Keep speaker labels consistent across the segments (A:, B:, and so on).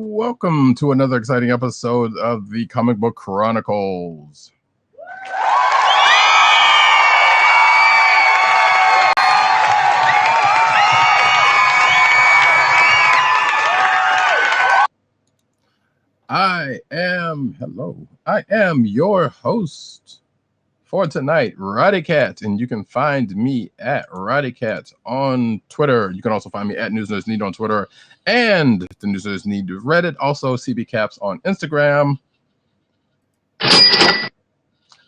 A: Welcome to another exciting episode of the Comic Book Chronicles. I am your host for tonight, Roddykat, and you can find me at Roddykat on Twitter. You can also find me at News Nerds Need on Twitter and the News Nerds Need Reddit, also CB Caps on Instagram.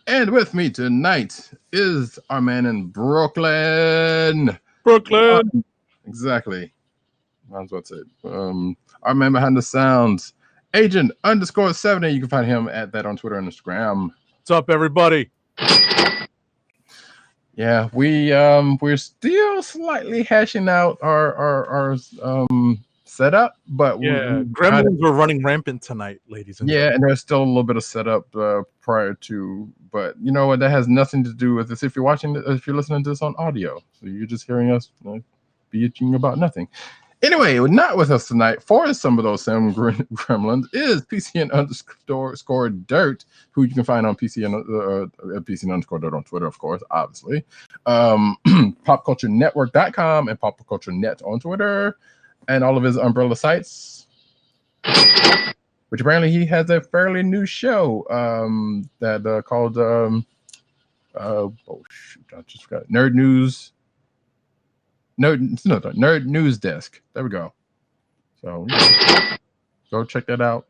A: And with me tonight is our man in Brooklyn. Exactly. I was about to say. Our man behind the sounds, Agent_70. You can find him at that on Twitter and Instagram.
B: What's up, everybody?
A: Yeah, we're still slightly hashing out our setup, but
B: gremlins were running rampant tonight, ladies and gentlemen.
A: And there's still a little bit of setup prior to, but you know what? That has nothing to do with this. If you're listening to this on audio, so you're just hearing us bitching about nothing. Anyway, not with us tonight for some of those same gremlins is PCN_Dirt, who you can find on PCN_Dirt on Twitter, of course, obviously. PopCultureNetwork.com and PopCultureNet on Twitter, and all of his umbrella sites. Which apparently he has a fairly new show that called I just forgot Nerd News Desk. There we go. So go check that out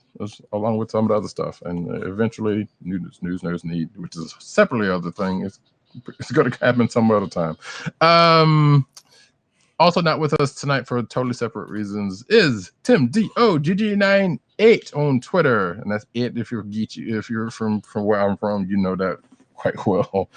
A: along with some of the other stuff, and eventually News Nerds Need, which is a separately other thing. It's going to happen some other time. Also not with us tonight for totally separate reasons is Tim DOGG98 on Twitter, and that's it. If you're geeky, if you're from where I'm from, you know that quite well.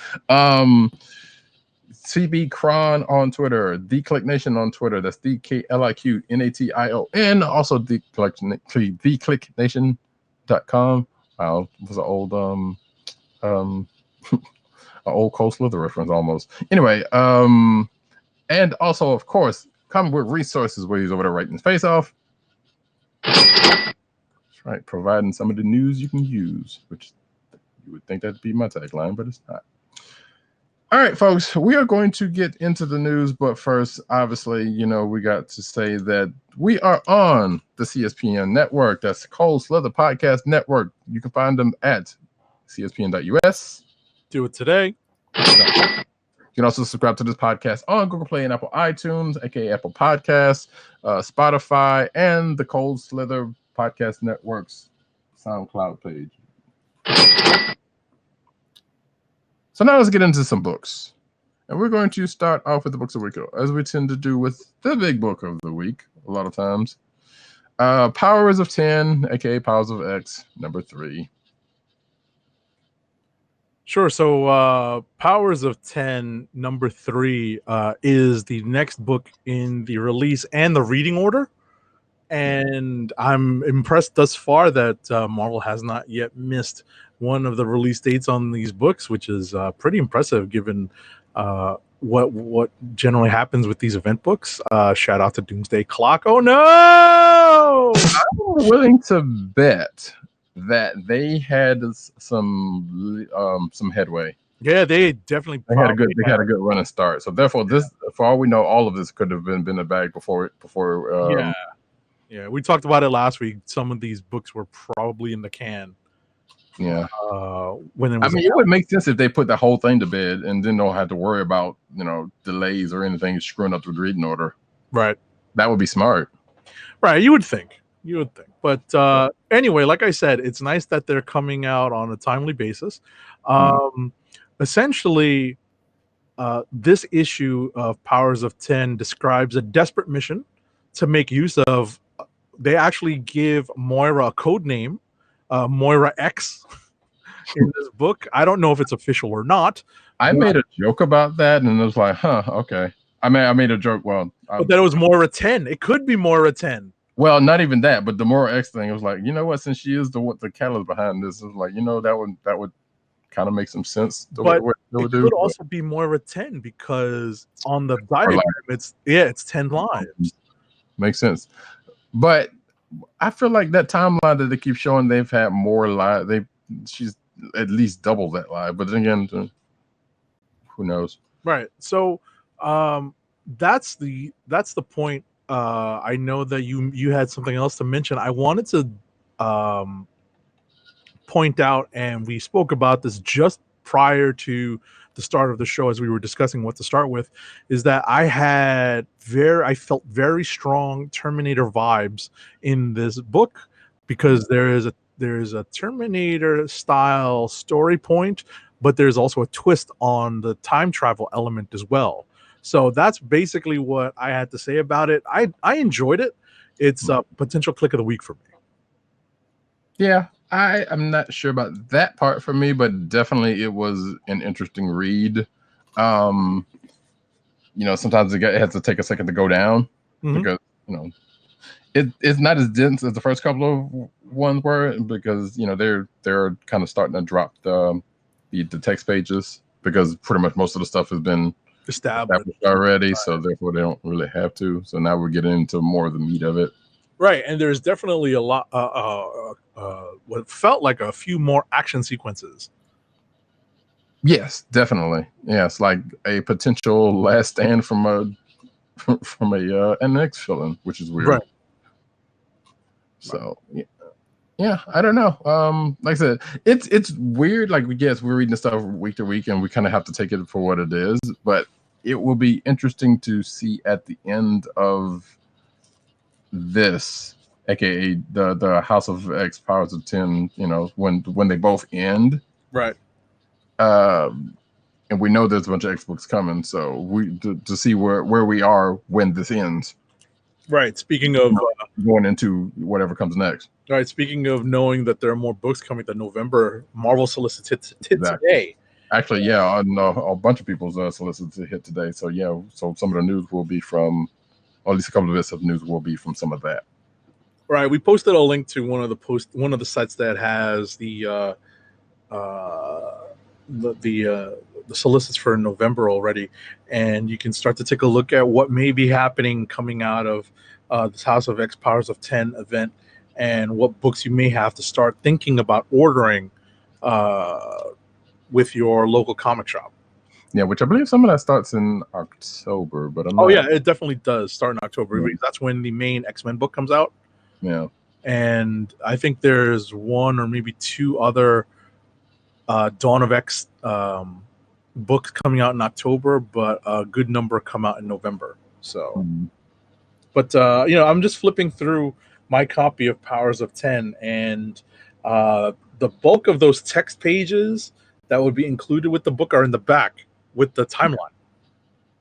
A: CB Cron on Twitter, TheClickNation on Twitter. That's DKLIQNATION. Also TheClickNation.com. Wow, it was an old an old Cole Slither reference almost. Anyway, and also of course, Comic Book Resources, where he's over there writing his face off. That's right, providing some of the news you can use, which you would think that'd be my tagline, but it's not. All right, folks, we are going to get into the news, but first, obviously, we got to say that we are on the CSPN network. That's the Cole Slither Podcast Network. You can find them at cspn.us.
B: Do it today.
A: You can also subscribe to this podcast on Google Play and Apple iTunes, aka Apple Podcasts, Spotify, and the Cole Slither Podcast Network's SoundCloud page. So now let's get into some books. And we're going to start off with the books of the week, as we tend to do with the big book of the week a lot of times. Powers of 10, aka Powers of X, number 3.
B: Sure. So Powers of 10, number 3, is the next book in the release and the reading order. And I'm impressed thus far that Marvel has not yet missed one of the release dates on these books, which is pretty impressive given what generally happens with these event books. Shout out to Doomsday Clock. Oh no!
A: I'm willing to bet that they had some headway.
B: Yeah, they definitely
A: had a good run and start. So therefore, this, for all we know, all of this could have been a bag before.
B: Yeah, we talked about it last week. Some of these books were probably in the can.
A: Yeah.
B: When it was
A: it would make sense if they put the whole thing to bed and then don't have to worry about delays or anything screwing up the reading order.
B: Right.
A: That would be smart.
B: Right. You would think. But anyway, like I said, it's nice that they're coming out on a timely basis. Essentially, this issue of Powers of 10 describes a desperate mission to make use of. They actually give Moira a code name, Moira X, in this book. I don't know if it's official or not.
A: I made a joke about that, and it was like, okay. I made a joke. Well,
B: but that it was Moira 10. It could be Moira 10.
A: Well, not even that, but the Moira X thing, it was like, you know what? Since she is the catalyst behind this, it was like, that would kind of make some sense.
B: But it could also be Moira 10 because on the diagram, it's 10 lives.
A: Makes sense. But I feel like that timeline that they keep showing, they've had more live. She's at least double that live, but then again, who knows?
B: Right. So that's the point. I know that you had something else to mention. I wanted to point out, and we spoke about this just prior to the start of the show as we were discussing what to start with, is that I felt very strong Terminator vibes in this book, because there's a Terminator style story point, but there's also a twist on the time travel element as well. So that's basically what I had to say about it. I enjoyed it. It's a potential click of the week for me.
A: Yeah, I'm not sure about that part for me, but definitely it was an interesting read. Sometimes it has to take a second to go down because it's not as dense as the first couple of ones were, because they're kind of starting to drop the text pages, because pretty much most of the stuff has been established already, right. So therefore they don't really have to. So now we're getting into more of the meat of it.
B: Right, and there's definitely a lot, what felt like a few more action sequences.
A: Yes, definitely. Yes, like a potential last stand from an NX villain, which is weird. Right. So yeah, I don't know. Like I said, it's weird. Like we're reading the stuff week to week, and we kind of have to take it for what it is. But it will be interesting to see at the end of this, aka the House of X, Powers of 10, when they both end,
B: right?
A: And we know there's a bunch of X books coming, so we to see where we are when this ends.
B: Right. Speaking of
A: going into whatever comes next.
B: Right. Speaking of knowing that there are more books coming than November, Marvel solicits hit today.
A: Actually, yeah, a bunch of people's solicits hit today. So yeah, so some of the news will be from, or at least a couple of bits of news will be from some of that.
B: Right. We posted a link to one of the sites that has the solicits for November already, and you can start to take a look at what may be happening coming out of this House of X Powers of 10 event, and what books you may have to start thinking about ordering with your local comic shop.
A: Yeah, which I believe some of that starts in October, but
B: yeah, it definitely does start in October. Mm-hmm. That's when the main X-Men book comes out.
A: Yeah,
B: and I think there's one or maybe two other Dawn of X books coming out in October, but a good number come out in November. So, but I'm just flipping through my copy of Powers of 10, and the bulk of those text pages that would be included with the book are in the back with the timeline.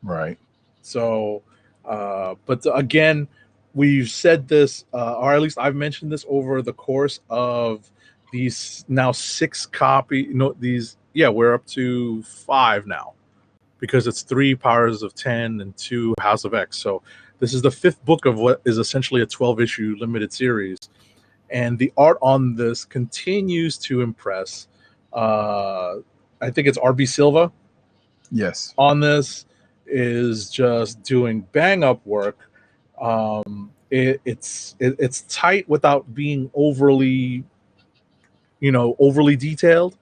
A: Right.
B: So, but again, we've said this, or at least I've mentioned this over the course of these now 6 copy. We're up to 5 now, because it's 3 Powers of 10 and 2 House of X. So this is the 5th book of what is essentially a 12-issue limited series, and the art on this continues to impress. I think it's RB Silva.
A: Yes.
B: On this is just doing bang up work. It's tight without being overly detailed.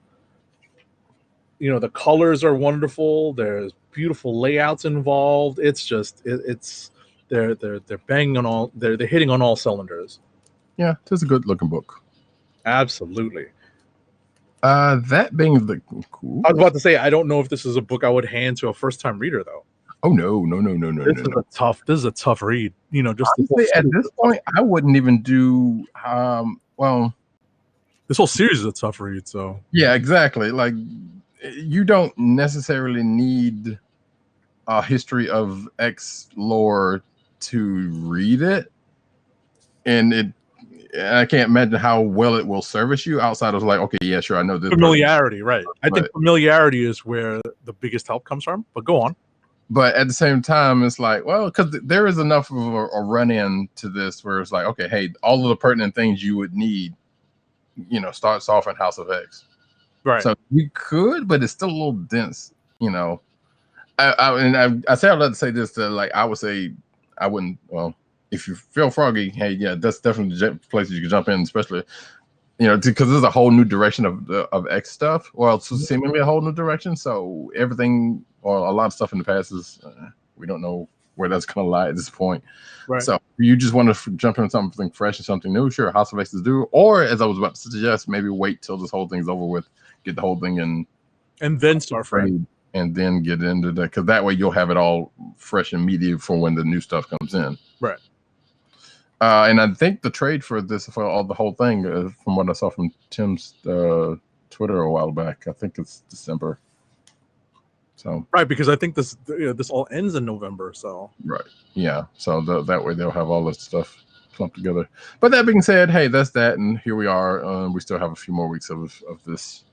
B: The colors are wonderful. There's beautiful layouts involved. It's just they're banging on all, they're hitting on all cylinders.
A: Yeah, it's a good looking book.
B: Absolutely.
A: That being the cool.
B: I was about to say, I don't know if this is a book I would hand to a first time reader though.
A: Oh no.
B: This is a tough read. Just
A: honestly, at this point, I wouldn't even do
B: this whole series is a tough read. So
A: yeah, exactly. Like, you don't necessarily need a history of X lore to read it, and I can't imagine how well it will service you outside of like, okay, yeah, sure, I know this.
B: Familiarity, right? I think familiarity is where the biggest help comes from. But go on.
A: But at the same time, it's like, well, because there is enough of a run-in to this where it's like, okay, hey, all of the pertinent things you would need, starts off in House of X.
B: Right.
A: So you could, but it's still a little dense, I say all that to say this, that like I would say I wouldn't. Well, if you feel froggy, hey, yeah, that's definitely places you can jump in, especially because there's a whole new direction of X stuff. Well, it's seemingly a whole new direction. So everything or a lot of stuff in the past is we don't know where that's going to lie at this point.
B: Right.
A: So you just want to jump in something fresh and something new. Sure, House of X's do. Or as I was about to suggest, maybe wait till this whole thing's over with, get the whole thing in,
B: and then start fresh,
A: and then get into that, because that way you'll have it all fresh and meaty for when the new stuff comes in.
B: Right.
A: And I think the trade for this, for all the whole thing, from what I saw from Tim's Twitter a while back, I think it's December. So
B: right, because I think this all ends in November. So
A: right, yeah. So that way they'll have all this stuff clumped together. But that being said, hey, that's that, and here we are. We still have a few more weeks of this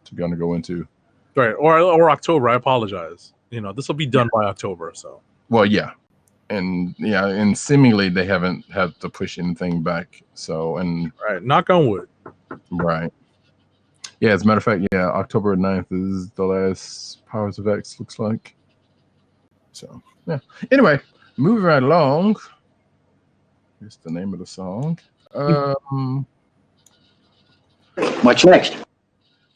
A: to be on to go into.
B: Right, or October. I apologize. This will be done by October. So
A: well, yeah. And seemingly they haven't had to push anything back. So
B: right, knock on wood.
A: Right. Yeah, as a matter of fact, yeah, October 9th is the last Powers of X, looks like. So yeah. Anyway, moving right along. Here's the name of the song.
C: What's next?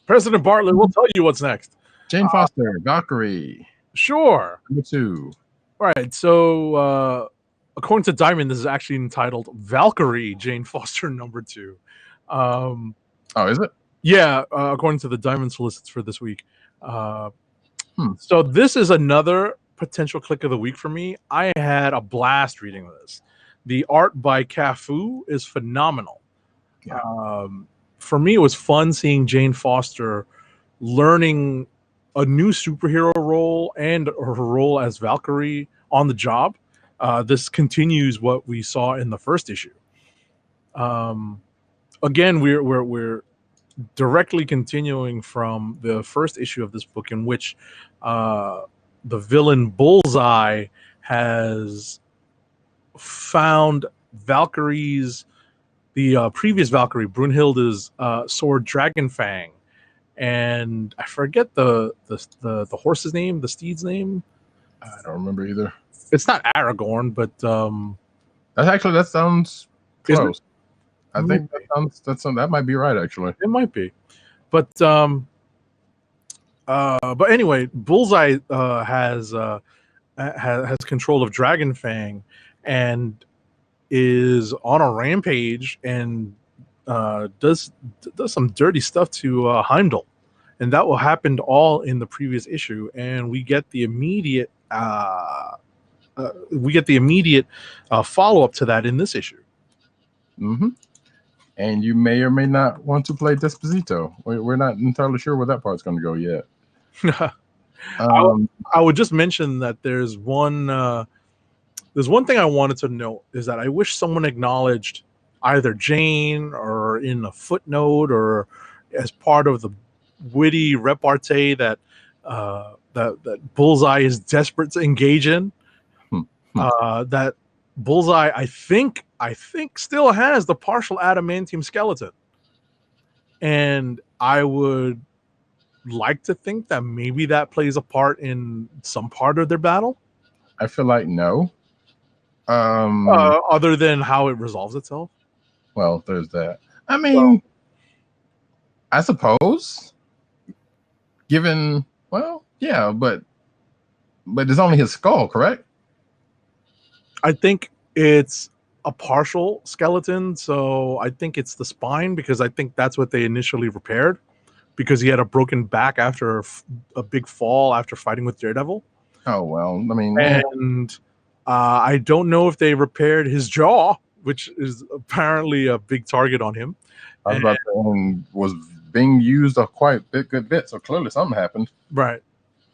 B: President Bartlett will tell you what's next.
A: Jane Foster, Valkyrie.
B: Sure.
A: Number 2.
B: All right, so according to Diamond, this is actually entitled Valkyrie, Jane Foster number 2.
A: Oh, is it?
B: Yeah, according to the Diamond solicits for this week. So this is another potential click of the week for me. I had a blast reading this. The art by Cafu is phenomenal.
A: Yeah.
B: For me, it was fun seeing Jane Foster learning a new superhero role and her role as Valkyrie on the job. This continues what we saw in the first issue. Again, we're directly continuing from the first issue of this book, in which the villain Bullseye has found Valkyrie's, the previous Valkyrie, Brunhilde's sword Dragonfang. And I forget the horse's name, the steed's name.
A: I don't remember either.
B: It's not Aragorn, but
A: that sounds close. I think that might be right, actually.
B: It might be, but anyway, Bullseye has control of Dragonfang and is on a rampage and does some dirty stuff to Heimdall, and that will happen all in the previous issue, and we get the immediate follow up to that in this issue.
A: Mm-hmm. And you may or may not want to play Desposito. We're not entirely sure where that part's going to go yet.
B: I would just mention that there's one thing I wanted to note, is that I wish someone acknowledged, either Jane or in a footnote or as part of the witty repartee that Bullseye is desperate to engage in. That Bullseye, I think still has the partial adamantium skeleton, and I would like to think that maybe that plays a part in some part of their battle.
A: I feel like no.
B: Other than how it resolves itself.
A: Well, there's that. I mean, I suppose, given, well, yeah, but it's only his skull, correct?
B: I think it's a partial skeleton, so I think it's the spine, because I think that's what they initially repaired, because he had a broken back after a big fall after fighting with Daredevil.
A: Oh, well, I mean...
B: And I don't know if they repaired his jaw, which is apparently a big target on him.
A: I was about to say, was being used a quite good bit, so clearly something happened.
B: Right.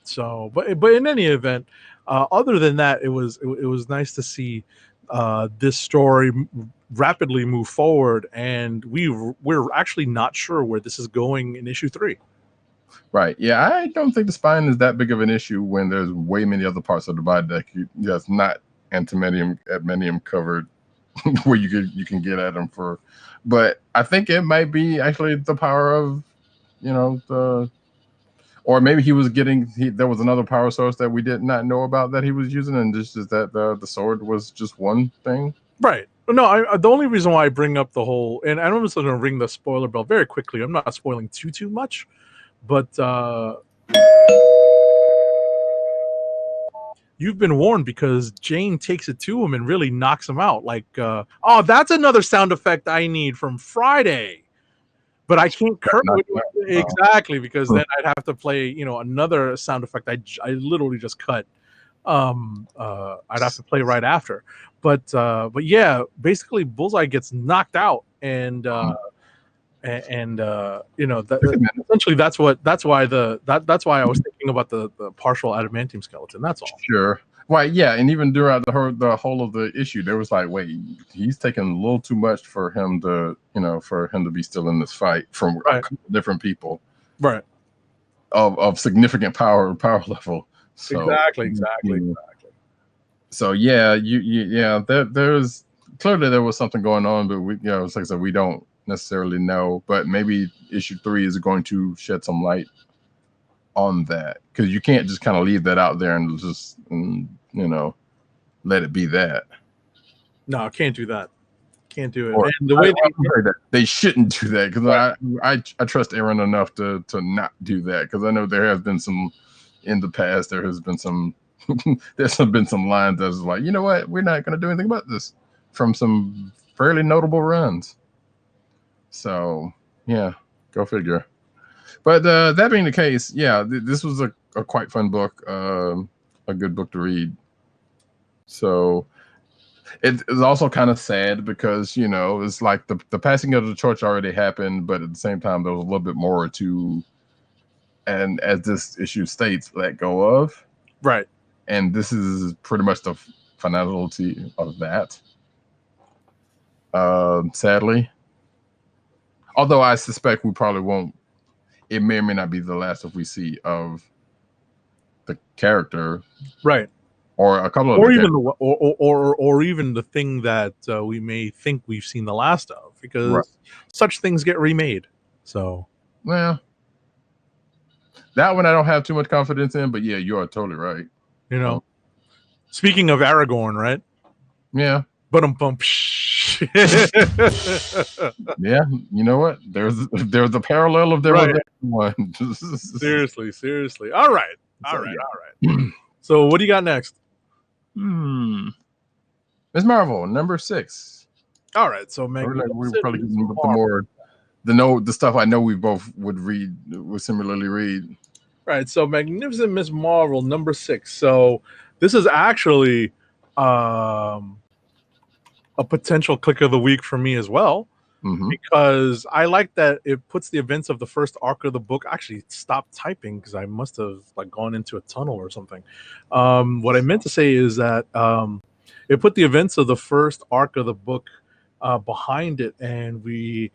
B: So, but in any event, other than that, it was nice to see this story rapidly move forward, and we're actually not sure where this is going in issue 3.
A: Right. Yeah, I don't think the spine is that big of an issue when there's way many other parts of the body that that's not adamantium covered, where you can get at them for. But I think it might be actually the power of, or maybe he was getting there was another power source that we did not know about that he was using, and just that the sword was just one thing.
B: Right. No, the only reason why I bring up the whole, and I'm just going to ring the spoiler bell very quickly. I'm not spoiling too much, but you've been warned because Jane takes it to him and really knocks him out. Like, oh, that's another sound effect I need from Friday. But I can't exactly because then I'd have to play, another sound effect I literally just cut. I'd have to play right after. But yeah, basically Bullseye gets knocked out, and essentially that's why I was thinking about the partial adamantium skeleton. That's all.
A: Sure. Right, yeah, and even throughout the whole of the issue, there was like, wait, he's taking a little too much for him to, be still in this fight from different people,
B: right?
A: Of significant power level. So,
B: exactly.
A: So yeah, there's clearly there was something going on, but we, it's like I said, we don't necessarily know. But maybe issue 3 is going to shed some light on that, because you can't just kind of leave that out there and just let it be that.
B: No, I can't do that. Can't do it.
A: Or,
B: and the way
A: they shouldn't do that, because I trust Aaron enough to not do that, because I know there has been some in the past. There has been some there's been some lines that's like, you know what, we're not going to do anything about this, from some fairly notable runs. So yeah, go figure. But that being the case, yeah, this was a quite fun book, a good book to read. So it is also kind of sad because, it's like the passing of the torch already happened, but at the same time, there was a little bit more to, and as this issue states, let go of.
B: Right.
A: And this is pretty much the finality of that. Sadly. Although I suspect we probably won't. It may or may not be the last of we see of the character,
B: right?
A: Or a couple of,
B: or even or even the thing that we may think we've seen the last of, because such things get remade. So,
A: well, that one I don't have too much confidence in, but yeah, you are totally right.
B: Speaking of Aragorn, right?
A: Yeah.
B: Bump.
A: Yeah, you know what? There's a parallel of their one.
B: Seriously. All right. So what do you got next?
A: Ms. Marvel, number 6.
B: All right. So
A: we're probably getting the stuff I know we both would similarly read.
B: Right. So Magnificent Ms. Marvel, number 6. So this is actually a potential click of the week for me as well, because I like that it puts the events of the first arc of the book. Actually, stop typing because I must have gone into a tunnel or something. What I meant to say is that it put the events of the first arc of the book behind it, and we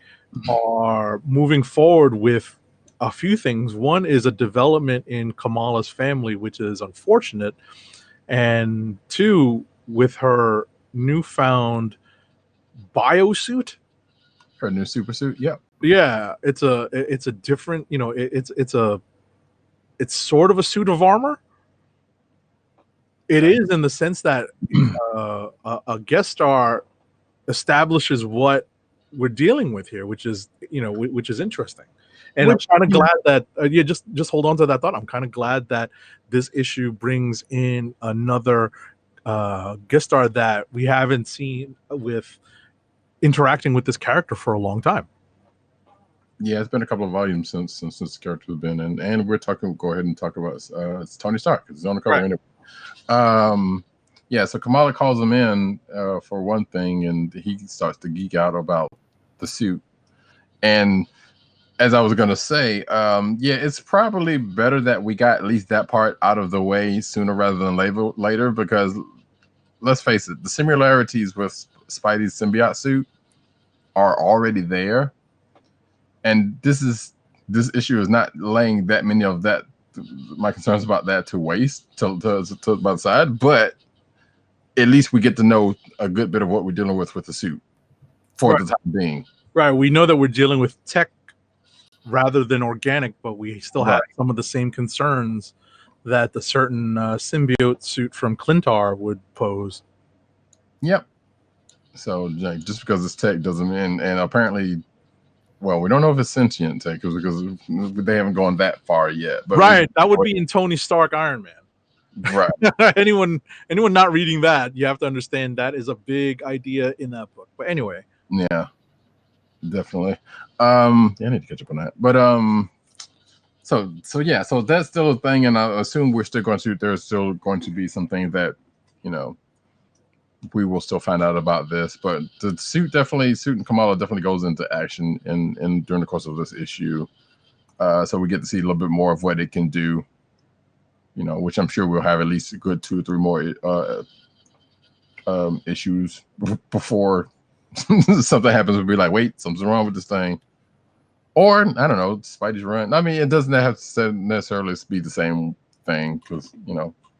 B: are moving forward with a few things. One is a development in Kamala's family, which is unfortunate, and 2, with her newfound biosuit,
A: her new super suit.
B: Yeah, it's a different, it's sort of a suit of armor. It is, in the sense that a guest star establishes what we're dealing with here, which is interesting. And I'm kind of glad that just hold on to that thought. I'm kind of glad that this issue brings in another guest star that we haven't seen with interacting with this character for a long time.
A: Yeah, it's been a couple of volumes since this character has been in, and we're talking. Go ahead and talk about it's Tony Stark. It's on the cover anyway. Yeah, so Kamala calls him in for one thing, and he starts to geek out about the suit. And as I was going to say, it's probably better that we got at least that part out of the way sooner rather than later, because let's face it, the similarities with Spidey's symbiote suit are already there. And this issue is not laying that many of that, my concerns about that, to waste to by the side, but at least we get to know a good bit of what we're dealing with the suit for the time being.
B: Right. We know that we're dealing with tech rather than organic, but we still have some of the same concerns that the certain symbiote suit from Clintar would pose.
A: Yep. So just because it's tech doesn't mean, and apparently, well, we don't know if it's sentient tech because they haven't gone that far yet. But
B: that would be in Tony Stark Iron Man.
A: Right.
B: anyone not reading that, you have to understand that is a big idea in that book. But anyway.
A: Yeah, definitely. I need to catch up on that. But so that's still a thing, and I assume we're still going to there's still going to be something that, we will still find out about this. But the suit and Kamala definitely goes into action in during the course of this issue. So we get to see a little bit more of what it can do. Which I'm sure we'll have at least a good 2 or 3 more issues before something happens. We'll be like, wait, something's wrong with this thing. Or, I don't know, Spidey's run. I mean, it doesn't have to necessarily be the same thing because,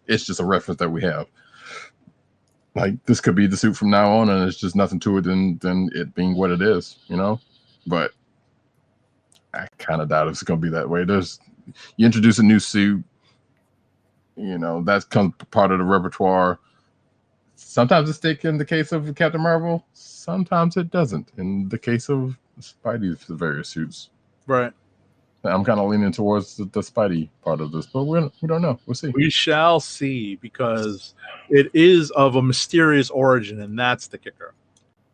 A: it's just a reference that we have. Like, this could be the suit from now on, and it's just nothing to it than it being what it is, But I kind of doubt it's going to be that way. You introduce a new suit, that comes part of the repertoire. Sometimes it sticks in the case of Captain Marvel. Sometimes it doesn't. In the case of Spidey's various suits.
B: Right.
A: I'm kind of leaning towards the Spidey part of this, but we don't know. We'll see.
B: We shall see, because it is of a mysterious origin, and that's the kicker.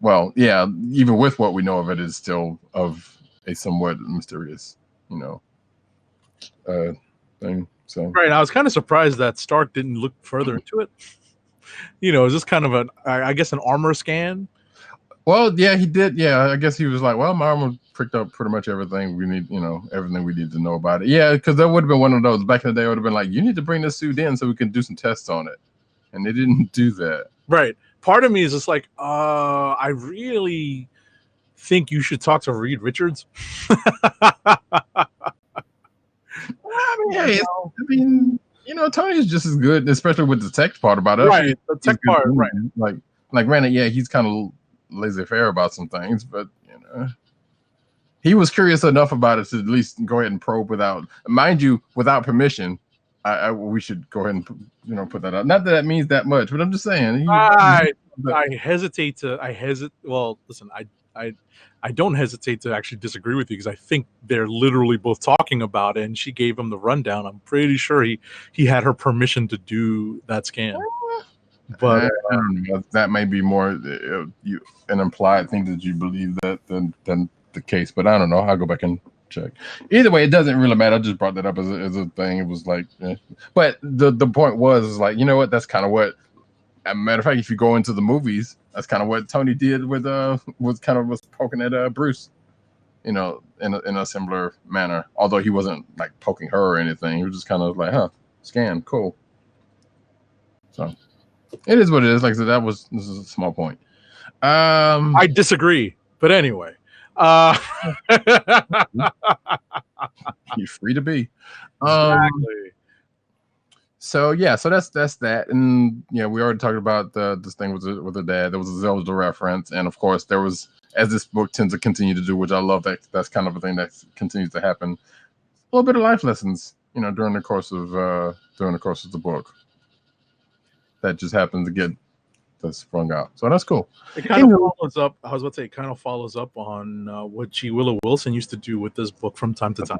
A: Well, yeah, even with what we know of it, is still of a somewhat mysterious, thing. So
B: right, I was kind of surprised that Stark didn't look further into it. Is this kind of I guess an armor scan?
A: Well, yeah, he did. Yeah, I guess he was like, well, my armor pricked up pretty much everything we need, everything we need to know about it. Yeah, because that would have been one of those back in the day. It would have been like, you need to bring this suit in so we can do some tests on it, and they didn't do that.
B: Right. Part of me is just like, I really think you should talk to Reed Richards.
A: Tony's just as good, especially with the tech part about it.
B: Right, the tech part, right.
A: Like granted, yeah, he's kind of laissez-faire about some things, but he was curious enough about it to at least go ahead and probe without permission. We should go ahead and put that out. Not that that means that much, but I'm just saying.
B: I hesitate. Well, listen, I don't hesitate to actually disagree with you, because I think they're literally both talking about it, and she gave him the rundown. I'm pretty sure he had her permission to do that scan. But
A: I don't know. That may be more an implied thing that you believe that than the case. But I don't know. I'll go back and check. Either way, it doesn't really matter. I just brought that up as a thing. It was like, but the point was like, what? That's kind of what. As a matter of fact, if you go into the movies, that's kind of what Tony did with was poking at Bruce, in a similar manner. Although he wasn't like poking her or anything. He was just kind of like, scan, cool. So it is what it is. Like I said, this is a small point.
B: I disagree, but anyway.
A: You're free to be.
B: Exactly.
A: So that's that, and we already talked about this thing with the dad. There was a Zelda reference, and of course there was, as this book tends to continue to do, which I love. That's kind of a thing that continues to happen. A little bit of life lessons, during the course of the book. That just happens to get sprung out, so that's cool.
B: It kind of follows up. I was about to say, it kind of follows up on what G. Willow Wilson used to do with this book from time to time.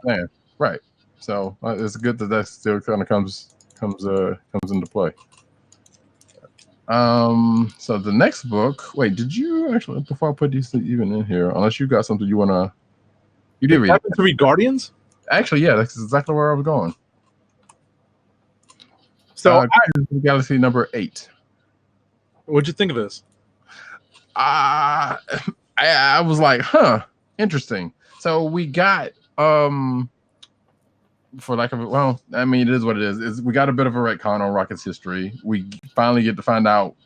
A: Right. So it's good that still kind of comes into play. So the next book. Wait, did you actually, before I put these even in here, unless you got something you wanna? You did read.
B: Happen to read Guardians?
A: Actually, yeah, that's exactly where I was going.
B: So
A: Galaxy number 8.
B: What'd you think of this?
A: I was like, interesting. So we got for lack of it, well, I mean, it is what it is. We got a bit of a retcon on Rocket's history. We finally get to find out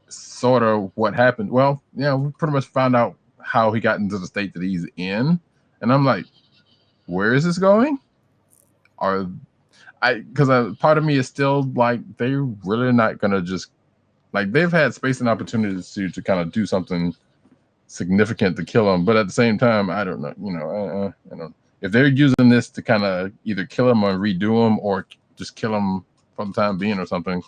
A: sort of what happened. Well, we pretty much found out how he got into the state that he's in, and I'm like, where is this going? Because part of me is still like, they're really not gonna just, like, they've had space and opportunities to kind of do something significant to kill him, but at the same time, I don't know. I don't. if they're using this to kind of either kill him or redo him or just kill him for the time being or something,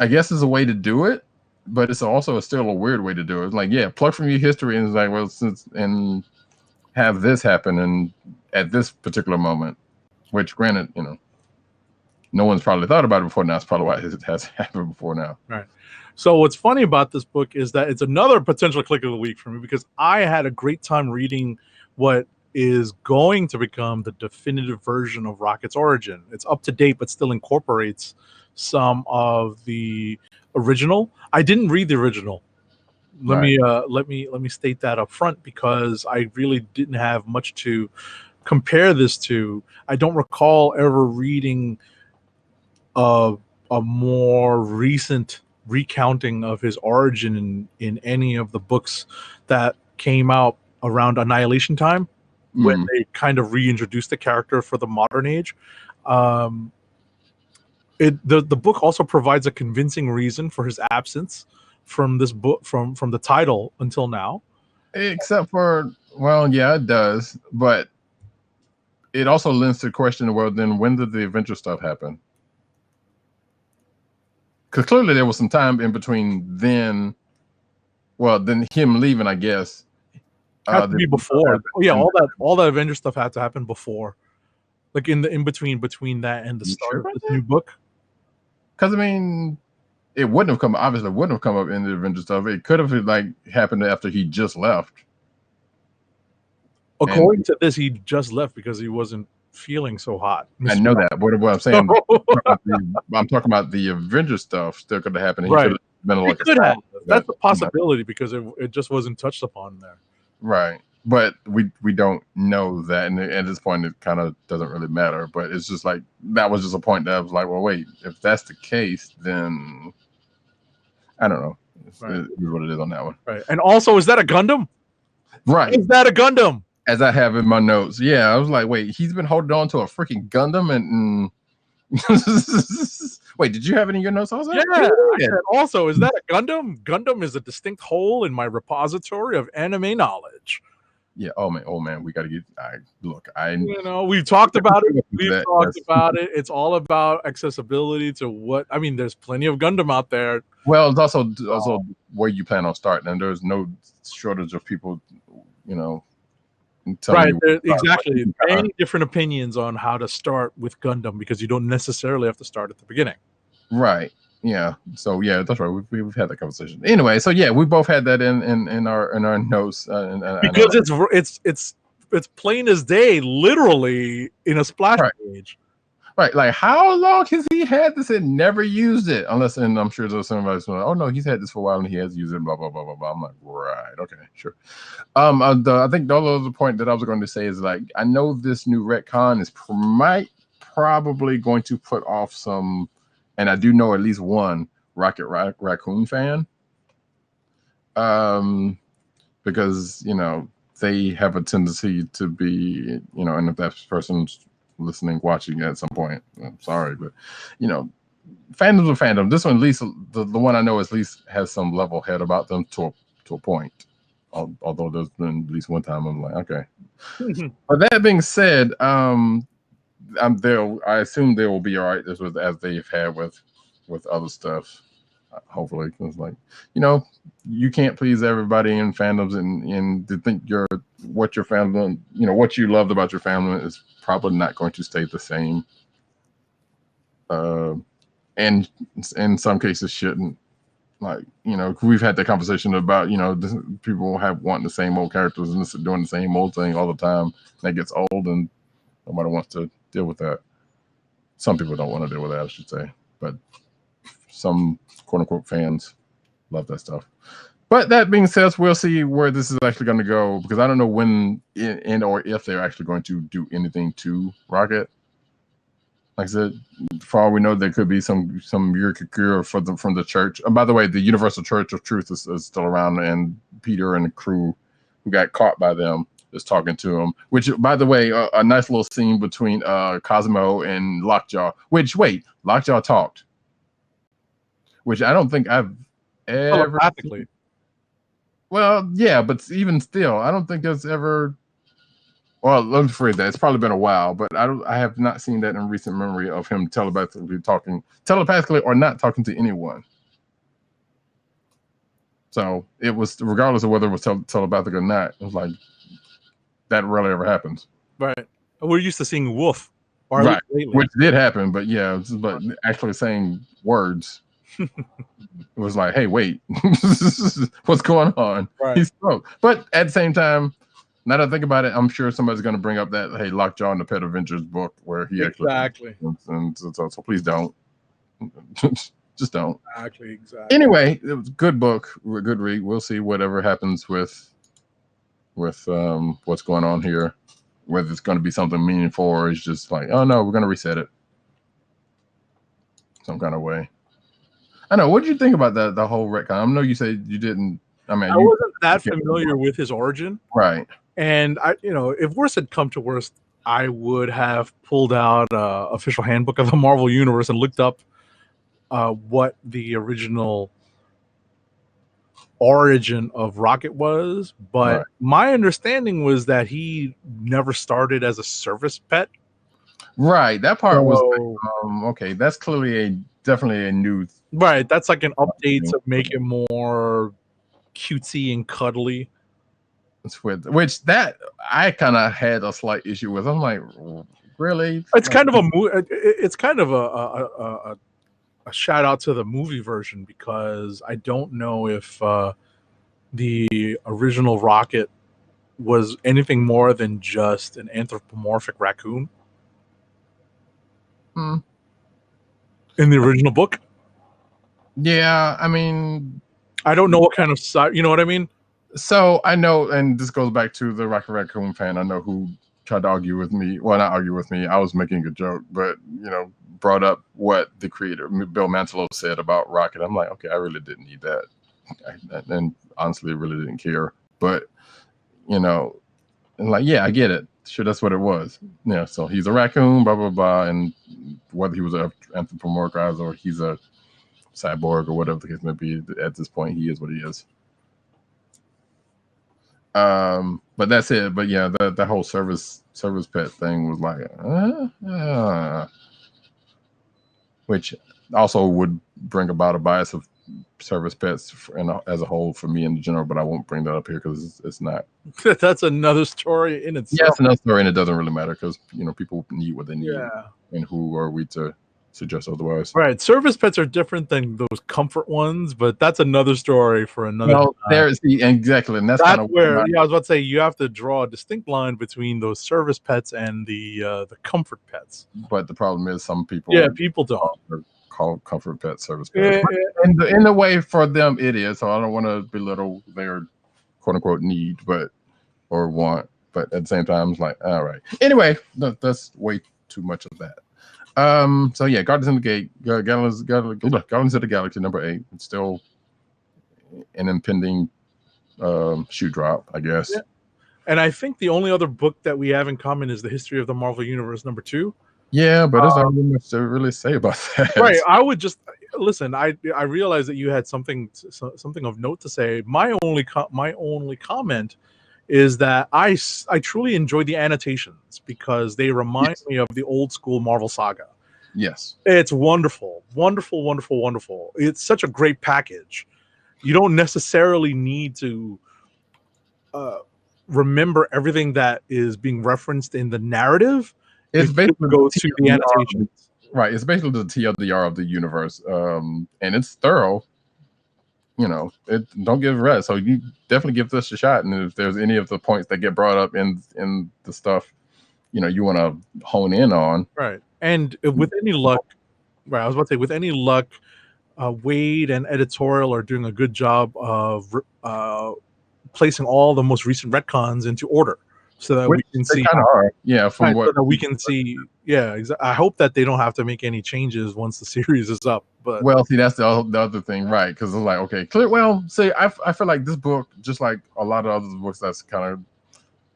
A: I guess is a way to do it, but it's also still a weird way to do it. It's like, yeah, pluck from your history and it's like, well, since and have this happen and at this particular moment, which granted, no one's probably thought about it before now. It's probably why it has happened before now.
B: Right. So what's funny about this book is that it's another potential click of the week for me because I had a great time reading what is going to become the definitive version of Rocket's origin. It's up to date, but still incorporates some of the original. I didn't read the original. Let me state that up front because I really didn't have much to compare this to. I don't recall ever reading a more recent recounting of his origin in any of the books that came out around Annihilation time when they kind of reintroduced the character for the modern age. The book also provides a convincing reason for his absence from this book, from the title until now.
A: Except for, well, yeah, it does, but it also lends to the question, well, then when did the adventure stuff happen? Because clearly there was some time in between then, then him leaving, I guess.
B: Had to be before. Oh yeah, all that Avenger stuff had to happen before, like in between that and the start of this new book.
A: Because I mean, it wouldn't have come up in the Avenger stuff. It could have happened after he just left.
B: According to this, he just left because he wasn't feeling so hot.
A: I know that. What I'm saying, I'm talking about the Avenger stuff still could have happened.
B: Right.
A: It
B: could have. That's a possibility because it just wasn't touched upon there.
A: Right. But we don't know that, and at this point it kind of doesn't really matter. But it's just like that was just a point that I was like, well, wait, if that's the case, then I don't know. It's what it is on that one.
B: Right. And also, is that a Gundam?
A: Right.
B: Is that a Gundam?
A: As I have in my notes. Yeah, I was like, wait, he's been holding on to a freaking Gundam and wait, did you have it in your notes also?
B: Yeah. I said also, is that a Gundam? Gundam is a distinct hole in my repository of anime knowledge.
A: Yeah. Oh man, we got to get.
B: We've talked about it. It's all about accessibility to what I mean. There's plenty of Gundam out there.
A: Well, it's also where you plan on starting, and there's no shortage of people,
B: Right, exactly. Many different opinions on how to start with Gundam because you don't necessarily have to start at the beginning.
A: Right. Yeah. So yeah, that's right. We've had that conversation. Anyway, so yeah, we both had that in our notes.
B: Because it's plain as day, literally in a splash page.
A: Right. Like, how long has he had this and never used it? Unless, and I'm sure there's somebody saying, oh no, he's had this for a while and he has used it, blah, blah, blah, blah, blah. I'm like, right. Okay, sure. I think the other point that I was going to say is like, I know this new retcon is probably going to put off some, and I do know at least one Rocket Raccoon fan. Because, they have a tendency to be, and if that person's listening, watching at some point, I'm sorry, but fandoms are fandom. This one, at least the one I know, at least has some level head about them to a point. Although there's been at least one time I'm like, okay. But that being said, I assume they will be all right. This was as they've had with other stuff. Hopefully, it's like you can't please everybody in fandoms, and to think what your fandom, what you loved about your fandom is probably not going to stay the same. And in some cases shouldn't. Like, we've had that conversation about, people wanting the same old characters and doing the same old thing all the time. That gets old and nobody wants to deal with that. Some people don't want to deal with that, I should say. But some quote unquote fans love that stuff. But that being said, we'll see where this is actually going to go, because I don't know when or if they're actually going to do anything to Rocket. Like I said, for all we know, there could be some Yurikakura from the church. And by the way, the Universal Church of Truth is still around, and Peter and the crew who got caught by them is talking to him. Which, by the way, a nice little scene between Cosmo and Lockjaw. Lockjaw talked. Which I don't think I've ever.
B: Practically.
A: Well, yeah, but even still, I don't think there's ever Well, let me phrase that. It's probably been a while, but I have not seen that in recent memory of him telepathically or not talking to anyone. So it was, regardless of whether it was telepathic or not, it was like that rarely ever happens.
B: Right. We're used to seeing Wolf, or
A: right,
B: lately.
A: which did happen, but yeah, but actually saying words, it was like, hey, wait, what's going on?
B: Right.
A: He spoke, but at the same time, now that I think about it, I'm sure somebody's going to bring up that, hey, Lockjaw in the Pet Adventures book where he
B: exactly.
A: And so please don't. Just don't.
B: Exactly.
A: Anyway, it was a good book, a good read. We'll see whatever happens with what's going on here, whether it's going to be something meaningful or it's just like, oh no, we're going to reset it some kind of way. I know. What did you think about that? The whole retcon. I know you said you didn't. I mean,
B: I wasn't that familiar with his origin,
A: right?
B: And if worse had come to worst, I would have pulled out official handbook of the Marvel Universe and looked up what the original origin of Rocket was. But my understanding was that he never started as a service pet.
A: Right. That part was like, okay. That's clearly definitely a new.
B: Right. That's like an update to make it more cutesy and cuddly.
A: Which that I kind of had a slight issue with. I'm like, really?
B: It's kind of it's kind of a shout out to the movie version, because I don't know if the original Rocket was anything more than just an anthropomorphic raccoon in the original book.
A: Yeah, I mean,
B: I don't know what kind of you know what I mean.
A: So I know, and this goes back to the Rocket Raccoon fan. I know who tried to argue with me. Well, not argue with me. I was making a joke, but brought up what the creator Bill Mantlo said about Rocket. I'm like, okay, I really didn't need that, and honestly, really didn't care. But and like, yeah, I get it. Sure, that's what it was. Yeah, so he's a raccoon, blah blah blah, and whether he was anthropomorphized or he's a cyborg or whatever the case may be, at this point, he is what he is. But that's it. But yeah, the whole service pet thing was like, which also would bring about a bias of service pets as a whole for me in general. But I won't bring that up here because it's not.
B: That's another story in itself.
A: Yeah, it's another story, and it doesn't really matter because people need what they need.
B: Yeah. And
A: who are we to suggest otherwise?
B: Right. Service pets are different than those comfort ones, but that's another story for another time.
A: There's exactly, and that's kind of
B: where I was about to say you have to draw a distinct line between those service pets and the comfort pets.
A: But the problem is some people
B: people don't
A: call comfort pets service pets. In the way for them it is. So I don't want to belittle their quote unquote need, or want, but at the same time it's like, all right. Anyway, that's way too much of that. So yeah, Guardians of the Galaxy number 8. It's still an impending shoe drop, I guess.
B: Yeah. And I think the only other book that we have in common is the History of the Marvel Universe number 2.
A: Yeah, but there's not really much to really say about that.
B: Right. I would just listen. I realized that you had something of note to say. My only comment is that I truly enjoy the annotations because they remind me of the old school Marvel Saga.
A: Yes.
B: It's wonderful. Wonderful, wonderful, wonderful. It's such a great package. You don't necessarily need to remember everything that is being referenced in the narrative.
A: It's basically
B: go to the annotations.
A: Right. It's basically the TLDR of the universe. And it's thorough. Don't give rest. So you definitely give this a shot. And if there's any of the points that get brought up in the stuff, you want to hone in on.
B: Right. And with any luck, I was about to say, with any luck, Wade and editorial are doing a good job of placing all the most recent retcons into order, so that we can see.
A: Kind of are. Yeah, from
B: right,
A: what
B: so that we can see. Yeah, I hope that they don't have to make any changes once the series is up. But
A: see, that's the other thing, right? Because it's like, okay, clear. Well, see, I feel like this book, just like a lot of other books, that's kind of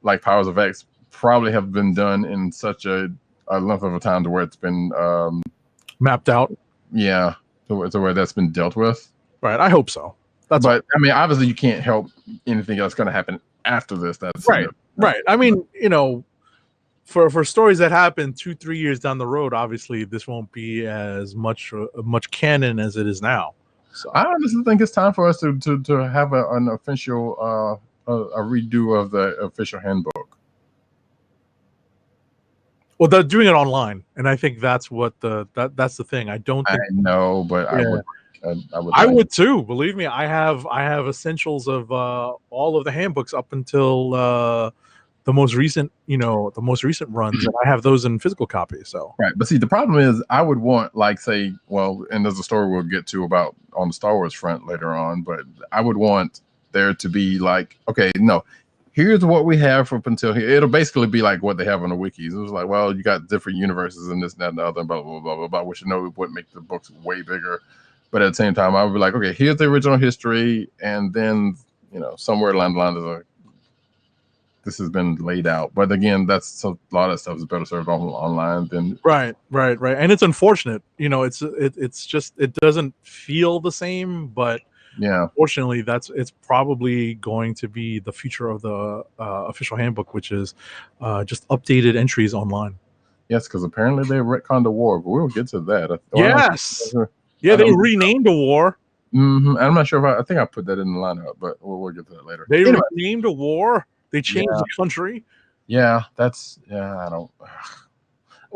A: like Powers of X, probably have been done in such a length of a time to where it's been
B: mapped out.
A: Yeah, to where that's been dealt with.
B: Right. I hope so.
A: But I mean, obviously, you can't help anything else going to happen after this. That's
B: right. Right. I mean, for stories that happen 2-3 years down the road, obviously this won't be as much canon as it is now. So
A: I honestly think it's time for us to have an official a redo of the official handbook.
B: well, they're doing it online, and I think that's what that's the thing. I don't think
A: I know, but
B: Yeah.
A: I
B: I
A: would
B: would too. Believe me, I have essentials of all of the handbooks up until the most recent runs, and I have those in physical copies. So
A: right. But see, the problem is, I would want, like, say, well, and there's a story we'll get to about on the Star Wars front later on, but I would want there to be like, okay, no, here's what we have up until here. It'll basically be like what they have on the wikis. It was like, well, you got different universes and this, that, and the other, and blah, blah, blah, blah, blah, which, you know, would make the books way bigger. But at the same time, I would be like, okay, here's the original history, and then, you know, somewhere along the line, there's this has been laid out. But again, that's a lot of stuff is better served online than
B: right, and it's unfortunate. You know, it's just it doesn't feel the same, but
A: yeah.
B: unfortunately, it's probably going to be the future of the official handbook, which is just updated entries online.
A: Yes, because apparently they retconned the war, but we'll get to that.
B: Yes. Yeah, they renamed a war.
A: Mm-hmm. I'm not sure if I think I put that in the lineup, but we'll get to that later.
B: They renamed a war. They changed the country.
A: Yeah, I don't.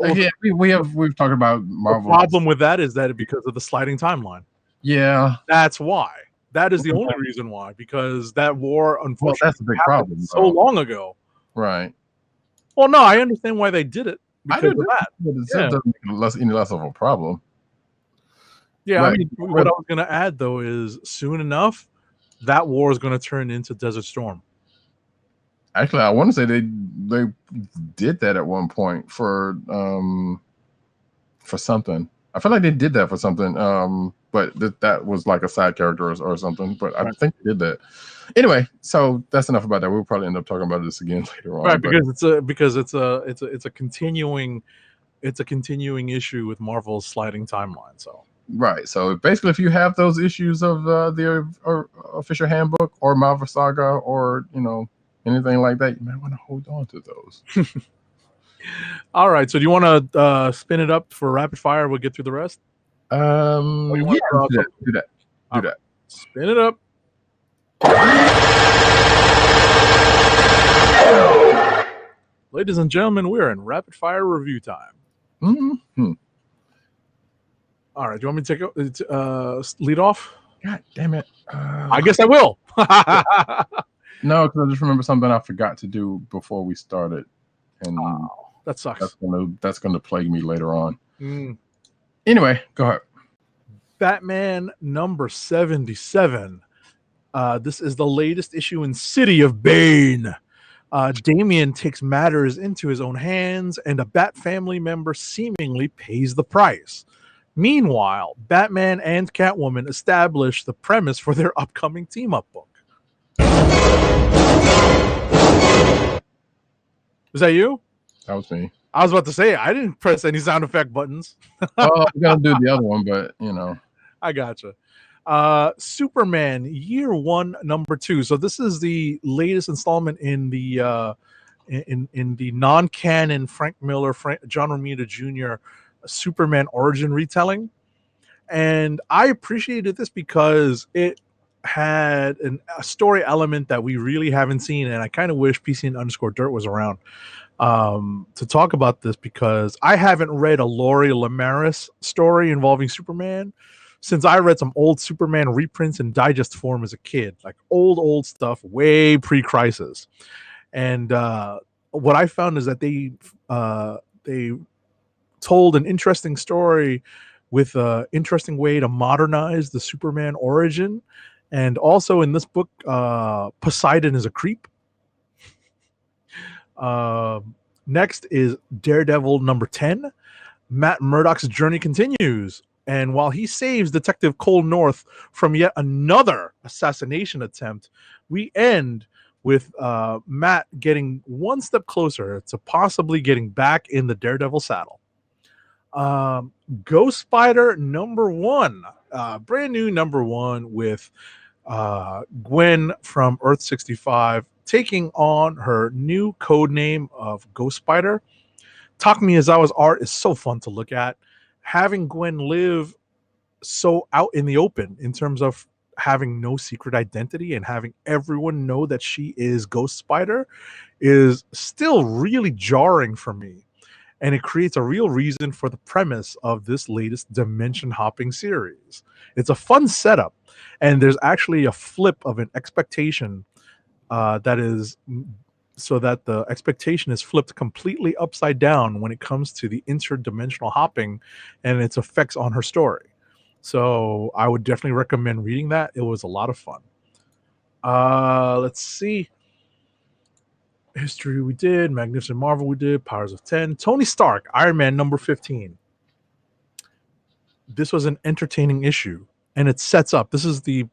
A: Again, we've talked about Marvel.
B: The problem with that is that because of the sliding timeline.
A: Yeah,
B: that's why. That is the only reason why. Because that war, unfortunately,
A: that's a big problem.
B: So long ago.
A: Right.
B: Well, no, I understand why they did it. Because of that.
A: But it doesn't make any less of a problem.
B: Yeah, right. I mean, what I was going to add, though, is soon enough, that war is going to turn into Desert Storm.
A: Actually, I want to say they did that at one point for something. I feel like they did that for something, but that was like a side character or something. But I think they did that. Anyway, so that's enough about that. We'll probably end up talking about this again later on.
B: Right, because it's a continuing issue with Marvel's sliding timeline. So.
A: Right. So basically, if you have those issues of the official handbook or Marvel Saga or anything like that, you might want to hold on to those.
B: All right. So do you want to spin it up for rapid fire? We'll get through the rest.
A: Do that.
B: Spin it up. Ladies and gentlemen, we're in rapid fire review time.
A: Mm-hmm.
B: All right. Do you want me to take lead off?
A: God damn it.
B: I guess I will.
A: No, because I just remember something I forgot to do before we started. And
B: that sucks.
A: That's gonna plague me later on. Anyway, go ahead.
B: Batman number 77. This is the latest issue in City of Bane. Damian takes matters into his own hands, and a Bat family member seemingly pays the price. Meanwhile, Batman and Catwoman establish the premise for their upcoming team-up book. Is that you?
A: That was me.
B: I was about to say, I didn't press any sound effect buttons.
A: I'm going to do the other one, but,
B: I gotcha. Superman Year 1, Number 2. So this is the latest installment in the in the non-canon Frank Miller, John Romita Jr. Superman origin retelling. And I appreciated this because it had a story element that we really haven't seen, and I kind of wish PC_Dirt was around to talk about this, because I haven't read a Laurie Lamaris story involving Superman since I read some old Superman reprints in digest form as a kid, like old stuff, way pre-Crisis. And what I found is that they told an interesting story with an interesting way to modernize the Superman origin. And also in this book, Poseidon is a creep. Next is Daredevil number 10. Matt Murdock's journey continues. And while he saves Detective Cole North from yet another assassination attempt, we end with Matt getting one step closer to possibly getting back in the Daredevil saddle. Ghost Spider number 1. Brand new number 1 with Gwen from Earth 65 taking on her new code name of Ghost Spider. Taka Miyazawa's art is so fun to look at. Having Gwen live so out in the open in terms of having no secret identity and having everyone know that she is Ghost Spider is still really jarring for me. And it creates a real reason for the premise of this latest dimension hopping series. It's a fun setup, and there's actually a flip of an expectation that is so that the expectation is flipped completely upside down when it comes to the interdimensional hopping and its effects on her story. So I would definitely recommend reading that. It was a lot of fun. Let's see. History we did, Magnificent Marvel we did, Powers of 10, Tony Stark, Iron Man number 15. This was an entertaining issue, and it sets up. This is the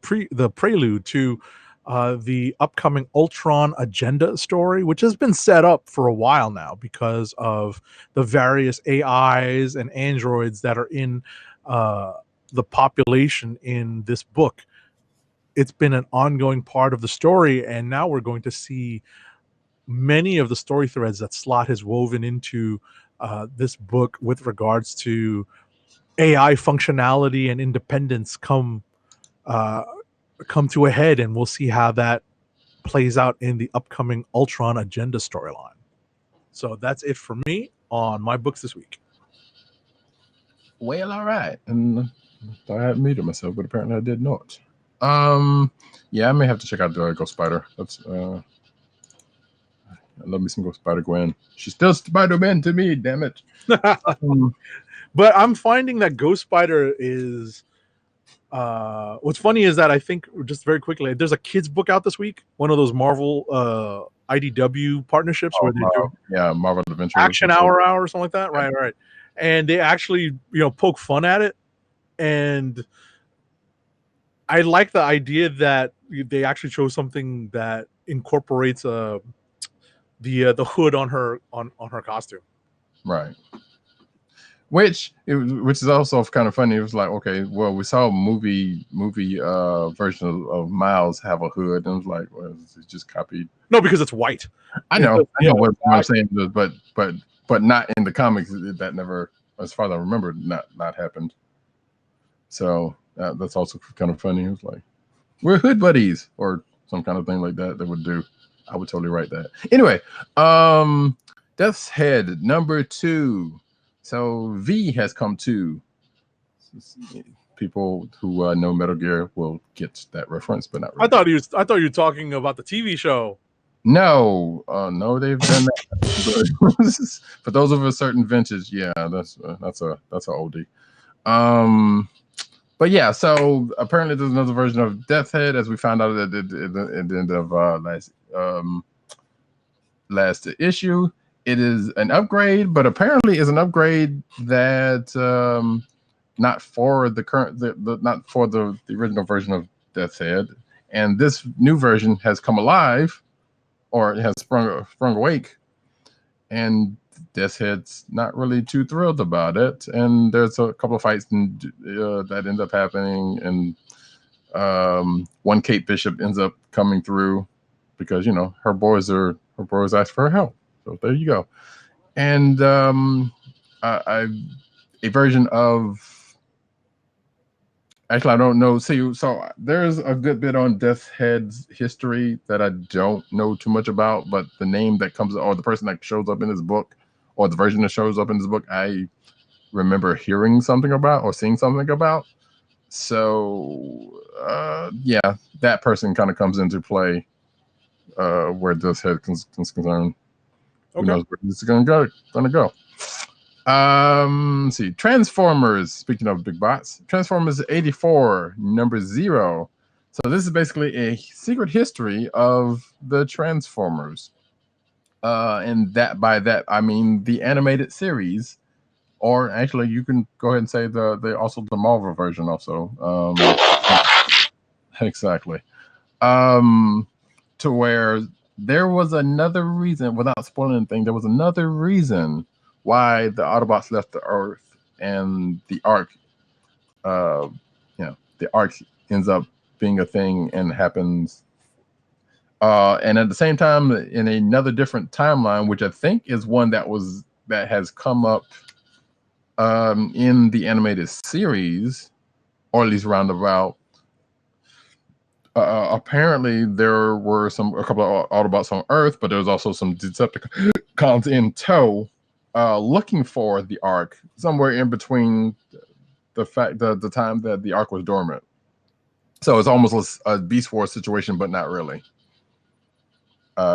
B: prelude to the upcoming Ultron agenda story, which has been set up for a while now because of the various AIs and androids that are in the population in this book. It's been an ongoing part of the story, and now we're going to see many of the story threads that Slott has woven into this book with regards to AI functionality and independence come to a head, and we'll see how that plays out in the upcoming Ultron agenda storyline. So that's it for me on my books this week.
A: Well, all right. And I hadn't muted myself, but apparently I did not. Yeah, I may have to check out the Ghost Spider. That's I love me some Ghost Spider Gwen. She's still Spider-Man to me, damn it.
B: But I'm finding that Ghost Spider is what's funny is that I think, just very quickly, there's a kids book out this week, one of those Marvel IDW partnerships where they do
A: Marvel Adventures,
B: Action Hour or something like that. Right. And they actually, poke fun at it. And I like the idea that they actually chose something that incorporates the hood on her costume.
A: Right. Which is also kind of funny. It was like, okay, well, we saw a movie version of Miles have a hood, and it was like, well, it's just copied.
B: No, because it's white.
A: I know what I'm saying, but not in the comics. That never, as far as I remember, not happened. So that's also kind of funny. It was like, we're hood buddies, or some kind of thing like that. They would do. I would totally write that. Anyway, Death's Head number 2. So V has come to. People who know Metal Gear will get that reference, but not really.
B: I thought you were talking about the TV show.
A: No, they've done that. For those of a certain vintage, yeah, that's a oldie. But yeah, so apparently there's another version of Death's Head, as we found out at the end of last issue. It is an upgrade, but apparently is an upgrade that not for the original version of Death's Head. And this new version has come alive, or it has sprung awake, and Death's Head's not really too thrilled about it. And there's a couple of fights that end up happening, and one Kate Bishop ends up coming through because her boys ask for her help. So there you go. And a version of, actually I don't know. So there's a good bit on Death's Head's history that I don't know too much about, but the name that comes, or the person that shows up in this book, or the version that shows up in this book, I remember hearing something about or seeing something about. So yeah, that person kind of comes into play where Death's Head is concerned.
B: Okay.
A: Who knows where this is gonna go? Let's see. Transformers. Speaking of big bots, Transformers 84 number 0. So this is basically a secret history of the Transformers, and by that I mean the animated series, or actually you can go ahead and say the Marvel version also. Exactly. To where there was another reason, without spoiling anything, there was another reason why the Autobots left the Earth, and the Ark, the Ark ends up being a thing and happens. And at the same time, in another different timeline, which I think is one that was that has come up in the animated series, or at least roundabout. Apparently, there were a couple of Autobots on Earth, but there was also some Decepticons in tow, looking for the Ark somewhere in between the time that the Ark was dormant. So it's almost a Beast Wars situation, but not really.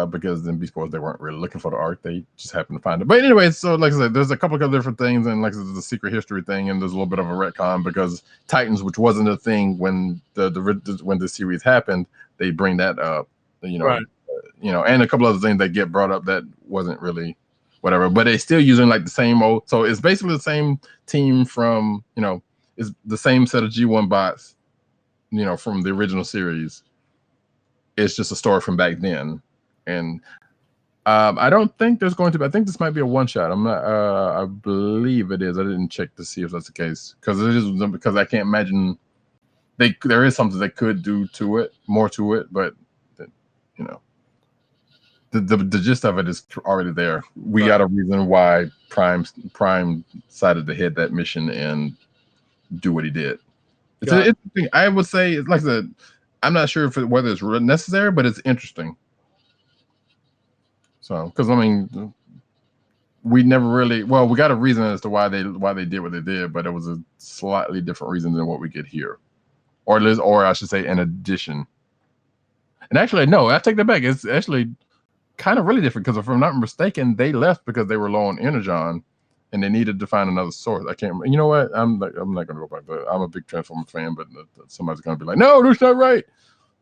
A: Because in Beast Wars they weren't really looking for the Ark; they just happened to find it. But anyway, so like I said, there's a couple of different things, and like I said, there's a secret history thing, and there's a little bit of a retcon because Titans, which wasn't a thing when the series happened, they bring that up,
B: Right.
A: And a couple other things that get brought up that wasn't really whatever, but they still using like the same old. So it's basically the same team from it's the same set of G1 bots, from the original series. It's just a story from back then. And I don't think there's going to be. I think this might be a one shot. I'm not. I believe it is. I didn't check to see if that's the case because I can't imagine there is something they could do to it, more to it, but the gist of it is already there. We got a reason why Prime decided to hit that mission and do what he did. It's interesting. I would say, like I said, I'm not sure whether it's necessary, but it's interesting. So, because we never really we got a reason as to why they did what they did, but it was a slightly different reason than what we get here, or I should say, an addition. And actually, no, I take that back. It's actually kind of really different because if I'm not mistaken, they left because they were low on energon, and they needed to find another source. I can't. You know what? I'm not going to go back. But I'm a big Transformer fan, but somebody's going to be like, no, that's not right.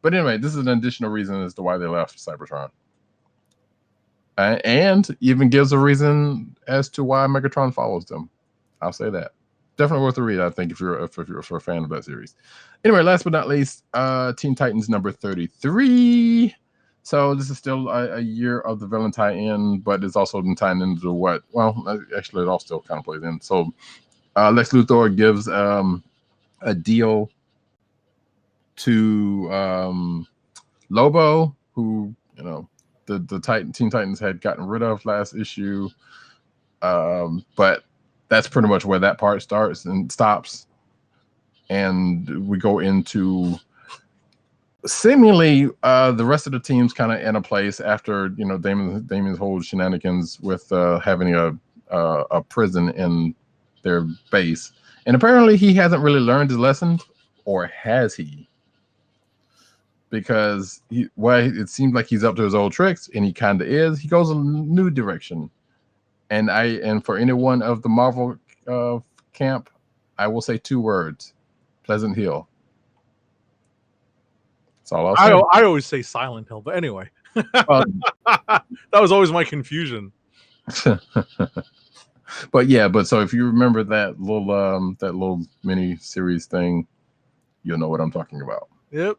A: But anyway, this is an additional reason as to why they left Cybertron. And even gives a reason as to why Megatron follows them. I'll say that. Definitely worth a read, I think, if you're a fan of that series. Anyway, last but not least, Teen Titans number 33. So this is still a year of the villain tie-in, but it's also been tied into what? Well, actually, it all still kind of plays in. So Lex Luthor gives a deal to Lobo, who the Teen Titans had gotten rid of last issue, but that's pretty much where that part starts and stops, and we go into seemingly the rest of the team's kind of in a place after Damian's whole shenanigans with having a prison in their base, and apparently he hasn't really learned his lesson, or has he? Because it seems like he's up to his old tricks, and he kind of is. He goes a new direction, and for anyone of the Marvel camp, I will say 2 words: Pleasant Hill. That's all I'll say.
B: I always say Silent Hill, but anyway, that was always my confusion.
A: But so if you remember that little mini series thing, you'll know what I'm talking about.
B: Yep.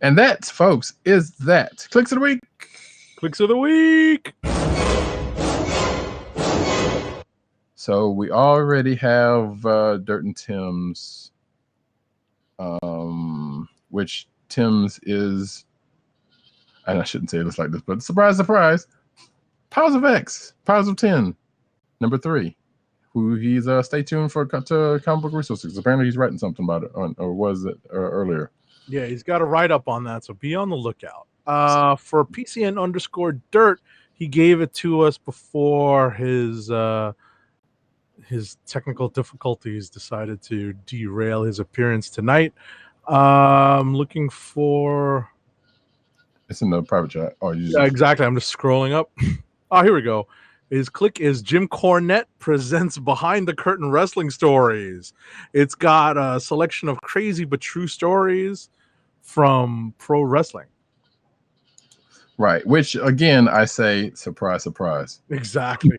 A: And that, folks, is that. Clicks of the week.
B: Clicks of the week.
A: So we already have Dirt and Tim's, which Tim's is, and I shouldn't say this like this, but surprise, surprise, Powers of X, Powers of 10, number 3. Who he's stay tuned for to Comic Book Resources. Apparently he's writing something about it, or was it earlier?
B: Yeah, he's got a write-up on that, so be on the lookout. For PCN_Dirt, he gave it to us before his technical difficulties decided to derail his appearance tonight. Looking for...
A: It's in the private chat. Oh,
B: yeah, exactly. I'm just scrolling up. Oh, here we go. His click is Jim Cornette presents Behind the Curtain Wrestling Stories. It's got a selection of crazy but true stories from pro wrestling. Right.
A: Which, again, I say, surprise, surprise.
B: Exactly.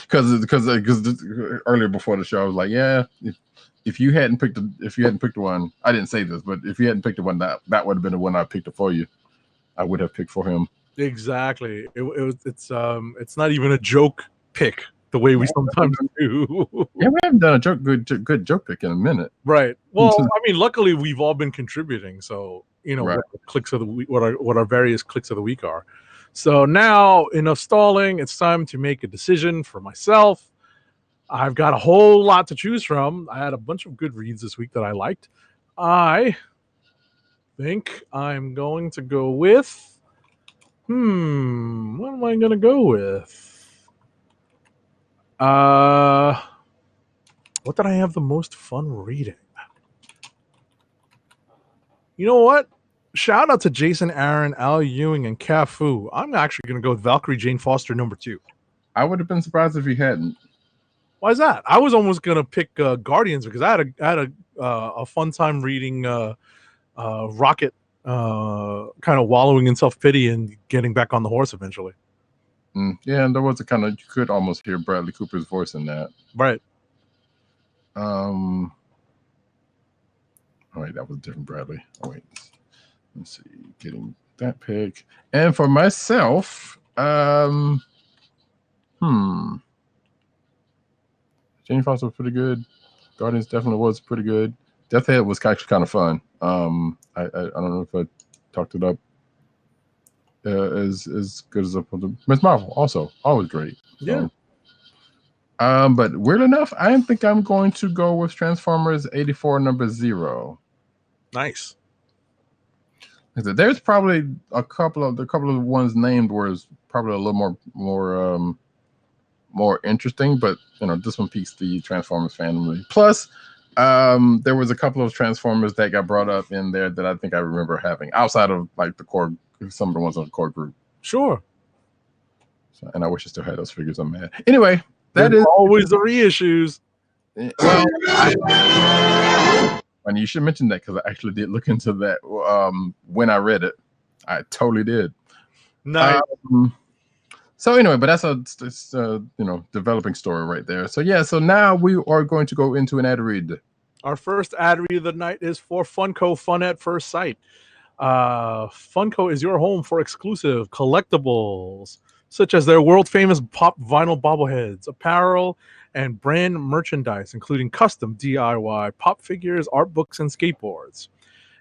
A: Because earlier before the show, I was like, yeah, if you hadn't picked one, I didn't say this, but if you hadn't picked the one, that would have been the one I picked for you. I would have picked for him.
B: Exactly. It's not even a joke pick the way we sometimes do.
A: Yeah, we haven't done a good joke pick in a minute.
B: Right. Well, I mean, luckily we've all been contributing, so right. What the clicks of the week, what our various clicks of the week are. So now, enough stalling. It's time to make a decision for myself. I've got a whole lot to choose from. I had a bunch of good reads this week that I liked. I think I'm going to go with. What am I going to go with? What did I have the most fun reading? You know what? Shout out to Jason Aaron, Al Ewing, and Cafu. I'm actually going to go with Valkyrie Jane Foster #2.
A: I would have been surprised if you hadn't.
B: Why is that? I was almost going to pick Guardians because I had a fun time reading Rocket kind of wallowing in self-pity and getting back on the horse eventually.
A: Yeah, and there was a kind of, you could almost hear Bradley Cooper's voice in that.
B: Right.
A: Oh wait, that was a different Bradley. Oh wait, let's see, getting that pick. And for myself, Jane Foster was pretty good. Guardians definitely was pretty good. Death Head was actually kind of fun. I don't know if I talked it up as good as Ms. Marvel. Also, always great.
B: Yeah.
A: But weird enough, I think I'm going to go with Transformers 84 #0.
B: Nice.
A: There's probably a couple of ones named where it's probably a little more interesting, but this one piques the Transformers family. Plus, there was a couple of Transformers that got brought up in there that I think I remember having outside of like the core, some of the ones on the core group.
B: Sure.
A: So, and I wish I still had those figures. I'm mad. Anyway, that is
B: always the reissues.
A: Well, and you should mention that because I actually did look into that when I read it. I totally did.
B: Nice.
A: So anyway, but that's a developing story right there. So yeah, so now we are going to go into an ad read.
B: Our first ad read of the night is for Funko Fun at First Sight. Funko is your home for exclusive collectibles, such as their world-famous pop vinyl bobbleheads, apparel, and brand merchandise, including custom DIY pop figures, art books, and skateboards.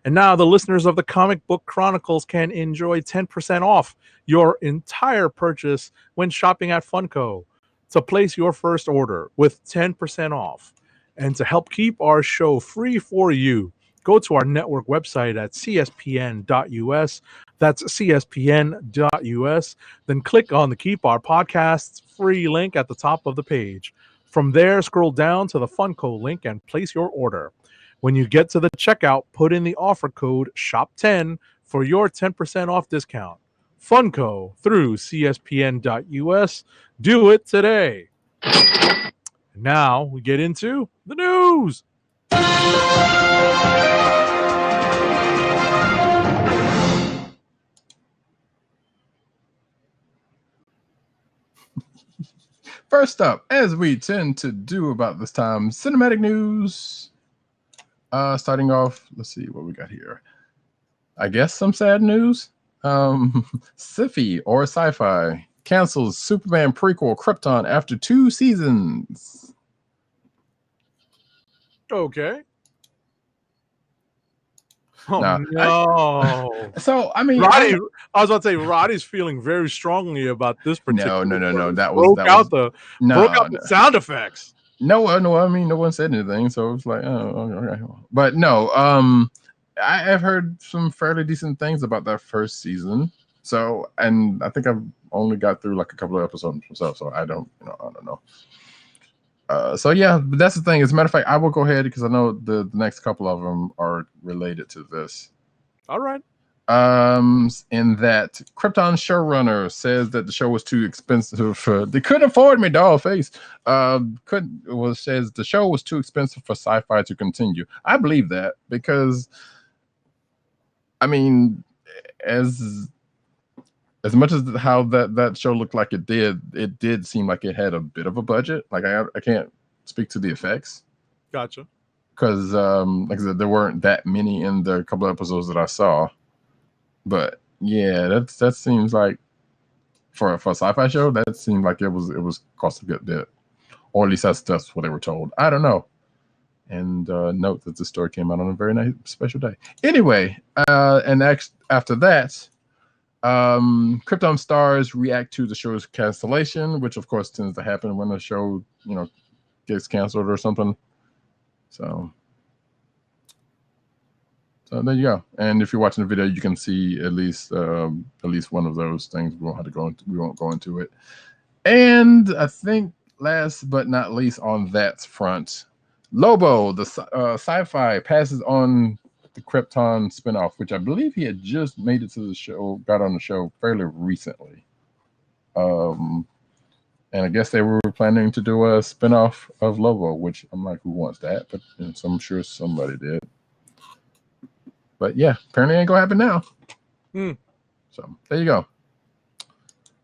B: And now the listeners of the Comic Book Chronicles can enjoy 10% off your entire purchase when shopping at Funko. To place your first order with 10% off and to help keep our show free for you, go to our network website at cspn.us. That's cspn.us. Then click on the Keep Our Podcasts free link at the top of the page. From there, scroll down to the Funko link and place your order. When you get to the checkout, put in the offer code SHOP10 for your 10% off discount. Funko through cspn.us. Do it today. Now we get into the news.
A: First up, as we tend to do about this time, cinematic news. Starting off, let's see what we got here. I guess some sad news. Syfy or Syfy cancels Superman prequel Krypton after 2 seasons.
B: Okay. Oh,
A: no. So, I mean,
B: Roddy, I was about to say, Roddy's feeling very strongly about this particular.
A: No.
B: Broke out the sound effects.
A: No, I mean, no one said anything, so it's like, oh, okay. But no, I have heard some fairly decent things about that first season. So, and I think I've only got through like a couple of episodes myself, so I don't know. So yeah, but that's the thing. As a matter of fact, I will go ahead because I know the next couple of them are related to this.
B: All right.
A: In that Krypton showrunner says that the show was too expensive for, they couldn't afford me, doll face. Says the show was too expensive for Syfy to continue. I believe that because, I mean, as much as how that show looked like it did seem like it had a bit of a budget. Like I can't speak to the effects.
B: Gotcha.
A: Because like I said, there weren't that many in the couple of episodes that I saw. But yeah, that seems like for a Syfy show, that seemed like it was cost a good bit, or at least that's what they were told. I don't know. And note that the story came out on a very nice special day. Anyway, and after that, Krypton stars react to the show's cancellation, which of course tends to happen when the show gets canceled or something. So there you go. And if you're watching the video, you can see at least one of those things. We won't go into it. And I think last but not least on that front, Lobo, the Syfy, passes on the Krypton spinoff, which I believe he had just made it to the show, got on the show fairly recently. And I guess they were planning to do a spinoff of Lobo, which I'm like, who wants that? But so I'm sure somebody did. But yeah, apparently ain't gonna happen now. So there you go.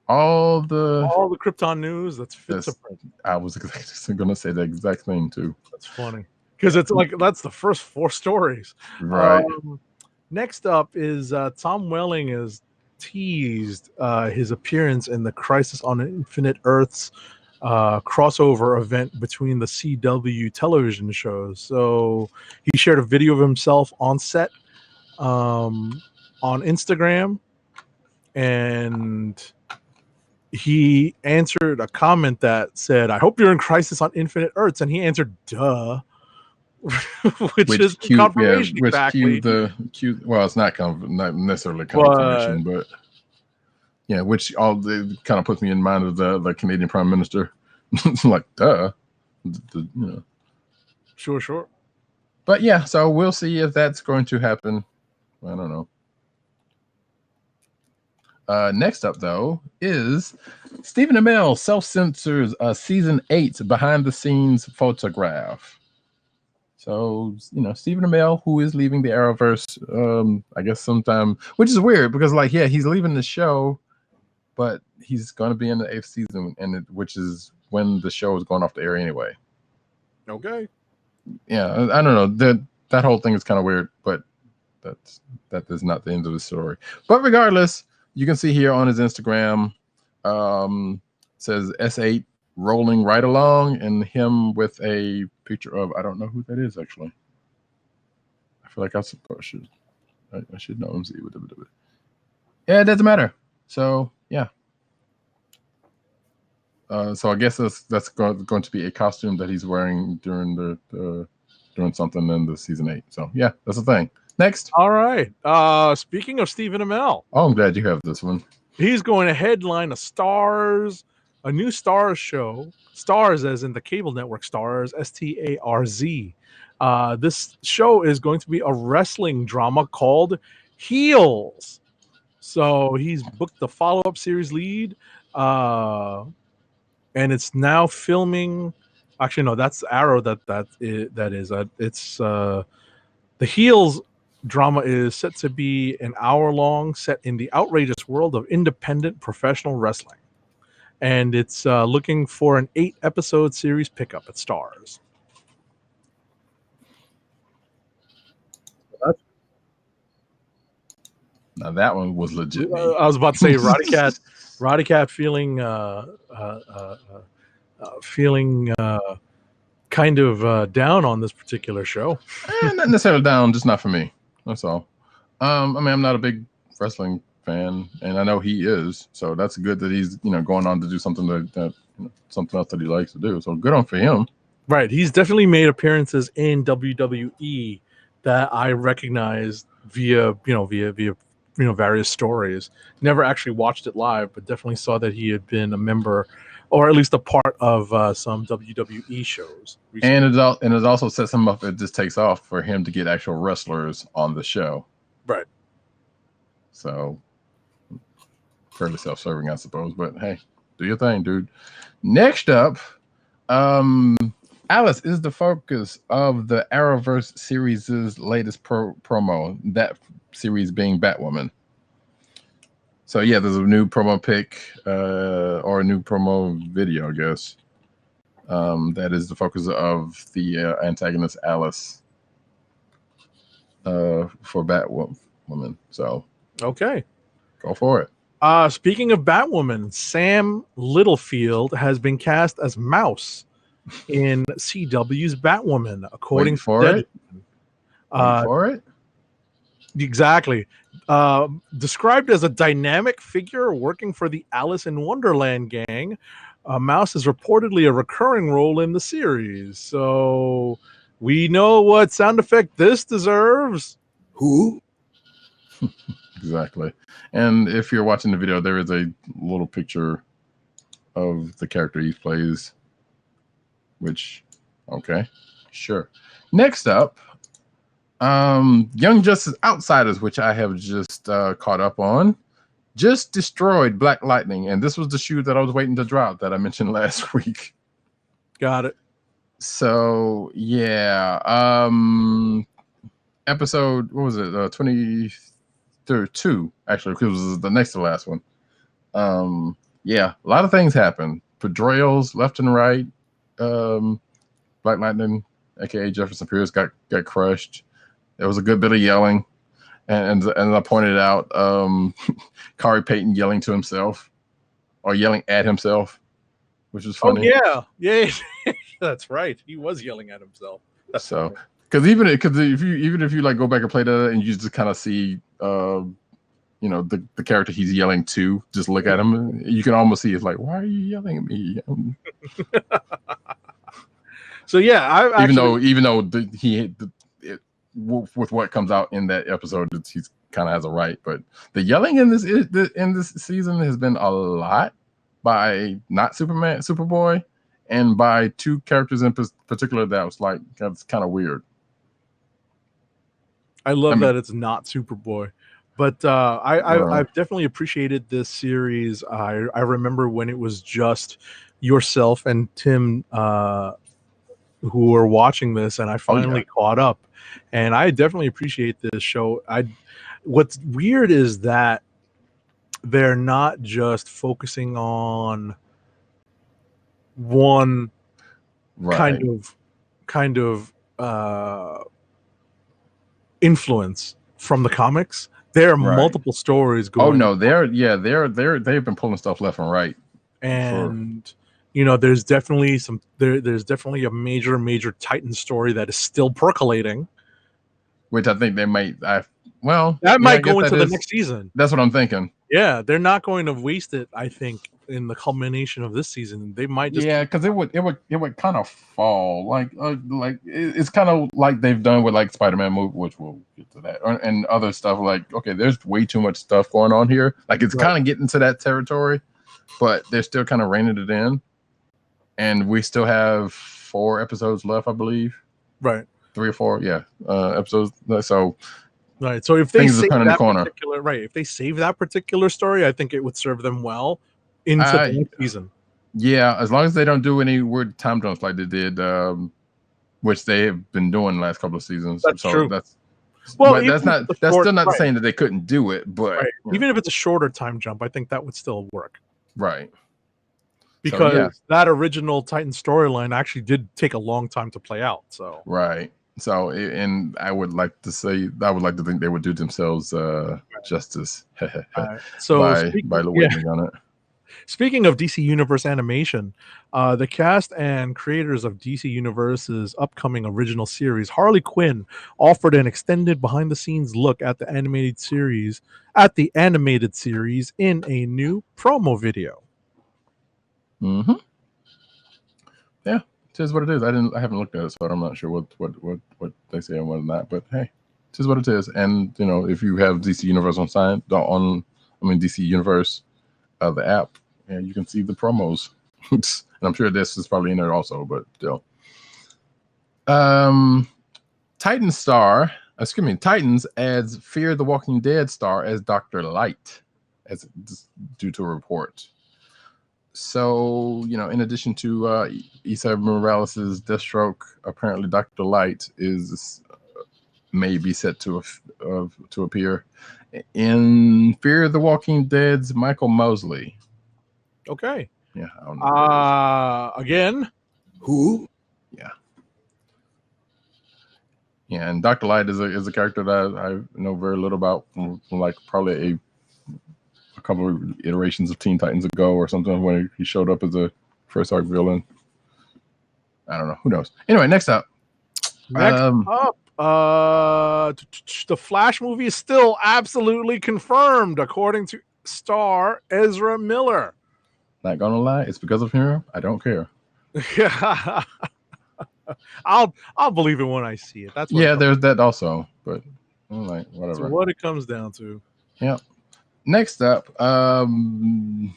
A: All the
B: Krypton news that's fit to print.
A: I was gonna say the exact thing too.
B: That's funny because it's like that's the first 4 stories.
A: Right.
B: Next up is Tom Welling has teased his appearance in the Crisis on Infinite Earths crossover event between the CW television shows. So he shared a video of himself on set on Instagram, and he answered a comment that said, "I hope you're in Crisis on Infinite Earths," and he answered, "Duh," which is
A: cute,
B: confirmation.
A: Yeah,
B: exactly.
A: Cute. Well, it's not necessarily confirmation, but yeah, which kind of puts me in mind of the Canadian Prime Minister. Like, duh.
B: Sure.
A: But yeah, so we'll see if that's going to happen. I don't know. Next up, though, is Stephen Amell self-censors season 8 behind-the-scenes photograph. So, Stephen Amell, who is leaving the Arrowverse, I guess sometime, which is weird because, like, yeah, he's leaving the show, but he's going to be in the 8th season, which is when the show is going off the air anyway.
B: Okay.
A: Yeah, I don't know. That whole thing is kind of weird, but that is not the end of the story. But regardless, you can see here on his Instagram, says S8 rolling right along, and him with a picture of, I don't know who that is actually. I feel like I should know him. See, yeah, it doesn't matter. So yeah. So I guess that's going to be a costume that he's wearing during doing something in the season 8. So yeah, that's the thing. Next.
B: All right. Speaking of Stephen Amell.
A: Oh, I'm glad you have this one.
B: He's going to headline a new Stars show. Stars as in the cable network Stars, STARZ. This show is going to be a wrestling drama called Heels. So he's booked the follow-up series lead. And it's now filming. Actually, no, that's Arrow. That is. It's the Heels drama is set to be an hour-long, set in the outrageous world of independent professional wrestling, and it's looking for an 8-episode series pickup at Stars.
A: Now that one was legit.
B: I was about to say Roddykat feeling kind of down on this particular show.
A: Not necessarily down, just not for me. That's all. I mean, I'm not a big wrestling fan, and I know he is, so that's good that he's going on to do something that something else that he likes to do. So good on for him.
B: Right, he's definitely made appearances in WWE that I recognize via various stories. Never actually watched it live, but definitely saw that he had been a member, or at least a part of some WWE shows recently.
A: And it also sets him up. It just takes off for him to get actual wrestlers on the show.
B: Right.
A: So fairly self-serving, I suppose. But hey, do your thing, dude. Next up, Alice is the focus of the Arrowverse series' latest promo. That series being Batwoman. So yeah, there's a new promo pic or a new promo video, I guess. That is the focus of the antagonist Alice for Batwoman. So
B: okay,
A: go for it.
B: Speaking of Batwoman, Sam Littlefield has been cast as Mouse in CW's Batwoman, according to
A: Wait for it.
B: Exactly. Described as a dynamic figure working for the Alice in Wonderland gang, Mouse is reportedly a recurring role in the series. So we know what sound effect this deserves.
C: Who?
A: Exactly. And if you're watching the video, there is a little picture of the character he plays, which, okay, sure. Next up, Young Justice Outsiders, which I have just caught up on, just destroyed Black Lightning. And this was the shoe that I was waiting to drop that I mentioned last week.
B: Got it.
A: So, yeah. Episode, what was it? 22, actually, because it was the next to last one. Yeah, a lot of things happened. Betrayals left and right. Black Lightning, aka Jefferson Pierce, got crushed. There was a good bit of yelling, and I pointed out Kari Payton yelling to himself or yelling at himself, which was funny.
B: Oh yeah, that's right. He was yelling at himself.
A: So, because even if you like go back and play that and you just kind of see the character he's yelling to, just look at him, you can almost see it's like, why are you yelling at me?
B: So yeah,
A: even though with what comes out in that episode, he's kind of has a right, but the yelling in this season has been a lot by not Superboy, and by two characters in particular that was like, that's kind of weird.
B: I love that it's not Superboy. But I've definitely appreciated this series. I remember when it was just yourself and Tim who were watching this, and I finally caught up. And I definitely appreciate this show. What's weird is that they're not just focusing on one kind of influence from the comics. There are multiple stories going.
A: Oh no, they've been pulling stuff left and right.
B: And there's definitely there's definitely a major Titan story that is still percolating,
A: which I think they might might
B: go into the next season.
A: That's what I'm thinking.
B: Yeah, they're not going to waste it, I think, in the culmination of this season. They might just
A: because it would kind of fall like it's kind of like they've done with like Spider-Man movie, which we'll get to that, and other stuff. Like, okay, there's way too much stuff going on here. Like, it's kind of getting to that territory, but they're still kind of reining it in. And we still have 4 episodes left, I believe.
B: Right.
A: 3 or 4, episodes. So.
B: Right. So if they save that
A: corner.
B: if they save that particular story, I think it would serve them well into the next season.
A: Yeah, as long as they don't do any weird time jumps like they did, which they have been doing the last couple of seasons.
B: That's true.
A: That's still not saying that they couldn't do it, but
B: even if it's a shorter time jump, I think that would still work.
A: Right.
B: Because that original Titan storyline actually did take a long time to play out. So
A: right. So, and I would like to think they would do themselves justice by waiting on it.
B: Speaking of DC Universe animation, the cast and creators of DC Universe's upcoming original series, Harley Quinn, offered an extended behind-the-scenes look at the animated series in a new promo video.
A: Mm-hmm. Yeah. It is what it is. I haven't looked at it, so I'm not sure what they say and what not. But hey, it is what it is. And if you have DC Universe DC Universe, the app, and you can see the promos. And I'm sure this is probably in there also, but still. Titans adds Fear the Walking Dead star as Dr. Light, as due to a report. So, in addition to Isa Morales' Deathstroke, apparently Dr. Light may be set to appear in Fear the Walking Dead's Michael Mosley.
B: Okay.
A: Yeah. I don't know
B: again?
C: Who?
A: Yeah. Yeah, and Dr. Light is a character that I know very little about from like probably a couple of iterations of Teen Titans ago or something when he showed up as a first arc villain. I don't know. Who knows? Anyway, next up.
B: The Flash movie is still absolutely confirmed, according to star Ezra Miller.
A: Not gonna lie, it's because of him. I don't care.
B: Yeah. I'll believe it when I see it. That's what
A: Yeah, there's that also, but I'm like,
B: that's
A: whatever.
B: what it comes down to.
A: Yeah. Next up, kind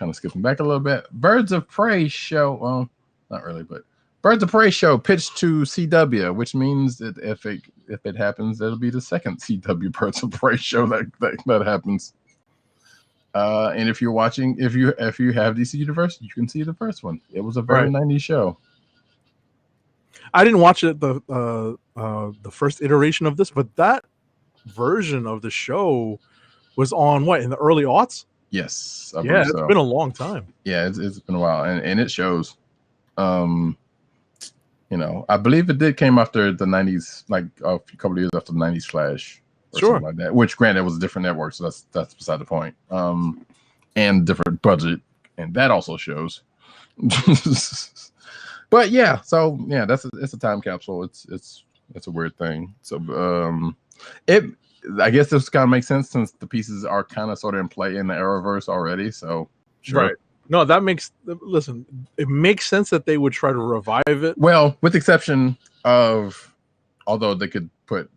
A: of skipping back a little bit. Birds of Prey show. Well, not really, but Birds of Prey show pitched to CW, which means that if it happens, it'll be the second CW Birds of Prey show that happens. And if you're watching, if you have DC Universe, you can see the first one. It was a very 90s show.
B: I didn't watch it the first iteration of this, but that version of the show was on what, in the early aughts?
A: Yes,
B: yeah, it's been a long time.
A: Yeah, it's been a while, and it shows. You know, I believe it did came after the 90s, like a couple of years after the 90s Flash or something like that. Which, granted, was a different network, so that's beside the point. And different budget, and that also shows. But yeah, so yeah, it's a time capsule. It's a weird thing. So I guess this kind of makes sense since the pieces are kind of sort of in play in the Arrowverse already. So sure.
B: Right. No, it makes sense that they would try to revive it.
A: Well, with the exception of, although they could put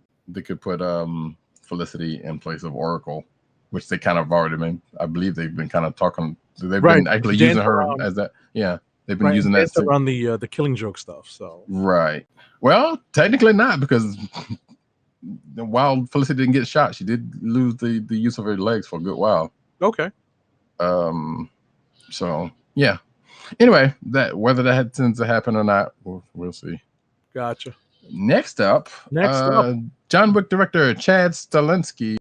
A: Felicity in place of Oracle, which they kind of already been. I believe they've been kind of talking. They've been actually using her as that. Yeah, they've been using that
B: around the Killing Joke stuff. So
A: right. Well, technically not, because while Felicity didn't get shot, she did lose the use of her legs for a good while.
B: Okay.
A: So yeah. Anyway, that whether that tends to happen or not, we'll see.
B: Gotcha.
A: Next up, John Wick director Chad Stahelski,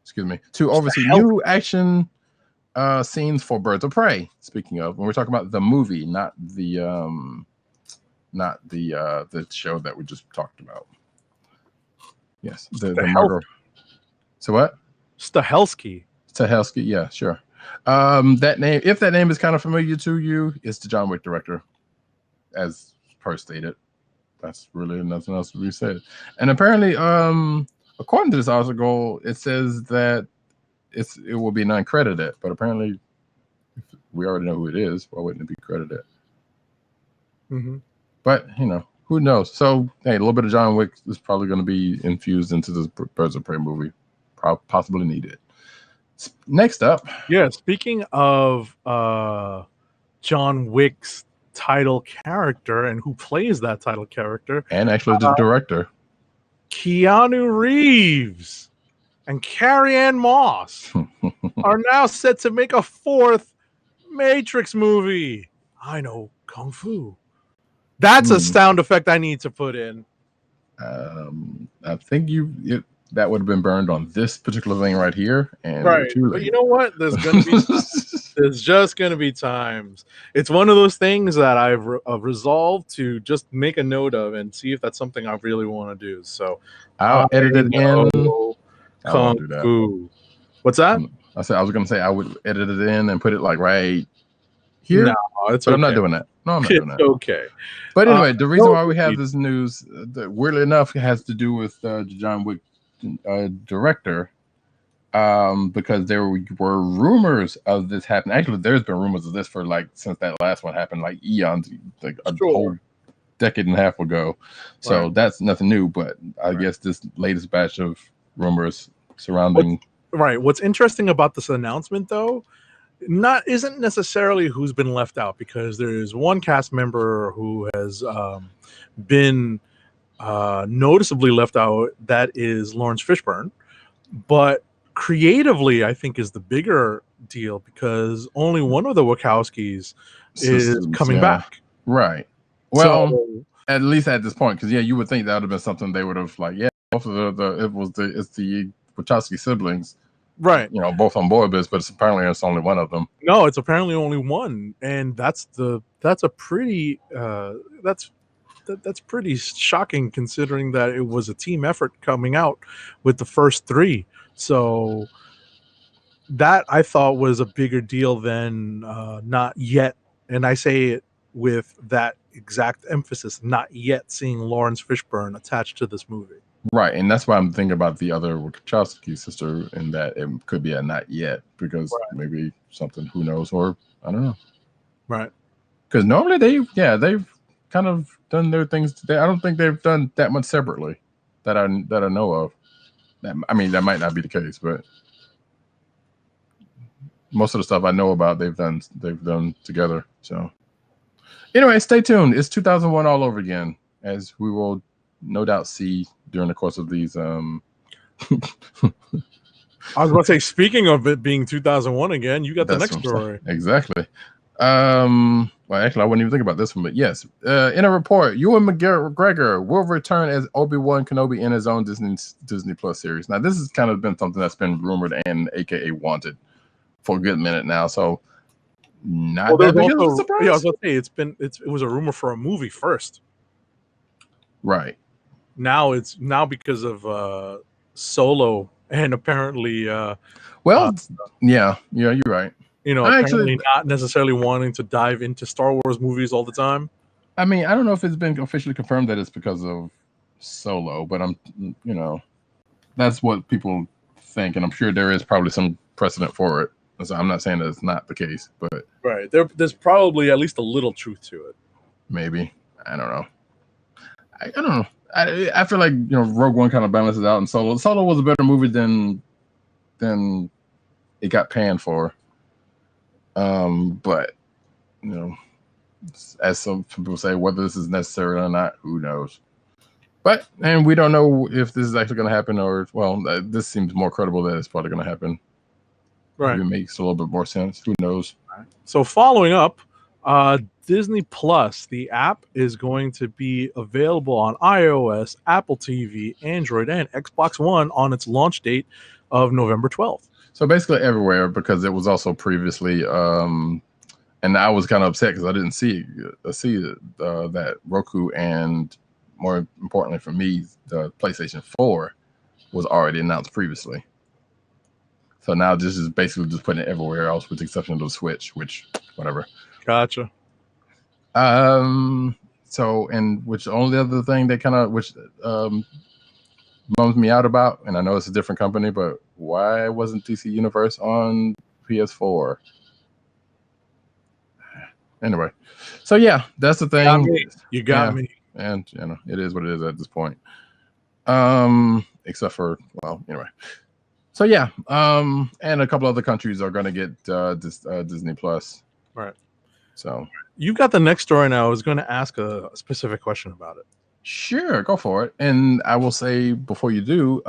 A: excuse me, to oversee new action scenes for Birds of Prey. Speaking of, when we're talking about the movie, not the show that we just talked about. Yes, the murder. So what?
B: Stahelski,
A: yeah, sure. That name, if that name is kind of familiar to you, it's the John Wick director, as per stated. That's really nothing else to be said. And apparently, according to this article, it says that it will be non-credited, but apparently we already know who it is. Why wouldn't it be credited?
B: Mm-hmm.
A: But you know, who knows? So hey, a little bit of John Wick is probably going to be infused into this Birds of Prey movie. Possibly needed. Next up,
B: yeah. Speaking of John Wick's title character and who plays that title character,
A: and actually the director,
B: Keanu Reeves and Carrie-Anne Moss are now set to make a fourth Matrix movie. I know Kung Fu. That's a sound effect I need to put in.
A: I think that would have been burned on this particular thing right here, and
B: right. But you know what? There's just gonna be times. It's one of those things that I've resolved to just make a note of and see if that's something I really want to do. So
A: I'll edit it in.
B: Kung Fu. What's that?
A: I said I was gonna say I would edit it in and put it like right here.
B: No, it's okay.
A: I'm not doing that. No, I'm not doing that.
B: Okay.
A: But anyway, the reason why we have this news, weirdly enough, has to do with John Wick director, because there were rumors of this happening. Actually, there's been rumors of this for since that last one happened, like eons, like a whole decade and a half ago. So that's nothing new. But I guess this latest batch of rumors surrounding.
B: What's interesting about this announcement, though, isn't necessarily who's been left out, because there's one cast member who has been noticeably left out. That is Lawrence Fishburne. But creatively, I think is the bigger deal, because only one of the Wachowskis is coming back.
A: Right. Well, at least at this point, because you would think that would have been something they would have both of it's the Wachowski siblings. Right, both on board, but apparently it's only one of them.
B: No, it's apparently only one, and that's pretty shocking, considering that it was a team effort coming out with the first three. So that I thought was a bigger deal than not yet, and I say it with that exact emphasis, not yet seeing Lawrence Fishburne attached to this movie.
A: Right, and that's why I'm thinking about the other Wachowski sister, in that it could be a not yet, because maybe something, who knows, or I don't know.
B: Right.
A: Because normally they've kind of done their things today. I don't think they've done that much separately that I know of. I mean, that might not be the case, but most of the stuff I know about they've done together. So anyway, stay tuned. It's 2001 all over again, as we will no doubt see during the course of these.
B: I was about to say, speaking of it being 2001 again, you got the next story.
A: Exactly. Well, actually, I wouldn't even think about this one, but yes. In a report, Ewan McGregor will return as Obi-Wan Kenobi in his own Disney Plus series. Now, this has kind of been something that's been rumored and AKA wanted for a good minute now. So, not that big of a surprise.
B: Yeah, I was about to say it was a rumor for a movie first.
A: Right.
B: Now because of Solo and apparently
A: yeah, you're right.
B: Apparently not necessarily wanting to dive into Star Wars movies all the time.
A: I mean, I don't know if it's been officially confirmed that it's because of Solo, but that's what people think, and I'm sure there is probably some precedent for it. So I'm not saying that it's not the case, but
B: right, there's probably at least a little truth to it.
A: Maybe. I don't know. I don't know. I feel like Rogue One kind of balances out, and Solo was a better movie than it got panned for. But as some people say, whether this is necessary or not, who knows? And we don't know if this is actually going to happen, or this seems more credible that it's probably going to happen.
B: Right,
A: maybe it makes a little bit more sense. Who knows?
B: So following up, Disney Plus, the app, is going to be available on iOS, Apple TV, Android, and Xbox One on its launch date of November 12th.
A: So basically everywhere, because it was also previously, and I was kind of upset because I didn't see that Roku, and more importantly for me, the PlayStation 4 was already announced previously. So now this is basically just putting it everywhere else, with the exception of the Switch, which whatever.
B: Gotcha.
A: So, and which only other thing that kind of bums me out about, and I know it's a different company, but why wasn't DC Universe on PS4? Anyway, so yeah, that's the thing.
B: You got me.
A: And it is what it is at this point. Except for anyway. So yeah, and a couple other countries are going to get Disney Plus.
B: Right.
A: So
B: you got the next story now. I was going to ask a specific question about it.
A: Sure, go for it. And I will say before you do,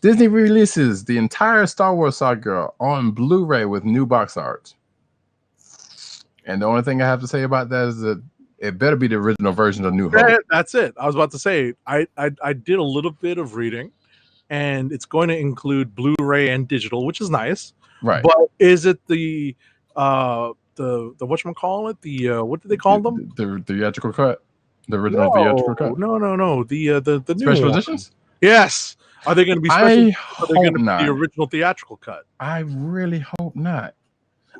A: Disney releases the entire Star Wars saga on Blu-ray with new box art. And the only thing I have to say about that is that it better be the original version of New Hope.
B: That's it. I was about to say, I did a little bit of reading, and it's going to include Blu-ray and digital, which is nice.
A: Right.
B: But is it the whatchamacallit? The what do they call them?
A: The theatrical cut? The original theatrical cut?
B: No. The new
A: special editions?
B: Yes. Are they going to be special?
A: Are they going to be
B: the original theatrical cut?
A: I really hope not.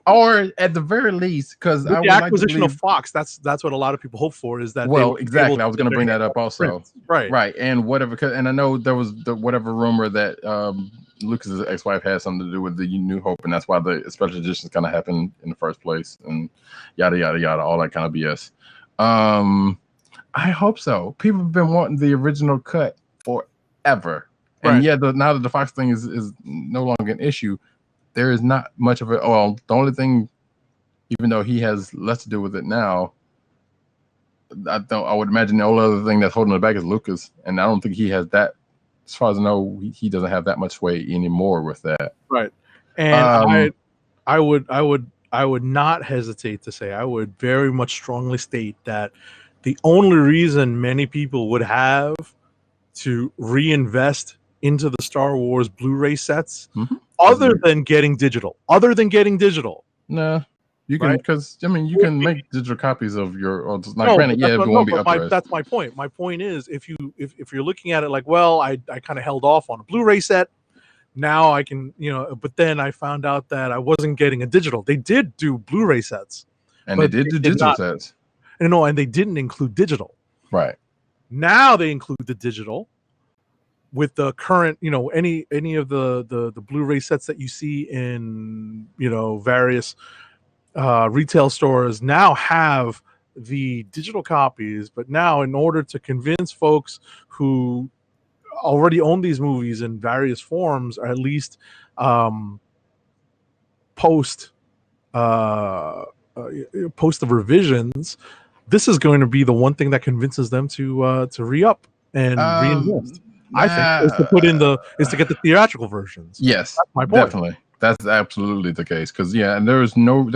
A: Or at the very least, because
B: the acquisition of Fox, that's what a lot of people hope for, is that
A: exactly. I was going to bring that up also. Right. And whatever, and I know there was whatever rumor that Lucas's ex-wife had something to do with the New Hope, and that's why the special editions kind of happened in the first place, and yada yada yada, all that kind of BS. I hope so. People have been wanting the original cut forever, and now that the Fox thing is no longer an issue, there is not much of it. Well, the only thing, even though he has less to do with it now, I would imagine the only other thing that's holding it back is Lucas, and I don't think he has that. As far as I know, he doesn't have that much sway anymore with that.
B: Right. And I would not hesitate to say, I would very much strongly state that the only reason many people would have to reinvest into the Star Wars Blu-ray sets, other than getting digital.
A: Nah. You can, because you can make digital copies of your. Granted, it won't be up.
B: That's my point. My point is, if you're looking at it like, well, I kind of held off on a Blu-ray set, now I can, but then I found out that I wasn't getting a digital. They did do Blu-ray sets,
A: and they did do digital sets.
B: And they didn't include digital.
A: Right.
B: Now they include the digital, with the current, any of the Blu-ray sets that you see in various retail stores now have the digital copies, but now in order to convince folks who already own these movies in various forms, or at least post post the revisions, this is going to be the one thing that convinces them to re-up and reinvest. I think is to get the theatrical versions.
A: Yes,
B: that's my point.
A: Definitely. That's absolutely the case. Because and there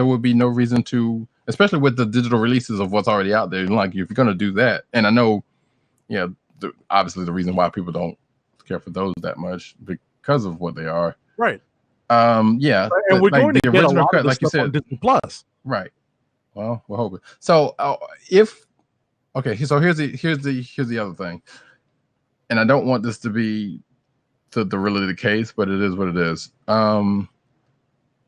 A: would be no reason to, especially with the digital releases of what's already out there. Like, if you're going to do that, and I know, obviously the reason why people don't care for those that much because of what they are.
B: Right.
A: And
B: we're going to get a lot
A: cut,
B: of this
A: like you
B: stuff
A: said,
B: on Disney Plus.
A: Right. Well, we're hoping. So so here's the other thing, and I don't want this to be the really the case, but it is what it is.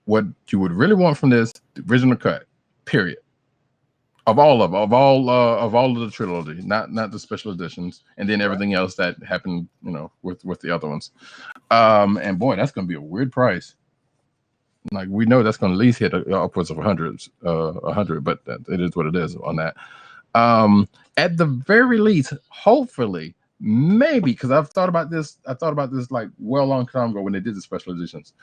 A: What you would really want from this, the original cut, period, of all of the trilogy, not the special editions, and then everything else that happened, with the other ones. And boy, that's going to be a weird price. Like, we know that's going to at least hit upwards of 100, but it is what it is on that. At the very least, hopefully, maybe, because I thought about this like long time ago when they did the special editions.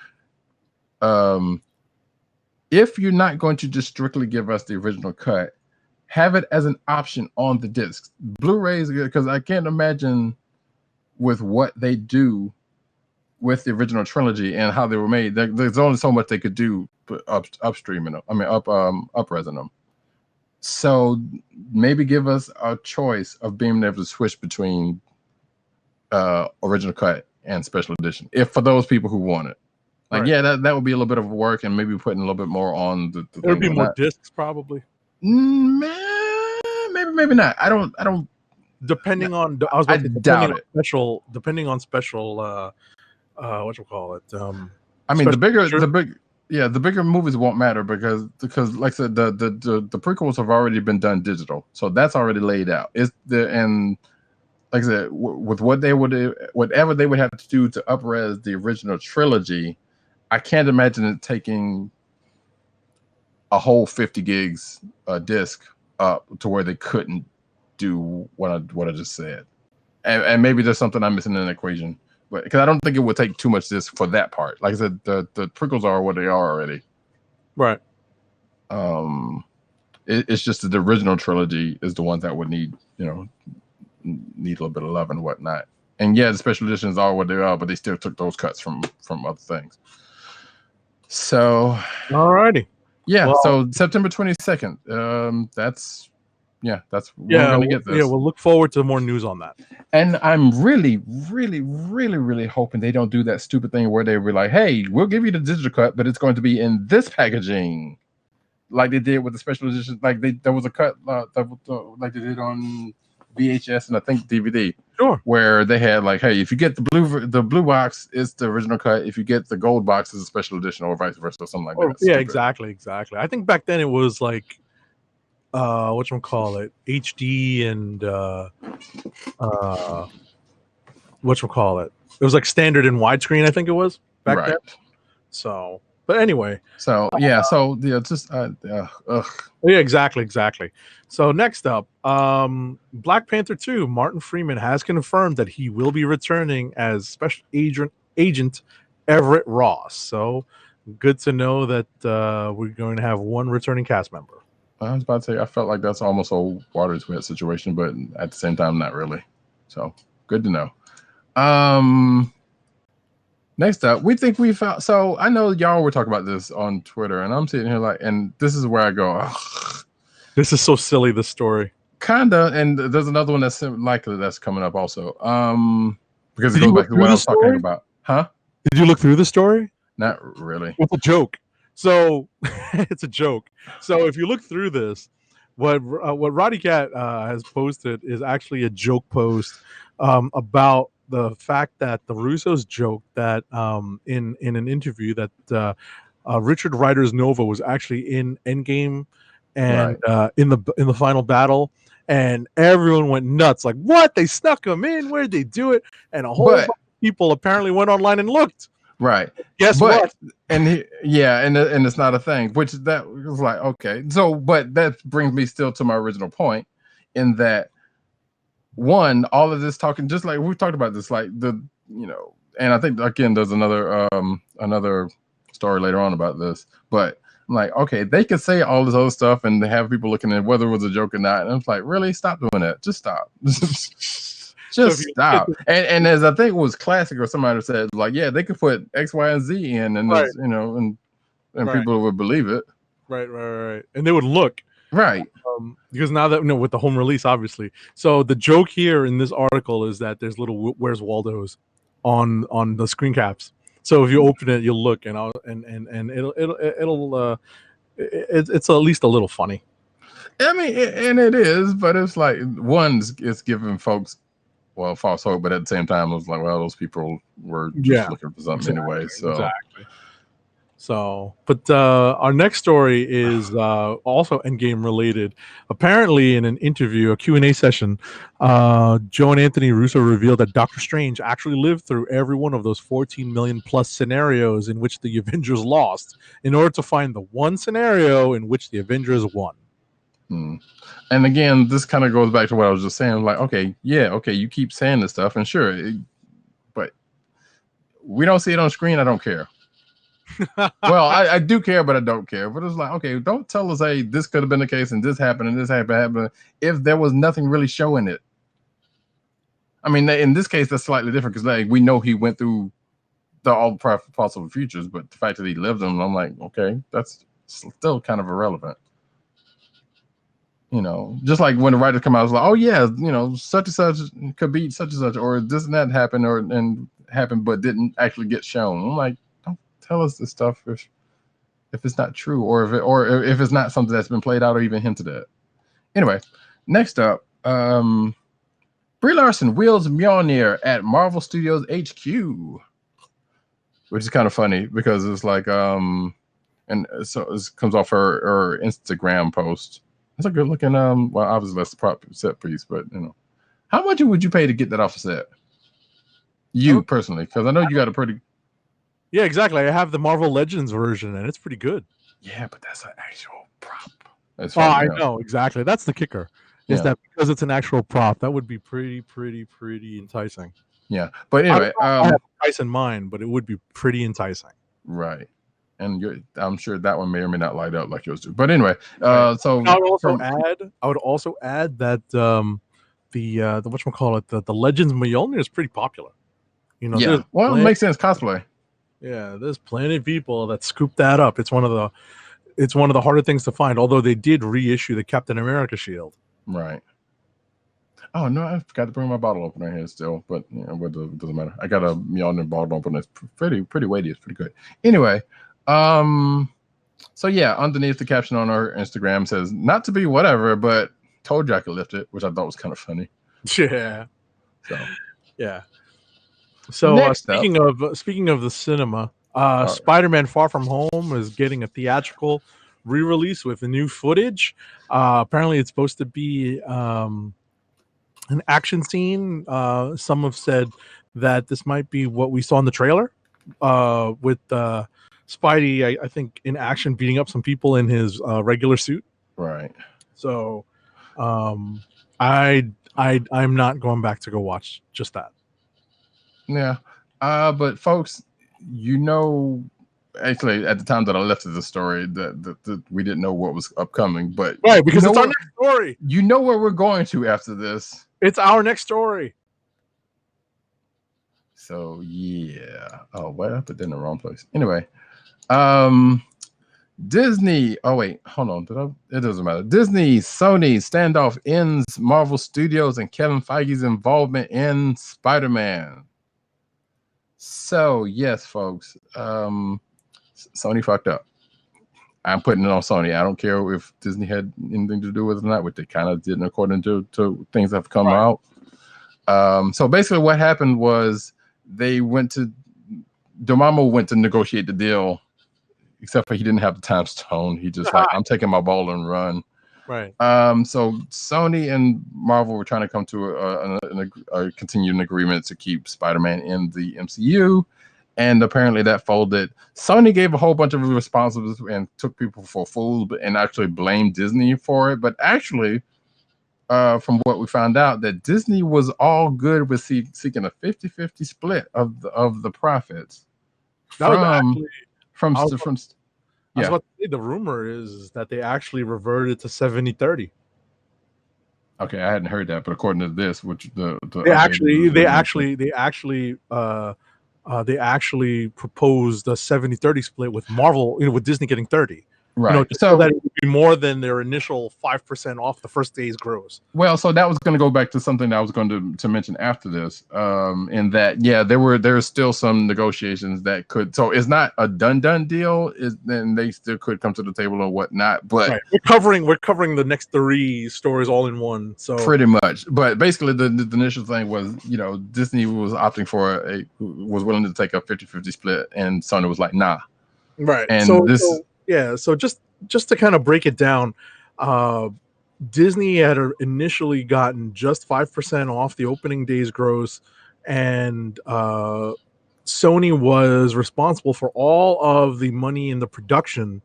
A: If you're not going to just strictly give us the original cut, have it as an option on the discs. Blu-rays, because I can't imagine with what they do with the original trilogy and how they were made. There's only so much they could do upstreaming them. I mean, up-resing them. So maybe give us a choice of being able to switch between original cut and special edition, if for those people who want it. Like, right. That would be a little bit of work, and maybe putting a little bit more on the
B: there would be more discs, probably.
A: Maybe not. I don't.
B: Depending on,
A: I doubt it.
B: Depending on special. What you call it?
A: I mean, the bigger movies won't matter because like I said, the prequels have already been done digital, so that's already laid out. And like I said, with whatever they would have to do to up-res the original trilogy, I can't imagine it taking a whole 50 gigs disc up to where they couldn't do what I just said. And maybe there's something I'm missing in the equation, but because I don't think it would take too much disc for that part. Like I said, the prequels are what they are already.
B: Right.
A: It's just that the original trilogy is the ones that would need a little bit of love and whatnot. And the special editions are what they are, but they still took those cuts from other things. So,
B: alrighty.
A: Yeah. Well, so September 22nd. That's we're gonna get this.
B: Yeah, we'll look forward to more news on that.
A: And I'm really, really, really, really hoping they don't do that stupid thing where they were like, "Hey, we'll give you the digital cut, but it's going to be in this packaging," like they did with the special edition. Like there was a cut like they did on VHS and I think DVD.
B: Sure.
A: Where they had like, "Hey, if you get the blue box, it's the original cut. If you get the gold box, it's a special edition," or vice versa, or something like that.
B: Yeah, exactly. I think back then it was like, whatchamacallit, HD and whatchamacallit. It was like standard and widescreen, I think it was back then. So, but anyway.
A: So just
B: yeah, exactly. So next up, Black Panther 2, Martin Freeman has confirmed that he will be returning as Special Agent Everett Ross. So good to know that we're going to have one returning cast member.
A: I was about to say, I felt like that's almost a Waters Wet situation, but at the same time, not really. So good to know. Next up, we think we found. So I know y'all were talking about this on Twitter, and I'm sitting here like, and this is where I go, ugh.
B: This is so silly, this story.
A: Kinda, and there's another one that's likely that's coming up also. Because it goes back to what I was talking about. Huh?
B: Did you look through the story?
A: Not really.
B: It's a joke. So it's a joke. So if you look through this, what Roddykat has posted is actually a joke post about the fact that the Russos joked that in an interview that Richard Rider's Nova was actually in Endgame and in the final battle, and everyone went nuts. Like, what? They snuck him in? Where'd they do it? And a whole bunch of people apparently went online and looked.
A: Right.
B: Guess what?
A: And and it's not a thing, which that was like, okay. So, but that brings me still to my original point in that one, all of this talking, just like we've talked about this, like and I think again, there's another story later on about this, but I'm like, okay, they could say all this other stuff and have people looking at whether it was a joke or not. And I'm like, really? Stop doing that. Just stop. Just stop. And as I think it was Classic or somebody said, like, yeah, they could put X, Y, and Z in, and
B: Right.
A: and people would believe it.
B: Right. And they would look.
A: Right.
B: Because now that with the home release, obviously. So the joke here in this article is that there's little Where's Waldo's on the screen caps. So if you open it, you'll look, and it's at least a little funny.
A: I mean, and it is, but it's like it's giving folks false hope, but at the same time, it was like, well, those people were just looking for something anyway. So
B: exactly. So, but our next story is also Endgame related. Apparently, in an interview, a Q&A session, Joe and Anthony Russo revealed that Doctor Strange actually lived through every one of those 14 million plus scenarios in which the Avengers lost in order to find the one scenario in which the Avengers won.
A: And again, this kind of goes back to what I was just saying. Like, okay, you keep saying this stuff, and sure, but we don't see it on screen. I don't care. Well, I do care, but I don't care. But it's like, okay, don't tell us, hey, this could have been the case, and this happened, and this happened, if there was nothing really showing it. I mean, in this case, that's slightly different because like we know he went through all the possible futures, but the fact that he lived them, I'm like, okay, that's still kind of irrelevant. Just like when the writers come out, it's like, oh yeah, such and such could be such and such, or this and that happened, and happened, but didn't actually get shown. I'm like, don't tell us this stuff if it's not true, or if it's not something that's been played out or even hinted at. Anyway, next up, Brie Larson wields Mjolnir at Marvel Studios HQ, which is kind of funny because it's like, and so it comes off her Instagram post. It's a good looking, well, obviously that's the prop set piece, but how much would you pay to get that off the set? You personally, because I know you got a pretty.
B: Yeah, exactly. I have the Marvel Legends version, and it's pretty good.
A: Yeah, but that's an actual prop.
B: I know exactly. That's the kicker. Is that because it's an actual prop, that would be pretty enticing.
A: Yeah, but anyway,
B: I have a price in mind, but it would be pretty enticing.
A: Right. And I'm sure that one may or may not light up like yours do. But anyway, so
B: I would also add that the whatchamacallit, the Legends Mjolnir is pretty popular.
A: Yeah. Well, it makes sense. Cosplay.
B: Yeah, there's plenty of people that scoop that up. It's one of the harder things to find. Although they did reissue the Captain America shield.
A: Right. Oh no, I forgot to bring my bottle opener here still, but it doesn't matter. I got a Mjolnir bottle opener. It's pretty weighty. It's pretty good. Anyway. So yeah, underneath the caption on our Instagram says, not to be whatever, but told you I could lift it, which I thought was kind of funny.
B: Yeah.
A: So
B: yeah. So speaking of the cinema, Spider-Man Far From Home is getting a theatrical re-release with new footage. Apparently it's supposed to be an action scene. Some have said that this might be what we saw in the trailer with Spidey, I think, in action beating up some people in his regular suit.
A: Right.
B: So I'm not going back to go watch just that.
A: Yeah. But folks, actually at the time that I left the story that we didn't know what was upcoming, but
B: right, because it's our next story.
A: You know where we're going to after this.
B: It's our next story.
A: So yeah. Oh, wait, I put that in the wrong place. Anyway. Disney. Oh wait, hold on. It doesn't matter. Disney-Sony standoff ends Marvel Studios and Kevin Feige's involvement in Spider-Man. So yes, folks. Sony fucked up. I'm putting it on Sony. I don't care if Disney had anything to do with it or not, which they kind of didn't according to things that have come out. So basically what happened was Dormammu went to negotiate the deal, except for he didn't have the time stone. He just like, I'm taking my ball and run.
B: Right.
A: So Sony and Marvel were trying to come to a continuing agreement to keep Spider-Man in the MCU, and apparently that folded. Sony gave a whole bunch of responsibilities and took people for fools, and actually blamed Disney for it. But actually, from what we found out, that Disney was all good with seeking a 50-50 split of the profits
B: That was
A: from
B: actually,
A: from
B: I was,
A: from.
B: I was
A: Yeah.
B: about to say, the rumor is that they actually reverted to 70-30.
A: Okay, I hadn't heard that, but according to this, which the
B: They actually proposed a 70-30 split with Marvel, with Disney getting 30.
A: right.
B: Just so that it would be more than their initial 5% off the first day's gross.
A: Well, so that was going to go back to something that I was going to mention after this. In that, yeah, there's still some negotiations that could. So it's not a done deal. Then they still could come to the table or whatnot. But
B: right. We're covering the next 3 stories all in one. So
A: pretty much. But basically, the initial thing was, Disney was opting for was willing to take a 50-50 split, and Sony was like, nah.
B: Right.
A: And
B: so just to kind of break it down, Disney had initially gotten just 5% off the opening day's gross, and Sony was responsible for all of the money in the production,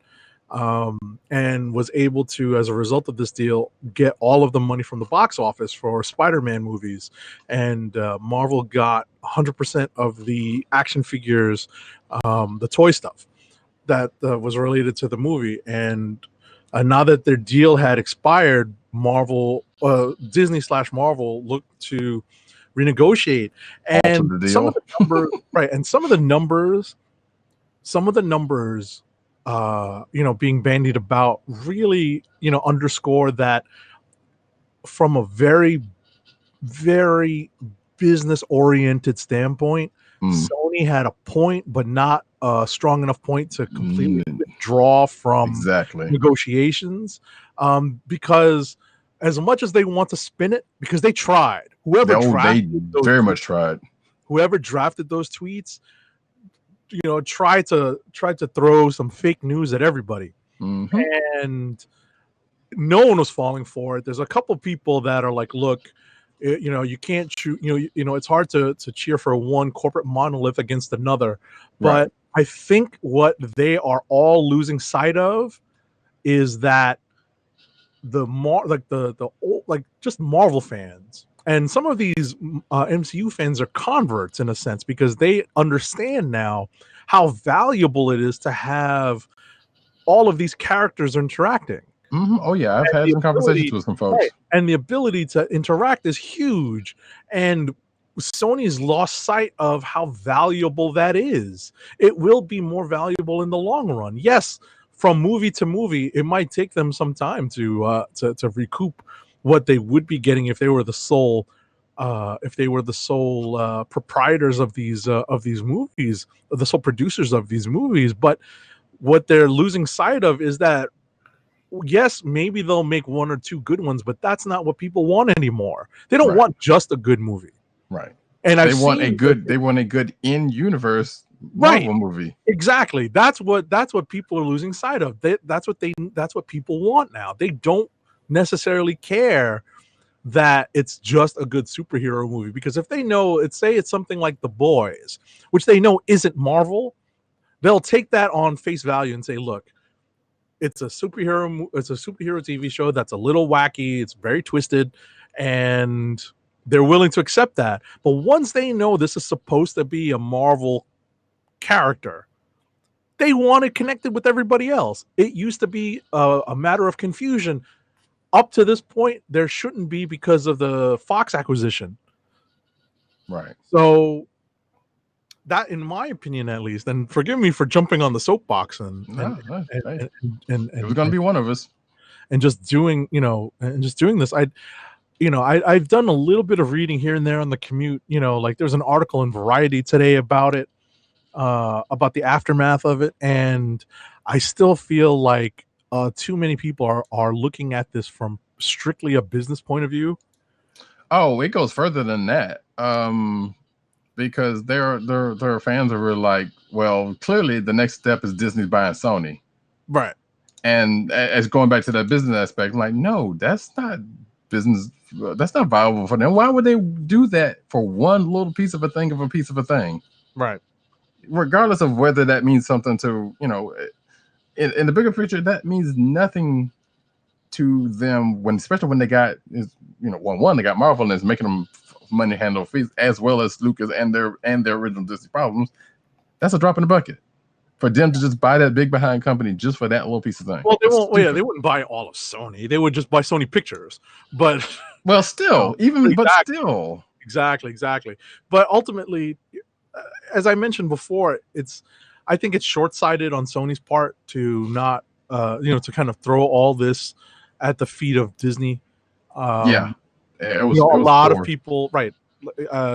B: and was able to, as a result of this deal, get all of the money from the box office for Spider-Man movies. And Marvel got 100% of the action figures, the toy stuff that was related to the movie. And now that their deal had expired, Disney/Marvel looked to renegotiate, and some of the numbers, right, and some of the numbers, being bandied about really, underscore that from a very, very business-oriented standpoint, Sony had a point, but not a strong enough point to completely withdraw from negotiations, because as much as they want to spin it, because they tried, whoever drafted those tweets, tried to throw some fake news at everybody, and no one was falling for it. There's a couple people that are like, look, you can't choose, it's hard to cheer for one corporate monolith against another. But I think what they are all losing sight of is that just Marvel fans and some of these MCU fans are converts in a sense, because they understand now how valuable it is to have all of these characters interacting.
A: Oh yeah, I've had some conversations with some folks.
B: Right. And the ability to interact is huge. And Sony's lost sight of how valuable that is. It will be more valuable in the long run. Yes, from movie to movie, it might take them some time to recoup what they would be getting if they were the sole proprietors of these movies, or the sole producers of these movies. But what they're losing sight of is that, yes, maybe they'll make 1 or 2 good ones, but that's not what people want anymore. They don't want just a good movie,
A: right?
B: And
A: they want a good in-universe Marvel movie.
B: Exactly. That's what people are losing sight of. That's what people want now. They don't necessarily care that it's just a good superhero movie, because if they know, say it's something like The Boys, which they know isn't Marvel, they'll take that on face value and say, look, it's a superhero TV show that's a little wacky, it's very twisted, and they're willing to accept that. But once they know this is supposed to be a Marvel character, they want it connected with everybody else. It used to be a matter of confusion. Up to this point, there shouldn't be, because of the Fox acquisition.
A: Right.
B: So that, in my opinion, at least, and forgive me for jumping on the soapbox and
A: it was going to be one of us,
B: and just doing this. I've done a little bit of reading here and there on the commute. Like there's an article in Variety today about it, about the aftermath of it, and I still feel like too many people are looking at this from strictly a business point of view.
A: Oh, it goes further than that. Because their fans are really like, well, clearly the next step is Disney buying Sony.
B: Right.
A: And as going back to that business aspect, like, no, that's not business. That's not viable for them. Why would they do that for one little piece of a thing?
B: Right.
A: Regardless of whether that means something to, in the bigger picture, that means nothing to them especially when they got they got Marvel and is making them money handle fees as well as Lucas and their original Disney problems. That's a drop in the bucket for them to just buy that big behind company just for that little piece of thing.
B: Well, they won't. Well, yeah, they wouldn't buy all of Sony. They would just buy Sony Pictures. But
A: well, still, still,
B: exactly. But ultimately, as I mentioned before, I think it's short-sighted on Sony's part to not, to kind of throw all this at the feet of Disney.
A: It was
B: a lot
A: poor.
B: of people, right?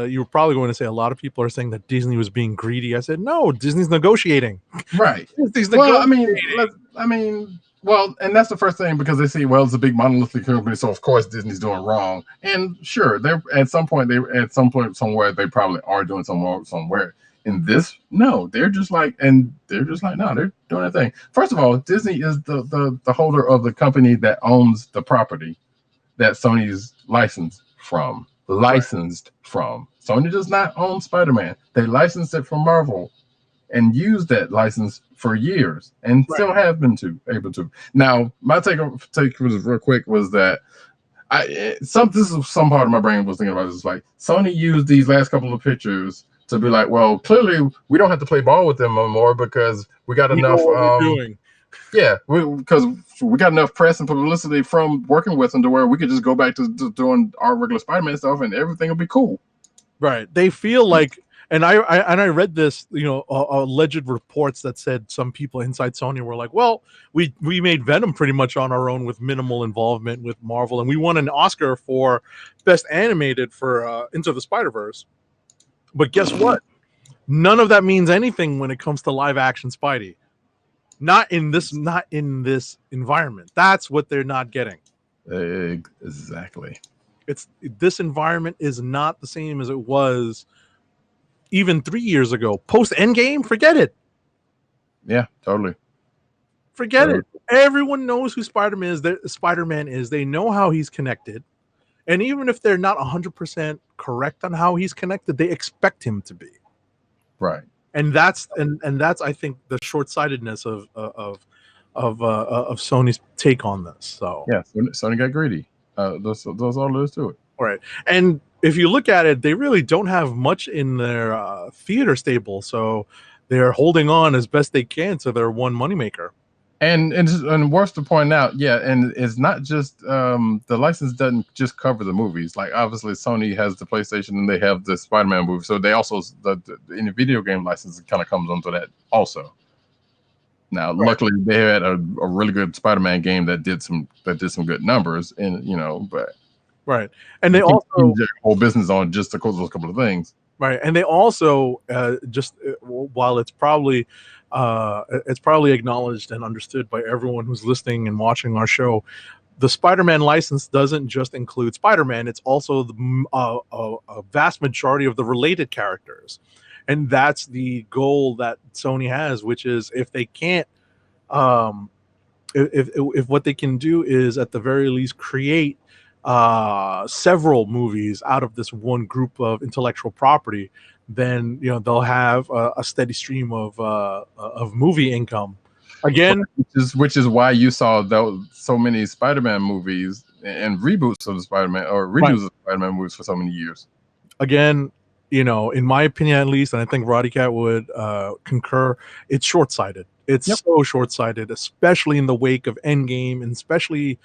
B: You were probably going to say a lot of people are saying that Disney was being greedy. I said no, Disney's negotiating.
A: Right.
B: Disney's
A: negotiating. Well, and that's the first thing because they see, well, it's a big monolithic company, so of course Disney's doing wrong. And sure, they're at some point somewhere they probably are doing somewhere. In this, no, they're just like no, they're doing their thing. First of all, Disney is the holder of the company that owns the property that Sony's licensed from. Sony does not own Spider-Man. They licensed it from Marvel and used that license for years and still have been able to. Now, my take was real quick was that this is some part of my brain was thinking about this. Like Sony used these last couple of pictures to be like, well, clearly we don't have to play ball with them anymore because we got enough. Yeah, because we got enough press and publicity from working with them to where we could just go back to doing our regular Spider-Man stuff and everything will be cool.
B: Right. They feel like, and I read this, alleged reports that said some people inside Sony were like, well, we made Venom pretty much on our own with minimal involvement with Marvel, and we won an Oscar for Best Animated for Into the Spider-Verse. But guess what? None of that means anything when it comes to live action Spidey. Not in this environment. That's what they're not getting.
A: Exactly.
B: This environment is not the same as it was even 3 years ago. Post Endgame, forget it.
A: Yeah, totally.
B: Forget it. Everyone knows who Spider-Man is. They know how he's connected. And even if they're not 100% correct on how he's connected, they expect him to be.
A: Right.
B: And that's I think the short-sightedness of Sony's take on this. So
A: yeah, Sony got greedy. That's all there is to it.
B: All right. And if you look at it, they really don't have much in their theater stable, so they're holding on as best they can to their one moneymaker.
A: And worth to point out, yeah, and it's not just the license doesn't just cover the movies. Like obviously Sony has the PlayStation and they have the Spider-Man movie, so they also in the video game license it kind of comes onto that also. Now, luckily they had a really good Spider-Man game that did some good numbers, and but
B: right, and they also
A: whole business on just those couple of things.
B: Right, and they also while it's probably acknowledged and understood by everyone who's listening and watching our show, the Spider-Man license doesn't just include Spider-Man; it's also a vast majority of the related characters, and that's the goal that Sony has, which is if they can't, if what they can do is at the very least create several movies out of this one group of intellectual property, then they'll have a steady stream of movie income. Again,
A: which is why you saw so many Spider-Man movies and reboots of the Spider-Man or redos of Spider-Man movies for so many years.
B: Again, in my opinion at least, and I think Roddykat would concur, it's short-sighted. It's so short-sighted, especially in the wake of Endgame, and especially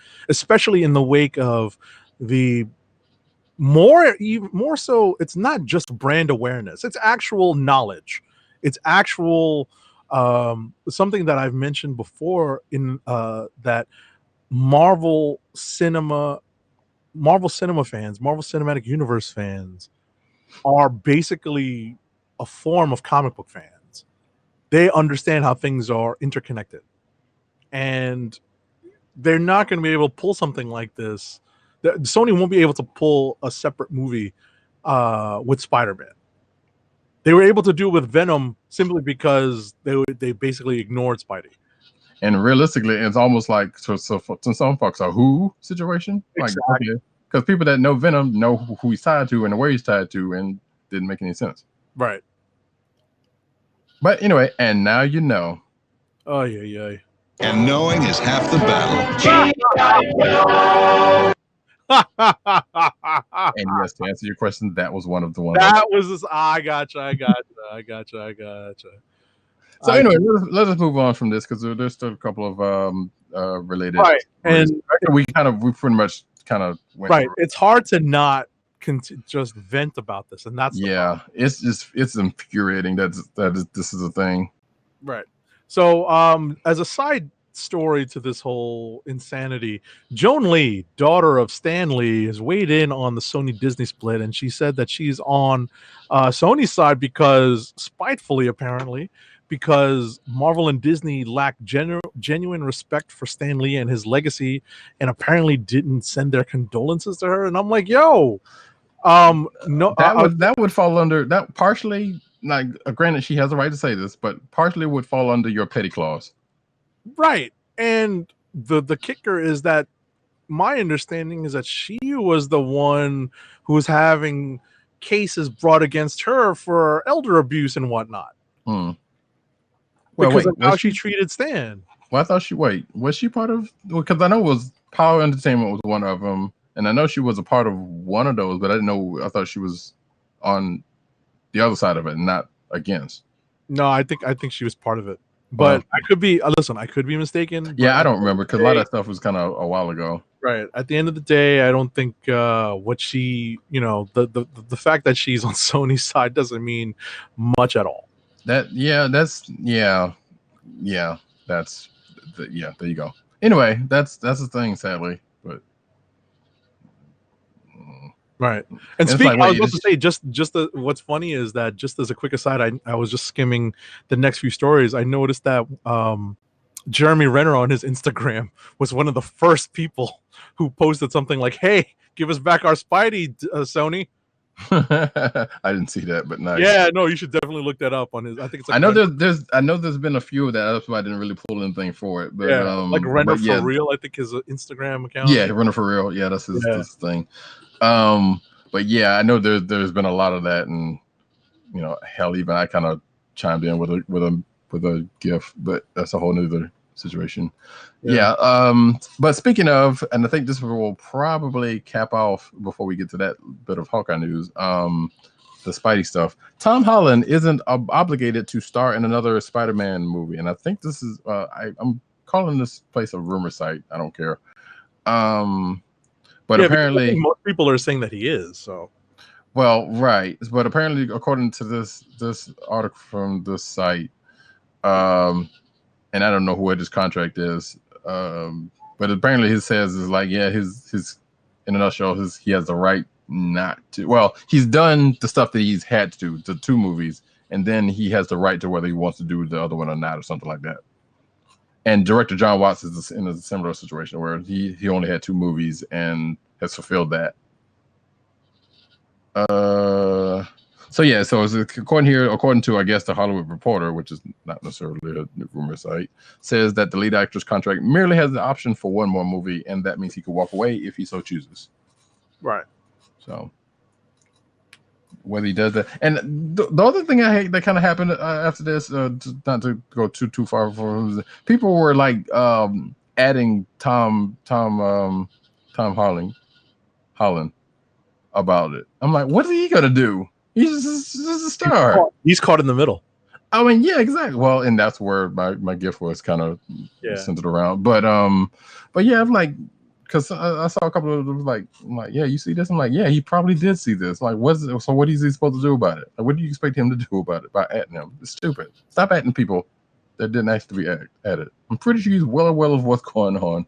B: in the wake of the more so. It's not just brand awareness; it's actual knowledge. It's actual something that I've mentioned before in that Marvel Cinematic Universe fans are basically a form of comic book fans. They understand how things are interconnected, and they're not going to be able to pull something like this. Sony won't be able to pull a separate movie with Spider-Man. They were able to do it with Venom simply because they basically ignored Spidey.
A: And realistically, it's almost like to some folks a Who situation.
B: Exactly.
A: Like, okay, because people that know Venom know who he's tied to and where he's tied to, and didn't make any sense.
B: Right.
A: But anyway, and now you know.
B: Oh yeah.
D: And knowing is half the battle.
A: And yes, to answer your question, that was one of the ones.
B: That was this. I gotcha.
A: So anyway, let us move on from this because there's still a couple of related.
B: Right, and
A: we pretty much went.
B: Right, it's hard to not just vent about this, and that's
A: it's infuriating that this is a thing.
B: Right. So, as a side story to this whole insanity, Joan Lee, daughter of Stan Lee, has weighed in on the Sony Disney split, and she said that she's on Sony's side because, spitefully apparently, because Marvel and Disney lacked genuine respect for Stan Lee and his legacy, and apparently didn't send their condolences to her. And I'm like, yo, no,
A: that would fall under that partially. Like, granted, she has a right to say this, but partially would fall under your petty clause.
B: Right. And the kicker is that my understanding is that she was the one who was having cases brought against her for elder abuse and whatnot. Because of how she treated Stan.
A: Well, I thought was she part of? Because I know it was Power Entertainment was one of them, and I know she was a part of one of those, but I didn't know. I thought she was on the other side of it, not against.
B: No, I think she was part of it, but I could be. Listen, I could be mistaken.
A: Yeah, I don't remember because a lot of that stuff was kind of a while ago.
B: Right. At the end of the day, I don't think what she, the fact that she's on Sony's side doesn't mean much at all.
A: There you go. Anyway, that's the thing, sadly, but.
B: Right. And speaking, I was about to say, what's funny is that, just as a quick aside, I was just skimming the next few stories. I noticed that Jeremy Renner on his Instagram was one of the first people who posted something like, "Hey, give us back our Spidey, Sony."
A: I didn't see that, but nice.
B: Yeah, no, you should definitely look that up on his. I think it's. Like
A: I know there's been a few of that. That's why I didn't really pull anything for it. But
B: like Renner for real, I think his Instagram account.
A: Yeah, Renner for real. Yeah, that's his thing. But yeah, I know there's been a lot of that, and hell, even I kind of chimed in with a GIF, but that's a whole nother situation. But speaking of, and I think this will probably cap off before we get to that bit of Hawkeye news. The Spidey stuff. Tom Holland isn't obligated to star in another Spider-Man movie, and I think this is. I'm calling this place a rumor site. I don't care. But apparently
B: most people are saying that he is. So,
A: well, right. But apparently, according to this article from this site, and I don't know what his contract is, but apparently he says is like, his in a nutshell, he has the right not to. Well, he's done the stuff that he's had to do, the 2 movies, and then he has the right to whether he wants to do the other one or not, or something like that. And director John Watts is in a similar situation where he only had 2 movies and has fulfilled that. So it's according to I guess the Hollywood Reporter, which is not necessarily a rumor site, says that the lead actor's contract merely has the option for 1 more movie, and that means he could walk away if he so chooses.
B: Right.
A: So whether he does that, and the other thing I hate that kind of happened after this, not to go too far for people were like adding Tom Holland about it. I'm like, what is he gonna do? He's just a star.
B: He's caught in the middle.
A: I mean, yeah, exactly. Well, and that's where my gift was kind of centered around. But yeah, I'm like, because I saw a couple of them like, I'm like, yeah, you see this? I'm like, yeah, he probably did see this. Like, what is he supposed to do about it? Like, what do you expect him to do about it by adding him? It's stupid. Stop adding people that didn't actually be added. I'm pretty sure he's well aware of what's going on.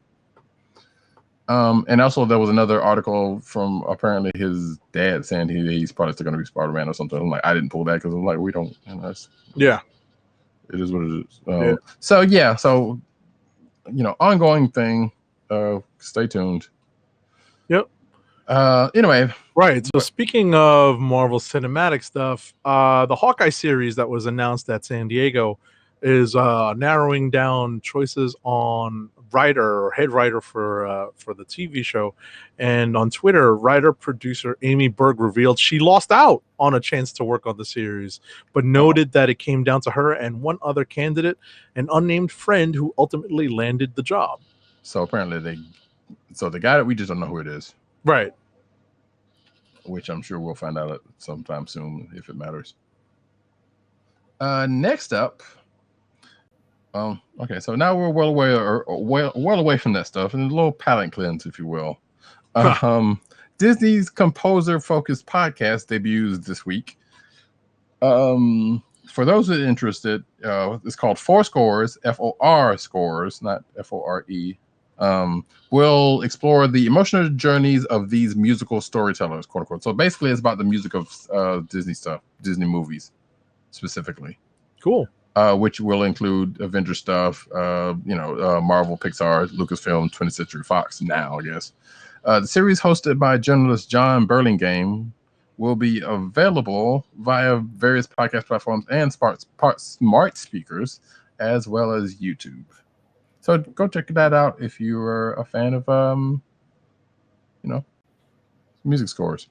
A: And also there was another article from apparently his dad saying he's probably still going to be Spider-Man or something. I'm like, I didn't pull that because I'm like, we don't. It is what it is. So ongoing thing. Stay tuned.
B: Yep.
A: Anyway,
B: right. So speaking of Marvel Cinematic stuff, the Hawkeye series that was announced at San Diego is narrowing down choices on writer or head writer for the TV show. And on Twitter, writer producer Amy Berg revealed she lost out on a chance to work on the series, but noted that it came down to her and one other candidate, an unnamed friend who ultimately landed the job.
A: So apparently they got it. We just don't know who it is.
B: Right.
A: Which I'm sure we'll find out sometime soon if it matters. Next up. Okay, so now we're well away from that stuff, and a little palate cleanse, if you will. Disney's composer-focused podcast debuts this week. For those that are interested, it's called Four Scores, F-O-R Scores, not F-O-R-E. Will explore the emotional journeys of these musical storytellers, quote unquote. So basically, it's about the music of Disney stuff, Disney movies specifically.
B: Cool.
A: Which will include Avenger stuff, Marvel, Pixar, Lucasfilm, 20th Century Fox now, I guess. The series, hosted by journalist John Burlingame, will be available via various podcast platforms and smart speakers, as well as YouTube. So go check that out if you are a fan of, music scores,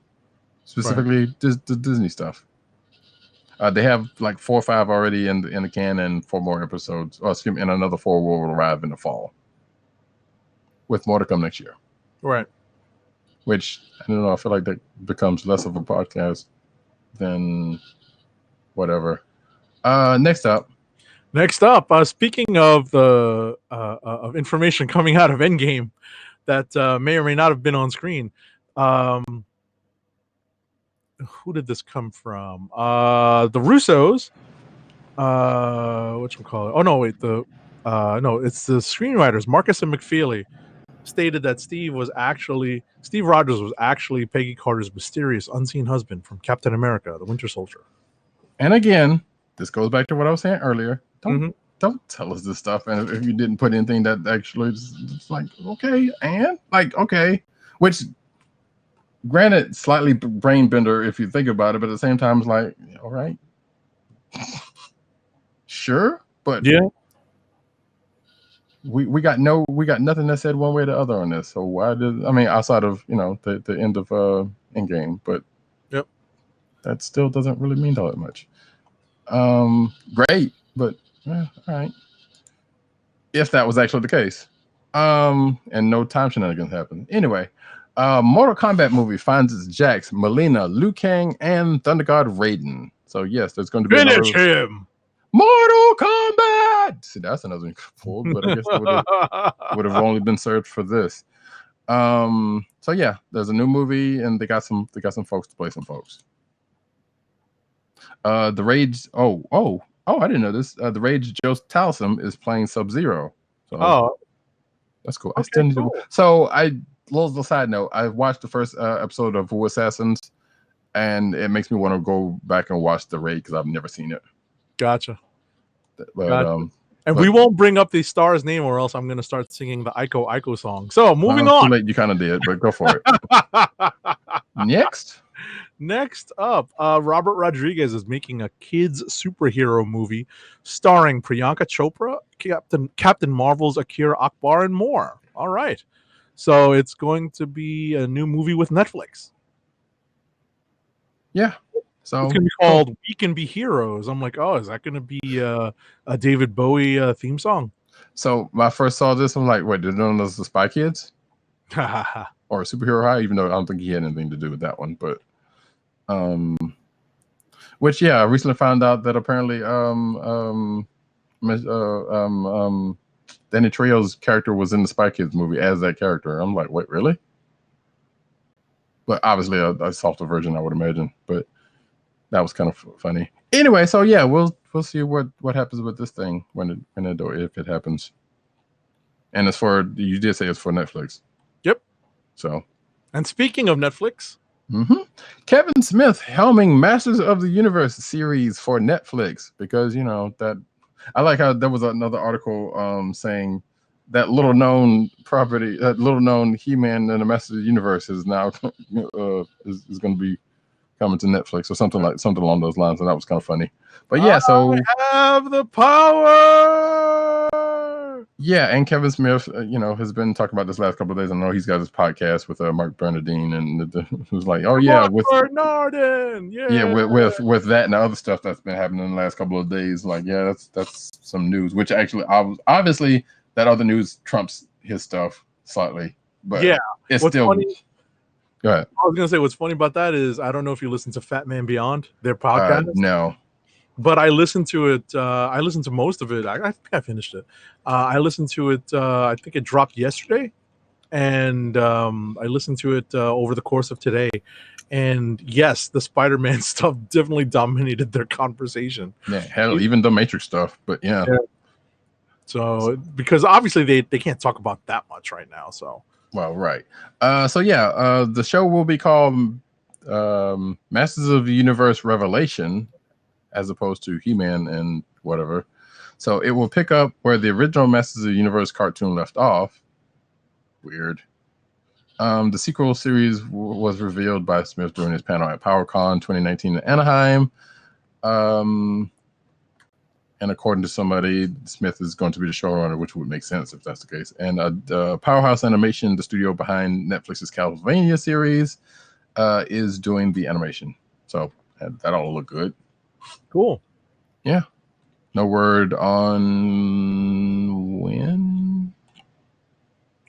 A: specifically the Disney stuff. They have like 4 or 5 already in the can, and 4 more episodes. And another 4 will arrive in the fall, with more to come next year.
B: Right.
A: Which, I don't know, I feel like that becomes less of a podcast than whatever. Next up,
B: speaking of the of information coming out of Endgame that may or may not have been on screen. Who did this come from? The Russos. Whatchamacallit? Oh no, wait. No, it's the screenwriters, Marcus and McFeely, stated that Steve Rogers was actually Peggy Carter's mysterious unseen husband from Captain America: The Winter Soldier.
A: And again, this goes back to what I was saying earlier. Don't tell us this stuff, and if you didn't put anything that actually it's like okay, and like okay, which. Granted, slightly brain bender if you think about it, but at the same time, it's like, all right, sure, but
B: yeah,
A: we got nothing that said one way or the other on this. So why outside of the end of Endgame, but
B: yep,
A: that still doesn't really mean all that much. Great, but all right, if that was actually the case, and no time shenanigans happened anyway. Mortal Kombat movie finds its Jax, Melina, Liu Kang, and Thunder God Raiden. So yes, there's going to be
B: finish him.
A: Mortal Kombat. See, that's another one pulled, but I guess it would have only been served for this. So yeah, there's a new movie, and they got some folks to play some folks. The Rage. Oh, I didn't know this. The Rage Joe Talsum is playing Sub-Zero. So that's cool. I still need to. So little side note, I watched the first episode of Wu Assassins, and it makes me want to go back and watch The Raid because I've never seen it.
B: Gotcha.
A: But,
B: we won't bring up the star's name, or else I'm going to start singing the Aiko Aiko song. So moving on.
A: Too late, you kind of did, but go for it. Next
B: up, Robert Rodriguez is making a kids superhero movie starring Priyanka Chopra, Captain Marvel's Akira Akbar, and more. All right. So it's going to be a new movie with Netflix.
A: Yeah. So
B: it's going to be called We Can Be Heroes. I'm like, oh, is that going to be a David Bowie theme song?
A: So when I first saw this, I'm like, wait, they're doing those the Spy Kids? Or Superhero High, even though I don't think he had anything to do with that one. But which I recently found out that apparently Danny Trejo's character was in the Spy Kids movie as that character. I'm like, wait, really? But obviously a softer version, I would imagine. But that was kind of funny. Anyway, so yeah, we'll see what happens with this thing if it happens. And you did say it's for Netflix.
B: Yep.
A: So.
B: And speaking of Netflix.
A: Kevin Smith helming Masters of the Universe series for Netflix because that. I like how there was another article saying that little known He-Man and the Masters of the Universe is now is going to be coming to Netflix or something along those lines, and that was kind of funny. But yeah, so
B: I have the power.
A: Yeah, and Kevin Smith, has been talking about this last couple of days. I know he's got his podcast with Mark Bernardine, and it was like, oh yeah, with
B: Bernardin,
A: with that and the other stuff that's been happening in the last couple of days. Like, yeah, that's some news. Which actually, obviously, that other news trumps his stuff slightly, but
B: yeah,
A: it's
B: what's
A: still.
B: Funny,
A: Go ahead.
B: I was gonna say what's funny about that is I don't know if you listen to Fat Man Beyond, their podcast.
A: No.
B: But I listened to it. I listened to most of it. I think I finished it. I listened to it. I think it dropped yesterday, and I listened to it over the course of today. And yes, the Spider-Man stuff definitely dominated their conversation.
A: Yeah, hell, even the Matrix stuff. But yeah.
B: So because obviously they can't talk about that much right now. So
A: well, right. The show will be called Masters of the Universe Revelation, as opposed to He-Man and whatever. So it will pick up where the original Masters of the Universe cartoon left off. Weird. The sequel series was revealed by Smith during his panel at PowerCon 2019 in Anaheim. And according to somebody, Smith is going to be the showrunner, which would make sense if that's the case. And Powerhouse Animation, the studio behind Netflix's Castlevania series, is doing the animation. So that all look good.
B: Cool.
A: Yeah. No word on when.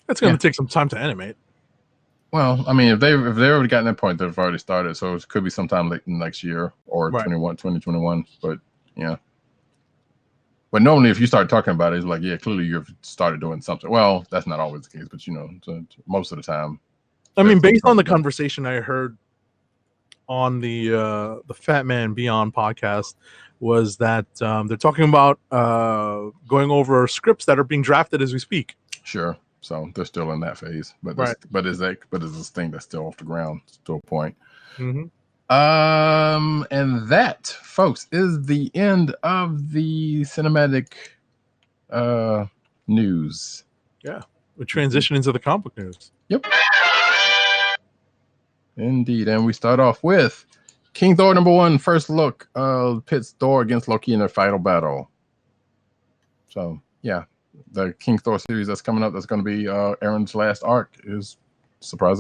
B: It's going to take some time to animate.
A: Well, I mean, if they already gotten that point, they've already started. So it could be sometime late next year or 2021. But yeah. But normally, if you start talking about it, it's like, yeah, clearly you've started doing something. Well, that's not always the case, but most of the time.
B: I mean, based on the conversation I heard on the Fat Man Beyond podcast, was that they're talking about going over scripts that are being drafted as we speak.
A: Sure. So they're still in that phase, but is this thing that's still off the ground to a point.
B: Mm-hmm.
A: And that, folks, is the end of the cinematic news.
B: Yeah, we transition into the comic book news.
A: Yep. Indeed, and we start off with King Thor #1 first look pits Thor against Loki in their final battle. So yeah, the King Thor series that's coming up, that's going to be Aaron's last arc, is surprise,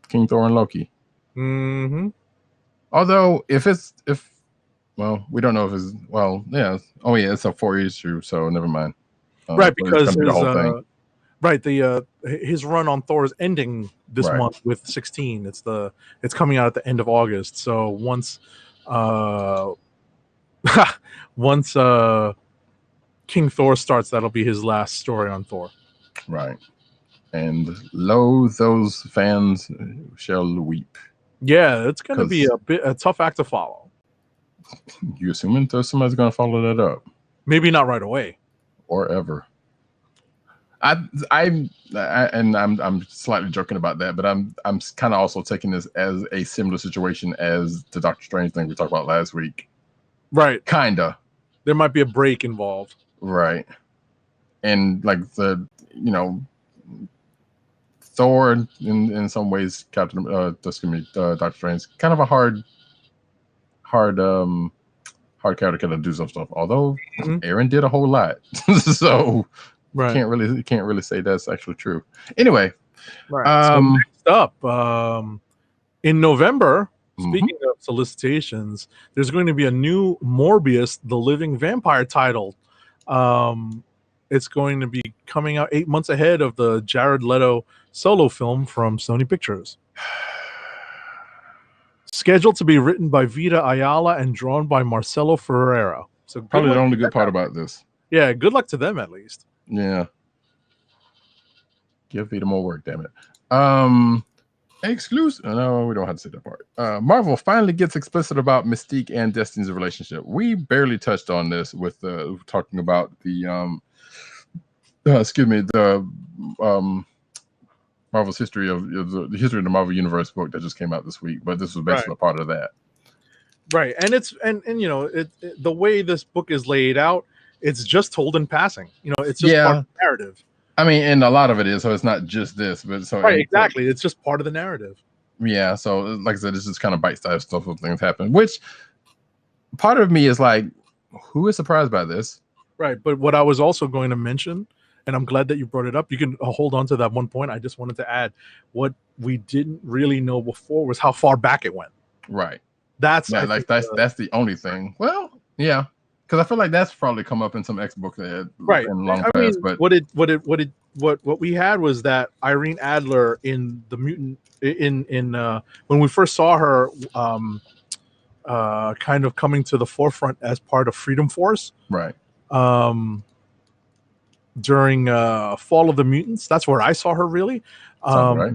A: King Thor and Loki.
B: Mm-hmm.
A: Although we don't know if it's it's a 4 issue, so never mind.
B: Right, because
A: the whole thing.
B: His run on Thor is ending this month with 16. It's coming out at the end of August. So once King Thor starts, that'll be his last story on Thor.
A: Right. And lo, those fans shall weep.
B: Yeah, it's going to be a tough act to follow.
A: You assuming somebody's going to follow that up?
B: Maybe not right away,
A: or ever. I'm slightly joking about that, but I'm kind of also taking this as a similar situation as the Doctor Strange thing we talked about last week.
B: Right.
A: Kinda. There
B: might be a break involved.
A: Right. And like Thor in some ways, Doctor Strange, kind of a hard character to do some stuff. Although Aaron did a whole lot, so can't really say that's actually true. Anyway,
B: so next up, in November, speaking of solicitations, there's going to be a new Morbius, the Living Vampire title. It's going to be coming out 8 months ahead of the Jared Leto solo film from Sony Pictures. Scheduled to be written by Vita Ayala and drawn by Marcelo Ferreira. So
A: probably the only good part about this.
B: Yeah, good luck to them at least.
A: Yeah. Give Vita more work, damn it. Exclusive. No, we don't have to say that part. Marvel finally gets explicit about Mystique and Destiny's relationship. We barely touched on this with talking about the Marvel's history of the history of the Marvel Universe book that just came out this week, but this was basically a part of that.
B: Right, and it's the way this book is laid out, it's just told in passing. It's just part of the narrative.
A: I mean, and a lot of it is, so it's not just this, but so
B: right, exactly. It's just part of the narrative.
A: Yeah, so like I said, it's just kind of bite-sized stuff when things happen. Which part of me is like, who is surprised by this?
B: Right. But what I was also going to mention, and I'm glad that you brought it up. You can hold on to that one point. I just wanted to add what we didn't really know before was how far back it went.
A: Right.
B: That's
A: That's the only thing. Well, yeah, because I feel like that's probably come up in some X books
B: right.
A: in long past. But
B: what we had was that Irene Adler in the mutant in when we first saw her kind of coming to the forefront as part of Freedom Force.
A: Right.
B: During Fall of the Mutants, that's where I saw her really.
A: Right.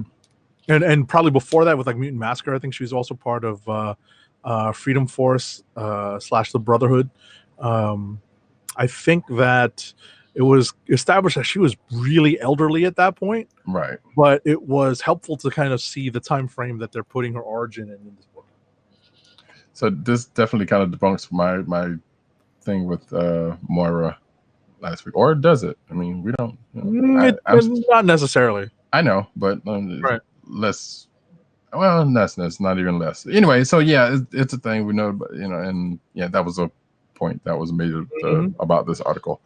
B: And probably before that with like Mutant Massacre, I think she was also part of Freedom Force / the Brotherhood. I think that it was established that she was really elderly at that point.
A: Right.
B: But it was helpful to kind of see the time frame that they're putting her origin in this book.
A: So this definitely kind of debunks my thing with Moira last week, or does it? I mean, we don't.
B: Not necessarily.
A: I know, but
B: right.
A: Less. Well, that's not even less. Anyway, so yeah, it's a thing we know, but and yeah, that was a point that was made about this article.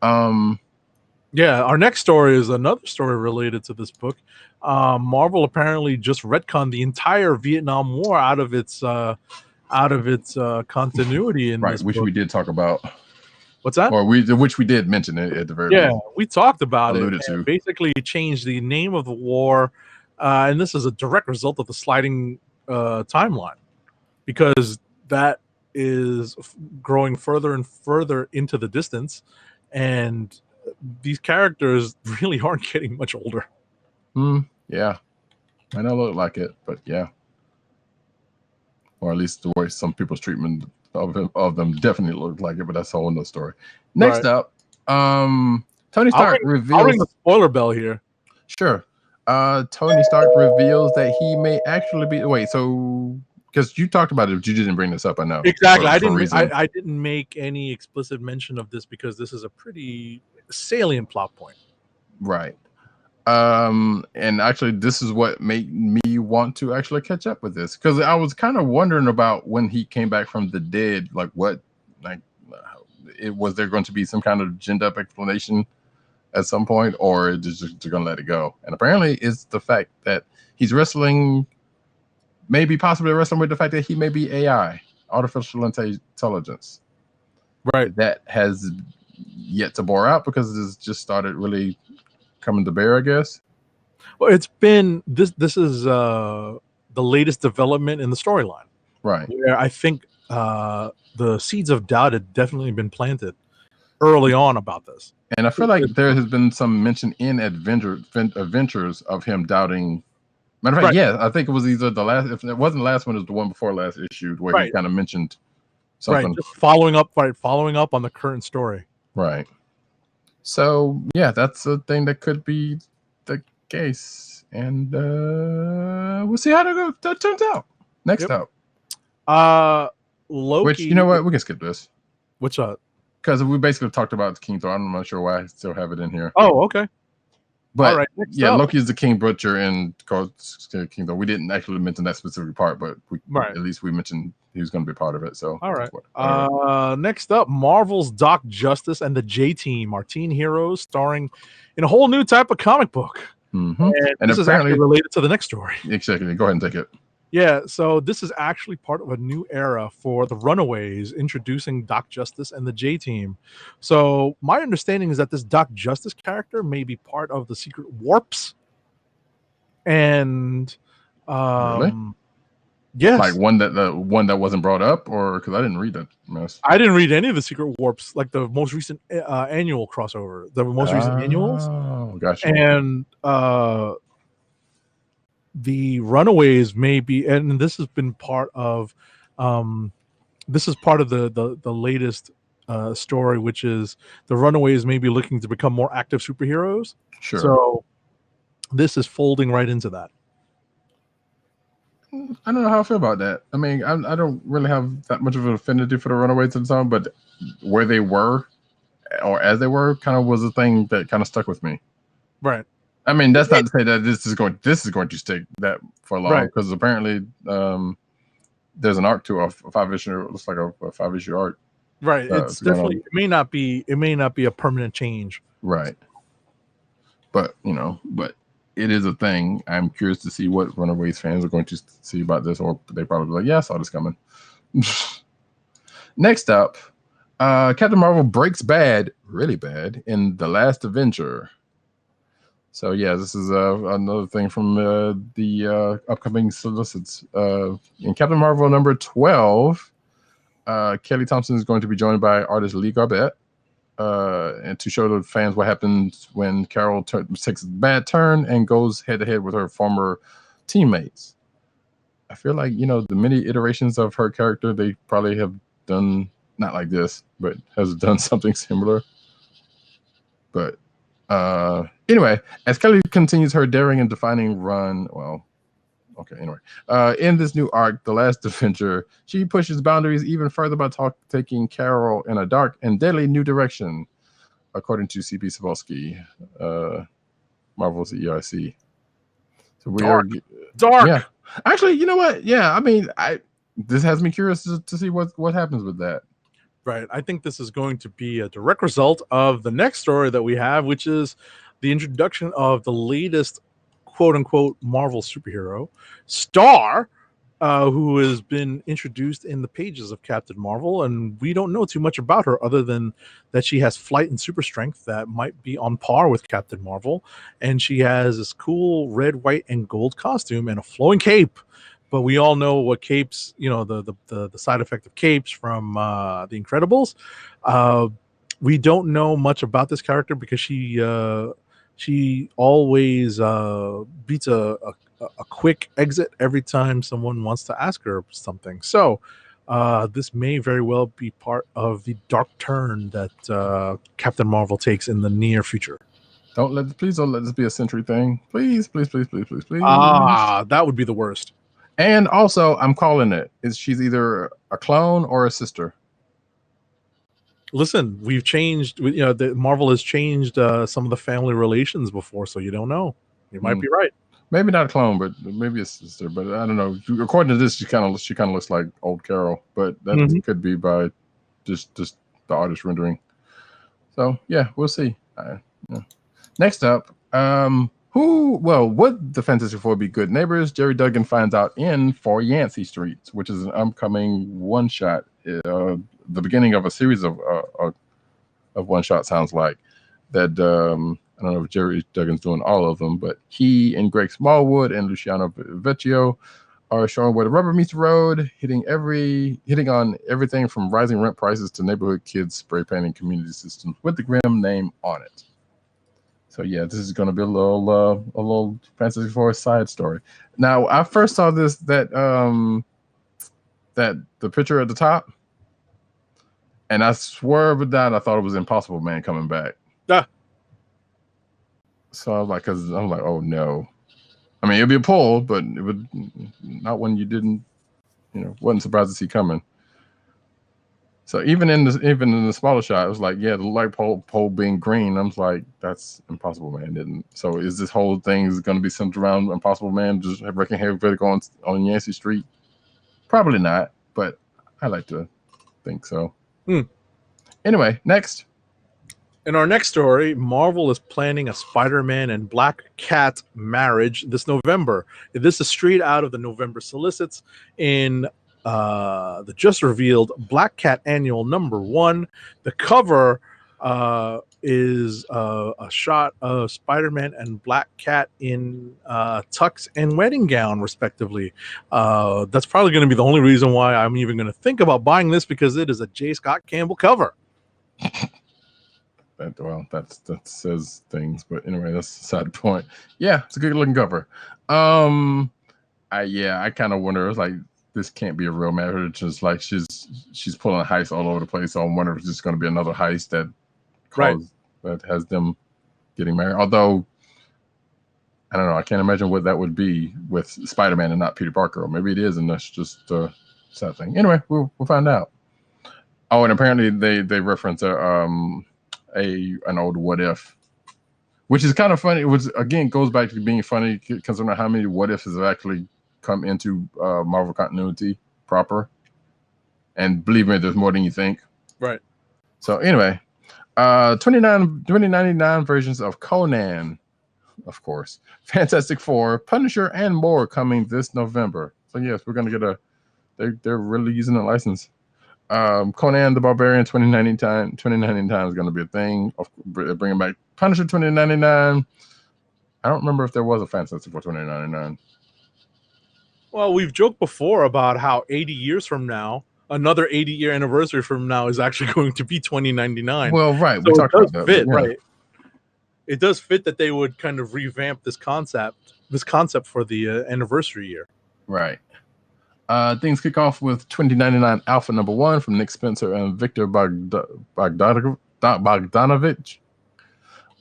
B: Yeah, our next story is another story related to this book. Marvel apparently just retconned the entire Vietnam War out of its continuity in
A: right,
B: this
A: which
B: book.
A: we did talk about.
B: What's that?
A: Or which we did mention it at the very
B: least.
A: least.
B: We talked about
A: Alluded
B: it.
A: To.
B: Basically, changed the name of the war, and this is a direct result of the sliding timeline, because that is growing further and further into the distance, and these characters really aren't getting much older.
A: Yeah, I know it look like it, but yeah, or at least the way some people's treatment of them definitely looked like it, but that's a whole nother story. Next up, Tony Stark reveals.
B: I'll ring the spoiler bell here.
A: Sure. Tony Stark reveals that he may actually be. Wait, so because you talked about it, but you didn't bring this up. I know
B: exactly. I didn't make any explicit mention of this because this is a pretty salient plot point.
A: Right. And actually, this is what made me want to actually catch up with this, because I was kind of wondering about when he came back from the dead, like was there going to be some kind of ginned up explanation at some point, or just going to let it go? And apparently, it's the fact that he's possibly wrestling with the fact that he may be AI, artificial intelligence,
B: right?
A: That has yet to bore out because it's just started really coming to bear, I guess.
B: Well, it's been this is the latest development in the storyline,
A: right?
B: Where I think the seeds of doubt had definitely been planted early on about this.
A: And I feel like there has been some mention in Adventures of him doubting. Matter of fact, yeah, I think it was either the last. If it wasn't the last one, it was the one before last issue where he kind of mentioned something.
B: Right, just following up on the current story.
A: Right. So yeah, that's a thing that could be the case, and we'll see how that turns out. Next up,
B: Loki.
A: Which, you know what, we can skip this.
B: What's up?
A: Because we basically talked about King Thor. I'm not sure why I still have it in here.
B: Oh, okay.
A: But all right, yeah, Loki is the King Butcher and called King Thor. We didn't actually mention that specific part, but at least we mentioned he was going to be part of it. So
B: all right. Next up, Marvel's Doc Justice and the J-Team are teen heroes starring in a whole new type of comic book.
A: Mm-hmm.
B: And this is actually related to the next story.
A: Exactly. Go ahead and take it.
B: Yeah, so this is actually part of a new era for the Runaways, introducing Doc Justice and the J-Team. So my understanding is that this Doc Justice character may be part of the Secret Warps. And
A: really?
B: Yes.
A: Like the one that wasn't brought up, or because I didn't read that mess.
B: I didn't read any of the Secret Warps, like the most recent annual crossover, the most recent annuals.
A: Oh, gotcha.
B: And the Runaways may be, and this has been part of the latest story, which is the Runaways may be looking to become more active superheroes.
A: Sure.
B: So this is folding right into that.
A: I don't know how I feel about that. I mean, I don't really have that much of an affinity for the Runaways and so on, but where they were, or as they were, kind of was a thing that kind of stuck with me.
B: Right.
A: I mean, that's not to say that this is going to stay that for long,
B: Right.
A: because apparently there's an arc to a 5-issue. It looks like a 5-issue arc.
B: Right. It's
A: going
B: definitely
A: on.
B: it may not be a permanent change.
A: Right. But it is a thing. I'm curious to see what Runaways fans are going to see about this, or they probably be like, yeah, I saw this coming. Next up, Captain Marvel breaks bad, really bad, in The Last Avenger. So yeah, this is another thing from the upcoming solicits. In Captain Marvel number 12, Kelly Thompson is going to be joined by artist Lee Garbett, and to show the fans what happens when Carol takes a bad turn and goes head to head with her former teammates. I feel like the many iterations of her character, they probably have done not like this, but has done something similar. But anyway, as Kelly continues her daring and defining run, in this new arc, The Last Avenger, she pushes boundaries even further by taking Carol in a dark and deadly new direction, according to C.B. Cebulski, Marvel's EIC. So we
B: Dark.
A: Yeah. Actually, you know what? Yeah, I mean, this has me curious to see what happens with that.
B: Right. I think this is going to be a direct result of the next story that we have, which is the introduction of the latest quote-unquote Marvel superhero, Star, who has been introduced in the pages of Captain Marvel, and we don't know too much about her other than that she has flight and super strength that might be on par with Captain Marvel, and she has this cool red, white, and gold costume and a flowing cape. But we all know what capes, the side effect of capes from The Incredibles. We don't know much about this character because she always beats a quick exit every time someone wants to ask her something. So this may very well be part of the dark turn that Captain Marvel takes in the near future.
A: Please don't let this be a Sentry thing. Please, please, please, please, please, please.
B: That would be the worst.
A: And also, I'm calling it. She's either a clone or a sister.
B: Listen, we've changed. Marvel has changed some of the family relations before, so you don't know. You might be right.
A: Maybe not a clone, but maybe a sister. But I don't know. According to this, she kind of looks like old Carol, but that could be by just the artist rendering. So yeah, we'll see. Next up, would the Fantastic Four be good neighbors? Jerry Duggan finds out in For Yancey Streets, which is an upcoming one-shot, the beginning of a series of one-shot. Sounds like that. I don't know if Jerry Duggan's doing all of them, but he and Greg Smallwood and Luciano Vecchio are showing where the rubber meets the road, hitting on everything from rising rent prices to neighborhood kids spray painting community systems with the grim name on it. So yeah, this is going to be a little Fantastic Four side story. Now, I first saw that the picture at the top, and I swear with that I thought it was Impossible Man coming back. So I was like, oh no. I mean, it'd be a pull, but it would not one you didn't, wasn't surprised to see coming. So even in the smaller shot, it was like, yeah, the light pole being green. I was like, that's Impossible Man. So is this whole thing going to be centered around Impossible Man just wrecking everybody on Yancey Street? Probably not, but I like to think so. Anyway, next.
B: In our next story, Marvel is planning a Spider-Man and Black Cat marriage this November. This is straight out of the November solicits in the just revealed Black Cat Annual number 1. The cover is a shot of Spider-Man and Black Cat in tux and wedding gown, respectively. That's probably going to be the only reason why I'm even going to think about buying this, because it is a J. Scott Campbell cover.
A: That says things, but anyway, that's a side point. Yeah, it's a good looking cover. I kind of wonder. It's like, this can't be a real marriage. It's like she's pulling heists all over the place. So I wonder if it's just going to be another heist that has them getting married. Although I don't know, I can't imagine what that would be with Spider-Man and not Peter Parker. Or maybe it is, and that's just a sad thing. Anyway, we'll find out. Oh, and apparently they reference an old What If which is kind of funny. It was again goes back to being funny considering how many what ifs have actually come into Marvel continuity proper. And believe me, there's more than you think.
B: Right.
A: So anyway, 2099 versions of Conan, of course, Fantastic Four, Punisher, and more coming this November. So yes, we're gonna get they're really using the license. Conan the Barbarian 2099 is going to be a thing. Bringing back Punisher 2099. I don't remember if there was a Fantastic Four 2099.
B: Well, we've joked before about how 80 years from now, another 80-year anniversary from now is actually going to be 2099.
A: Well, right.
B: So
A: We talked about that.
B: Fit,
A: yeah.
B: right? It does fit that they would kind of revamp this concept for the anniversary year.
A: Right. Things kick off with 2099 Alpha #1 from Nick Spencer and Victor Bogdanovich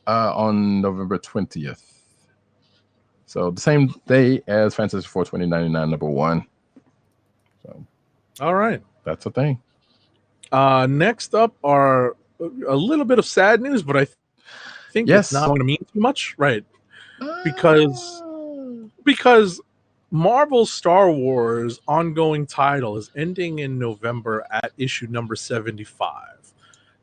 A: on November 20th. So the same day as Fantastic Four 2099 #1. So,
B: all right,
A: that's a thing.
B: Next up are a little bit of sad news, but I think it's not going to mean too much, right? Because Marvel's Star Wars ongoing title is ending in November at issue number 75.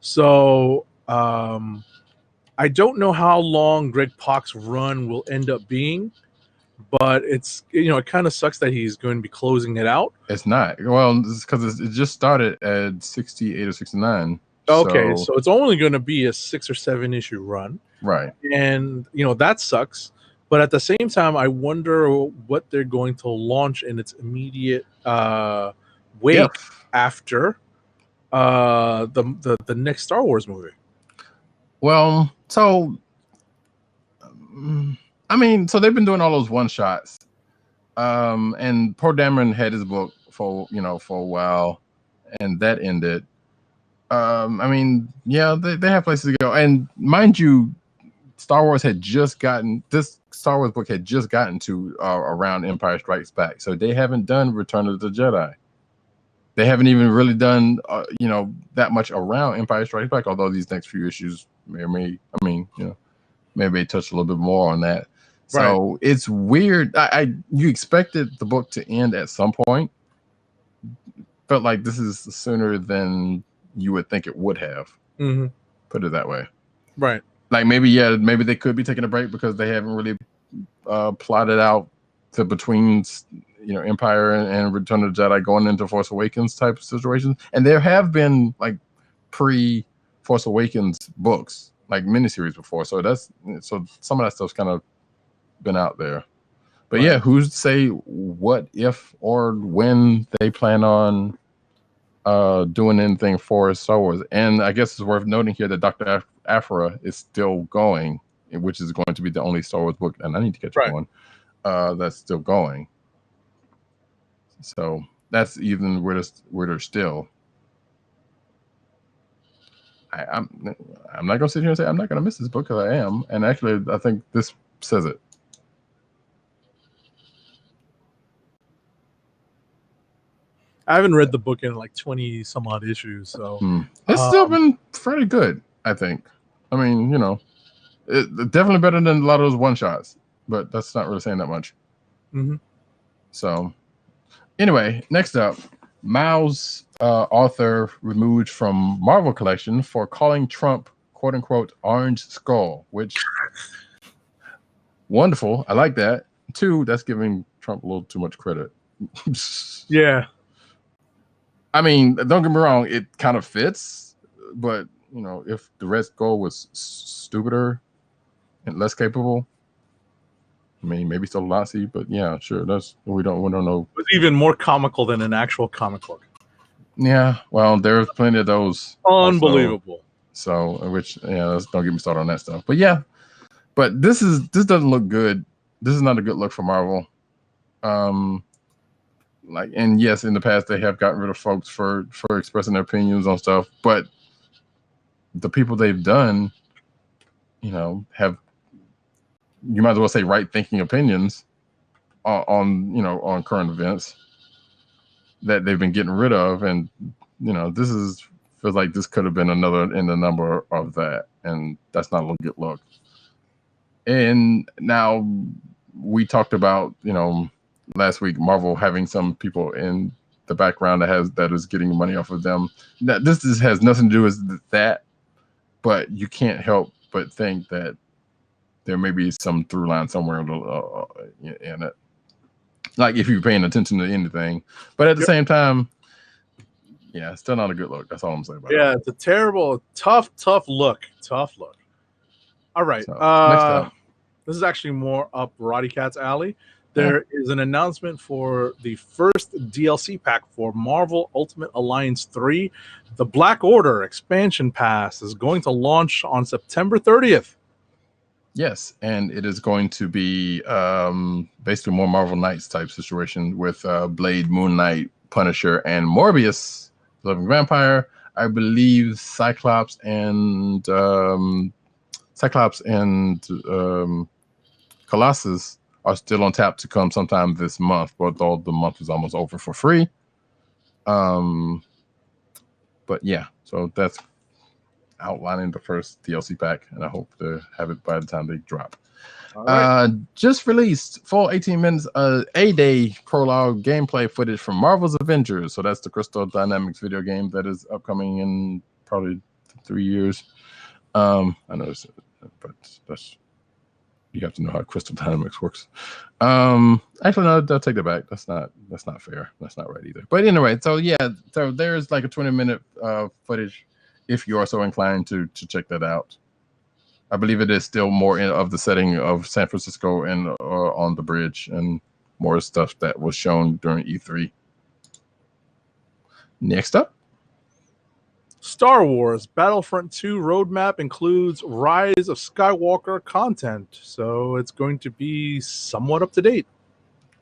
B: So I don't know how long Greg Pak's run will end up being, but it's it kind of sucks that he's going to be closing it out.
A: It's not. Well, it's because it just started at 68 or 69.
B: Okay, so it's only going to be a 6 or 7 issue run.
A: Right.
B: And that sucks. But at the same time, I wonder what they're going to launch in its immediate wake after the next Star Wars movie.
A: Well, so I mean, so they've been doing all those one shots, and Paul Dameron had his book for a while, and that ended. I mean, yeah, they have places to go, and mind you, Star Wars book had just gotten to around Empire Strikes Back, so they haven't done Return of the Jedi. They haven't even really done that much around Empire Strikes Back. Although these next few issues maybe touch a little bit more on that.
B: Right.
A: So it's weird. You expected the book to end at some point, but like this is sooner than you would think it would have.
B: Mm-hmm.
A: Put it that way.
B: Right.
A: Like maybe they could be taking a break because they haven't really plotted out to between Empire and Return of the Jedi going into Force Awakens type of situations. And there have been like pre-Force Awakens books, like miniseries before. So some of that stuff's kind of been out there. But yeah, who's to say what if or when they plan on doing anything for Star Wars? And I guess it's worth noting here that Dr. Aphra is still going, which is going to be the only Star Wars book, and I need to catch up on that's still going. So that's even weirder still. I'm not gonna sit here and say I'm not gonna miss this book because I am, and actually I think this says it.
B: I haven't read the book in like 20 some odd issues, so
A: it's still been pretty good, I think. I mean, it's definitely better than a lot of those one shots, but that's not really saying that much.
B: Mm-hmm.
A: So anyway, next up, Miles, author removed from Marvel collection for calling Trump "quote unquote" Orange Skull, which wonderful. I like that. 2, that's giving Trump a little too much credit.
B: Yeah.
A: I mean, don't get me wrong, it kind of fits, but if the Red Skull was stupider and less capable, I mean, maybe still a Nazi, but yeah, sure. We don't know.
B: It was even more comical than an actual comic book.
A: Yeah, well, there's plenty of those.
B: Unbelievable.
A: Also, don't get me started on that stuff. But yeah, but this doesn't look good. This is not a good look for Marvel. And yes, in the past they have gotten rid of folks for expressing their opinions on stuff, but the people they've done, have, you might as well say, right thinking opinions on current events that they've been getting rid of, and feels like this could have been another in the number of that, and that's not a good look. And now we talked about, last week, Marvel having some people in the background that is getting money off of them. Now, this has nothing to do with that, but you can't help but think that there may be some through line somewhere in it. Like if you're paying attention to anything, but at the same time, yeah, still not a good look. That's all I'm saying about it.
B: Yeah, it's a terrible, tough look. Tough look. All right.
A: So, next up.
B: This is actually more up Roddykat's alley. There is an announcement for the first DLC pack for Marvel Ultimate Alliance 3. The Black Order expansion pass is going to launch on September 30th.
A: Yes, and it is going to be basically more Marvel Knights type situation with Blade, Moon Knight, Punisher, and Morbius, the Living Vampire. I believe Cyclops and Colossus are still on tap to come sometime this month, but though the month is almost over for free. But yeah, so that's outlining the first DLC pack, and I hope to have it by the time they drop. Right. Just released full 18 minutes A-Day prologue gameplay footage from Marvel's Avengers. So that's the Crystal Dynamics video game that is upcoming in probably 3 years. I know this, but that's, you have to know how Crystal Dynamics works. Actually, no, I'll take that back. That's not fair. That's not right either. But anyway, so yeah, so there's like a 20-minute footage if you are so inclined to check that out. I believe it is still more of the setting of San Francisco and on the bridge, and more stuff that was shown during E3. Next up,
B: Star Wars Battlefront 2 roadmap includes Rise of Skywalker content, so it's going to be somewhat up to date.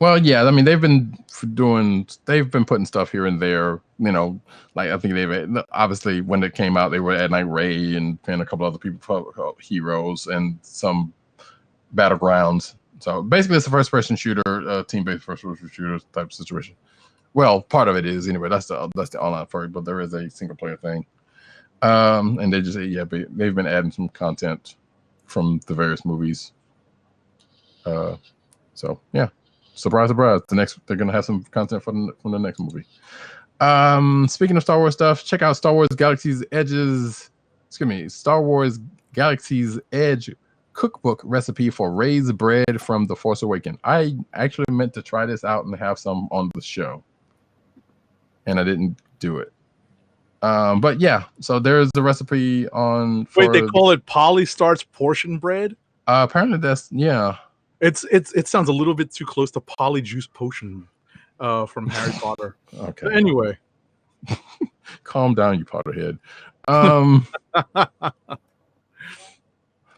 A: Well, yeah, I mean they've been putting stuff here and there, like I think obviously when it came out they were adding like Rey and a couple other people heroes and some battlegrounds. So basically it's a first-person shooter, team-based first-person shooter type situation. Well, part of it is anyway. That's the online part, but there is a single-player thing. And they just they've been adding some content from the various movies. So yeah. Surprise, surprise. They're gonna have some content from the next movie. Speaking of Star Wars stuff, check out Star Wars Galaxy's Edge cookbook recipe for raised bread from The Force Awakens. I actually meant to try this out and have some on the show, and I didn't do it. But yeah, so there's the recipe on.
B: Wait, they call it Polystarch portion bread?
A: Apparently that's
B: It sounds a little bit too close to Polyjuice Potion from Harry Potter.
A: Okay.
B: But anyway.
A: Calm down, you Potterhead.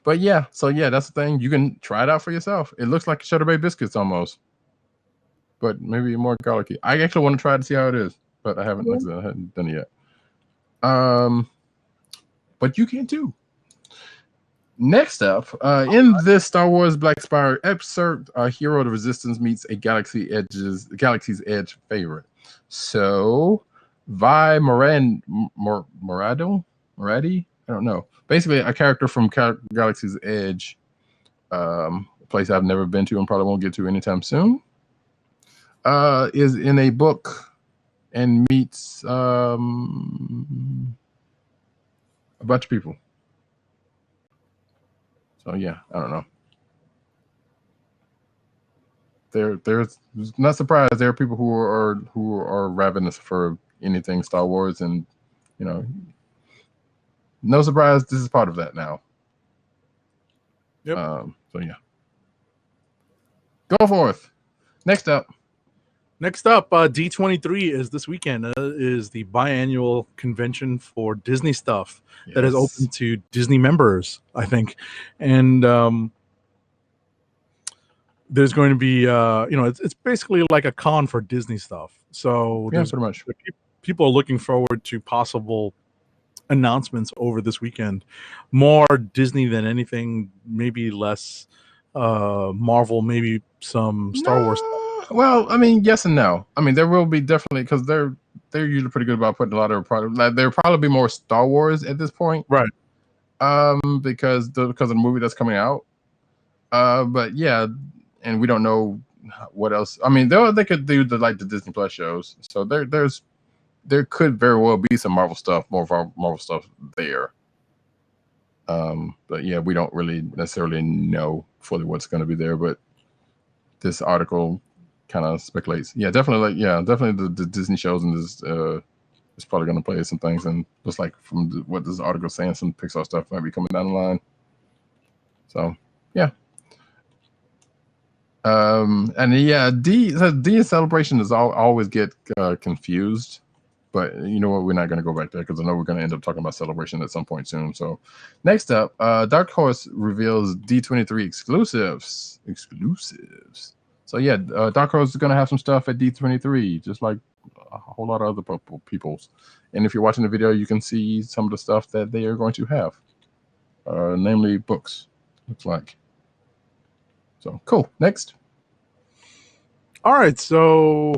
A: But yeah, so yeah, that's the thing. You can try it out for yourself. It looks like Cheddar Bay biscuits almost, but maybe more garlicky. I actually want to try it to see how it is, but I haven't done it yet. But you can too. Next up, in this Star Wars Black Spire excerpt, a hero of the Resistance meets a Galaxy's Edge favorite. So, Vi Moradi? I don't know. Basically, a character from Galaxy's Edge, a place I've never been to and probably won't get to anytime soon, is in a book and meets a bunch of people. So yeah, I don't know. There's not surprised there are people who are ravenous for anything Star Wars, and no surprise this is part of that now.
B: Yep.
A: So yeah. Go forth. Next up,
B: D23 is this weekend. Is the biannual convention for Disney stuff that is open to Disney members, I think. And there's going to be, it's basically like a con for Disney stuff. So
A: yeah, pretty much.
B: People are looking forward to possible announcements over this weekend. More Disney than anything, maybe less Marvel, maybe some Star Wars stuff.
A: Well, I mean, yes and no. I mean, there will be definitely, because they're usually pretty good about putting a lot of product. Like, there'll probably be more Star Wars at this point,
B: right?
A: Because of the movie that's coming out. But yeah, and we don't know what else. I mean, they could do the Disney Plus shows. So there could very well be some Marvel stuff, more Marvel stuff there. But yeah, we don't really necessarily know fully what's going to be there. But this article kind of speculates. Yeah, definitely. Definitely the Disney shows and this is probably going to play some things. And just like from what this article is saying, some Pixar stuff might be coming down the line. So yeah. And yeah, D celebration is always get confused. But you know what? We're not going to go back there because I know we're going to end up talking about Celebration at some point soon. So next up, Dark Horse reveals D23 exclusives. So yeah, Dark Horse is going to have some stuff at D23, just like a whole lot of other people's. And if you're watching the video, you can see some of the stuff that they are going to have, namely books, looks like. So cool. Next.
B: All right, so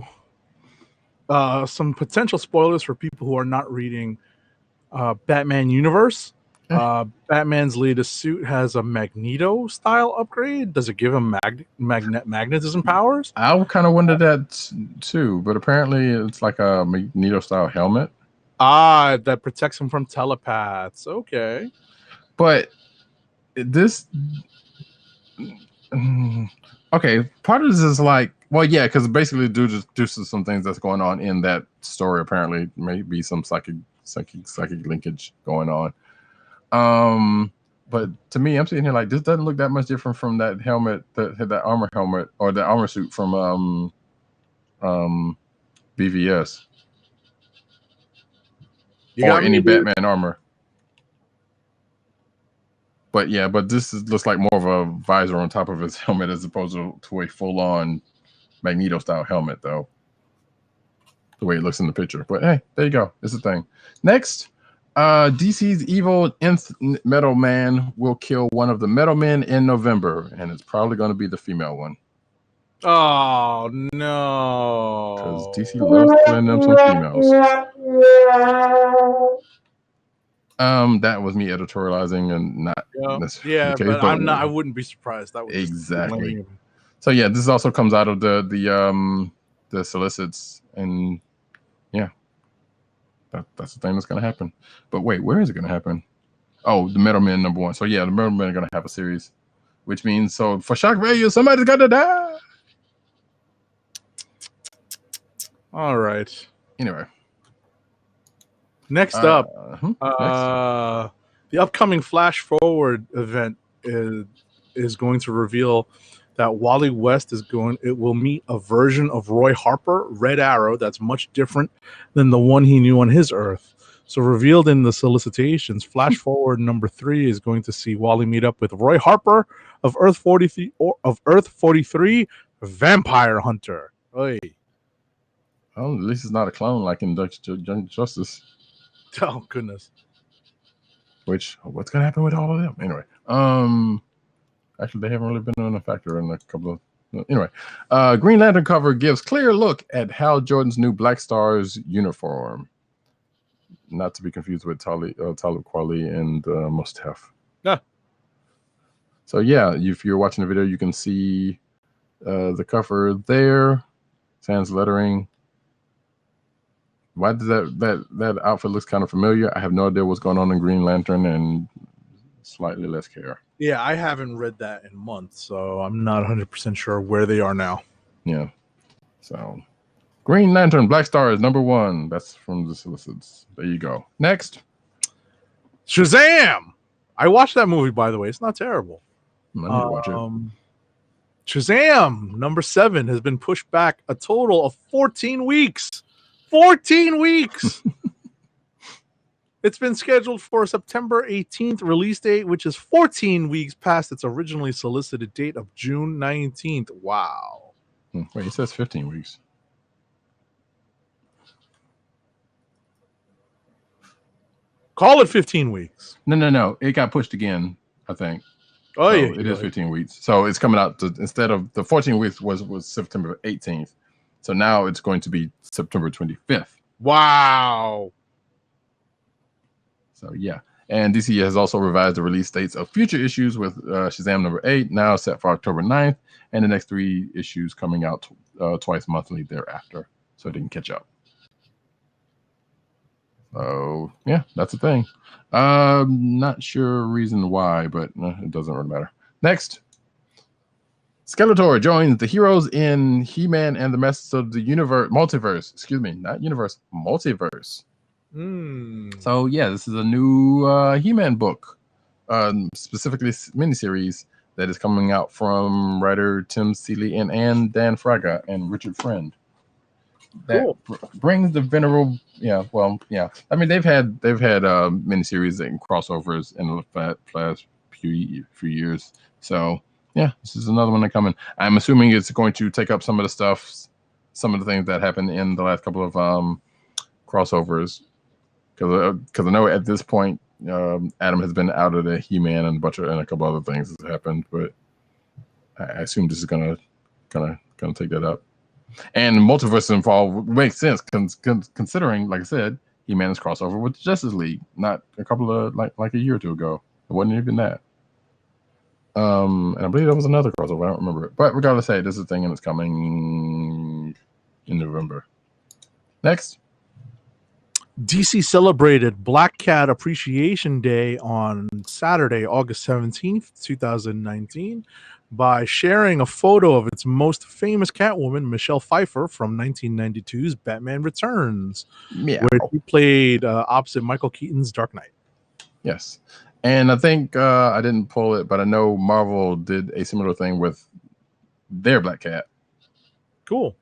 B: some potential spoilers for people who are not reading Batman Universe. Batman's latest suit has a Magneto style upgrade. Does it give him magnetism powers?
A: I kind of wondered that too, but apparently it's like a Magneto style helmet.
B: That protects him from telepaths. Okay.
A: But this okay, part of this is like, well, yeah, because basically due to some things that's going on in that story, apparently maybe some psychic linkage going on. But to me, I'm sitting here like this doesn't look that much different from that helmet, that armor helmet or the armor suit from BVS or any Batman armor. But yeah, but this looks like more of a visor on top of his helmet as opposed to a full-on Magneto style helmet, though. The way it looks in the picture. But hey, there you go. It's a thing. Next, DC's evil Nth Metal Man will kill one of the Metal Men in November, and it's probably going to be the female one.
B: Oh no!
A: Because DC loves killing them some females. That was me editorializing and not necessarily the case,
B: but I'm not. I wouldn't be surprised. That was
A: exactly. So yeah, this also comes out of the solicits, and yeah, that's the thing that's gonna happen. But wait, where is it gonna happen? Oh, the Metal Men #1. So yeah, the Metal Men are gonna have a series, which means so for shock value, somebody's gonna die.
B: All right.
A: Anyway.
B: Next up, the upcoming Flash Forward event is going to reveal that Wally West will meet a version of Roy Harper, Red Arrow, that's much different than the one he knew on his Earth. So revealed in the solicitations, Flash Forward #3 is going to see Wally meet up with Roy Harper of Earth 43, Vampire Hunter. Oy.
A: Oh, at least it's not a clone like in Young Justice.
B: Oh goodness!
A: What's gonna happen with all of them? Anyway, actually they haven't really been on a factor in a couple of. Anyway, Green Lantern cover gives clear look at Hal Jordan's new Black Stars uniform. Not to be confused with Talib Kweli and Mustaf.
B: Yeah. So
A: yeah, if you're watching the video, you can see the cover there. Sans lettering. Why does that outfit looks kind of familiar? I have no idea what's going on in Green Lantern and slightly less care.
B: Yeah, I haven't read that in months, so I'm not 100% sure where they are now.
A: Yeah. So Green Lantern, Black Star is #1. That's from the solicits. There you go. Next.
B: Shazam! I watched that movie, by the way. It's not terrible.
A: I need to watch it.
B: Shazam, #7, has been pushed back a total of 14 weeks. 14 weeks! It's been scheduled for a September 18th release date, which is 14 weeks past its originally solicited date of June 19th. Wow.
A: Wait, it says 15 weeks.
B: Call it 15 weeks.
A: No. It got pushed again, I think.
B: Oh,
A: so
B: yeah.
A: It is 15 weeks. So it's coming out instead of the 14 weeks was September 18th. So now it's going to be September 25th.
B: Wow.
A: So yeah. And DC has also revised the release dates of future issues with Shazam number 8 now set for October 9th, and the next 3 issues coming out twice monthly thereafter, so it didn't catch up. So yeah, that's the thing. Not sure reason why, but it doesn't really matter. Next, Skeletor joins the heroes in He-Man and the Masters of the Multiverse. Excuse me, not universe, multiverse. So yeah, this is a new He-Man book, specifically miniseries that is coming out from writer Tim Seeley and Dan Fraga and Richard Friend. That brings the venerable, I mean, they've had miniseries and crossovers in the past few years. So yeah, this is another one that coming. I'm assuming it's going to take up some of the stuff, some of the things that happened in the last couple of crossovers. Because I know at this point, Adam has been out of the He-Man and a couple other things has happened, but I assume this is gonna take that up. And multiverse involved makes sense considering, like I said, He-Man is crossover with Justice League, not a couple of like a year or two ago. It wasn't even that. And I believe there was another crossover. I don't remember it, but regardless, hey, this is a thing and it's coming in November. Next.
B: DC celebrated Black Cat Appreciation Day on Saturday, August 17th, 2019, by sharing a photo of its most famous Catwoman, Michelle Pfeiffer, from 1992's Batman Returns, where he played opposite Michael Keaton's Dark Knight.
A: Yes. And I think I didn't pull it, but I know Marvel did a similar thing with their Black Cat.
B: Cool.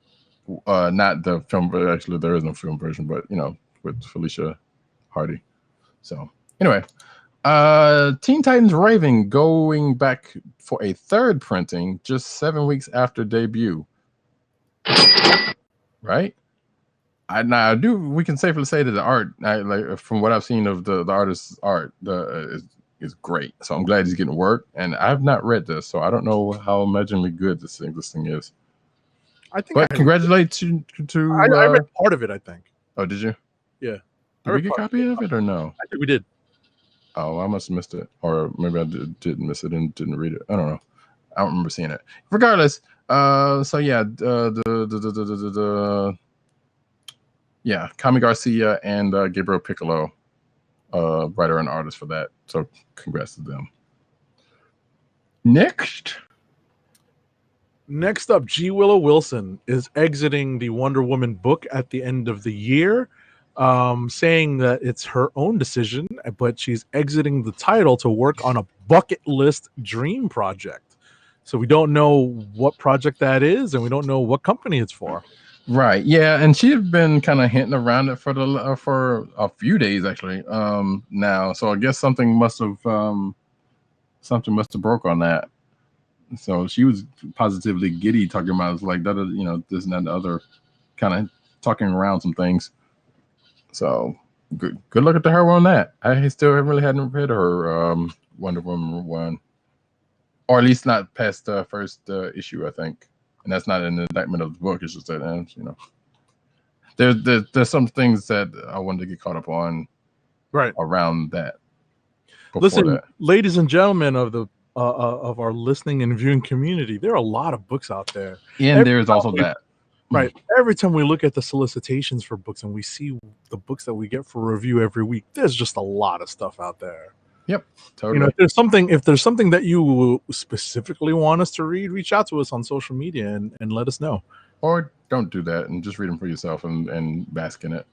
A: Not the film, but actually there is no film version, but with Felicia Hardy. So anyway, Teen Titans Raven going back for a third printing just 7 weeks after debut. Right? We can safely say that the art, from what I've seen of the artist's art, is great. So I'm glad he's getting work. And I've not read this, so I don't know how imaginably good this thing is.
B: I think.
A: But congratulations to.
B: I read part of it. I think.
A: Oh, did you?
B: Yeah.
A: Did we get a copy of it or no?
B: I think we did.
A: Oh, I must have missed it, or maybe I didn't miss it and didn't read it. I don't know. I don't remember seeing it. Regardless, so yeah, Kami Garcia and Gabriel Piccolo, writer and artist for that. So congrats to them. Next
B: up, G. Willow Wilson is exiting the Wonder Woman book at the end of the year, saying that it's her own decision, but she's exiting the title to work on a bucket list dream project. So we don't know what project that is, and we don't know what company it's for.
A: Right. Yeah, and she's been kind of hinting around it for a few days actually. Now, so I guess something must have broke on that. So she was positively giddy talking about like that, this and that and the other, kind of talking around some things. So good luck to her on that. I still hadn't read her Wonder Woman 1, or at least not past the first issue, I think. And that's not an indictment of the book. It's just that there's some things that I wanted to get caught up on,
B: right
A: around that.
B: Listen, ladies and gentlemen of our listening and viewing community, there are a lot of books out there,
A: and there is also that.
B: Right. Every time we look at the solicitations for books and we see the books that we get for review every week, there's just a lot of stuff out there.
A: Yep, totally.
B: If there's something that you specifically want us to read, reach out to us on social media and let us know.
A: Or don't do that and just read them for yourself and bask in it.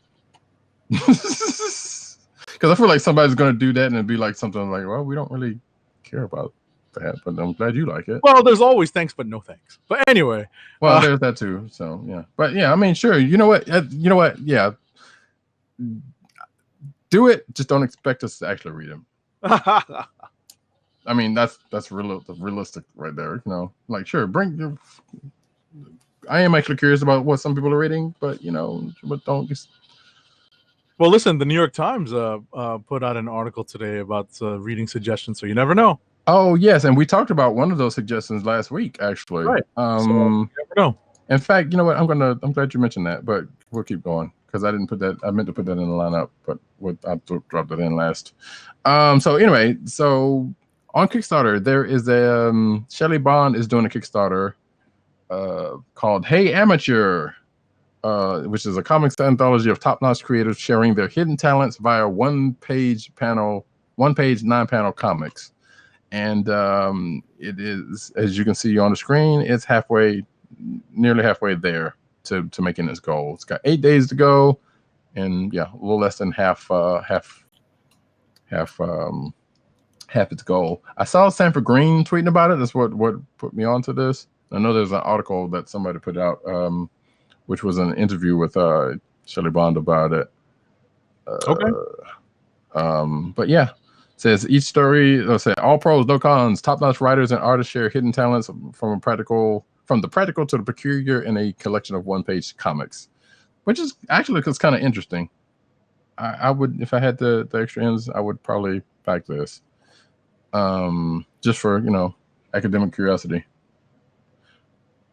A: Because I feel like somebody's going to do that and it'd be like something like, well, we don't really care about that, but I'm glad you like it.
B: Well, there's always thanks, but no thanks. But anyway.
A: Well, there's that too. So, yeah. But yeah, I mean, sure. You know what? Yeah. Do it. Just don't expect us to actually read them. I mean, that's realistic right there. Like, sure, I am actually curious about what some people are reading, but but don't just.
B: Well, listen, the New York Times put out an article today about reading suggestions, so you never know.
A: Oh yes, and we talked about one of those suggestions last week, actually.
B: Right. So you never know.
A: In fact, you know what? I'm glad you mentioned that. But we'll keep going because I didn't put that. I meant to put that in the lineup, but I dropped it in last. So anyway, so on Kickstarter there is a Shelley Bond is doing a Kickstarter called Hey Amateur, which is a comics anthology of top-notch creators sharing their hidden talents via one-page 9-panel comics. And it is, as you can see on the screen, it's nearly halfway there to making its goal. It's got 8 days to go, and yeah, a little less than half its goal. I saw Sanford Green tweeting about it. That's what put me onto this. I know there's an article that somebody put out, which was an interview with Shelley Bond about it.
B: Okay.
A: But yeah, it says each story. Let's say all pros, no cons. Top-notch writers and artists share hidden talents from the practical to the peculiar in a collection of one-page comics, which is actually kind of interesting. I would, if I had the extra ends, I would probably back this, just for academic curiosity.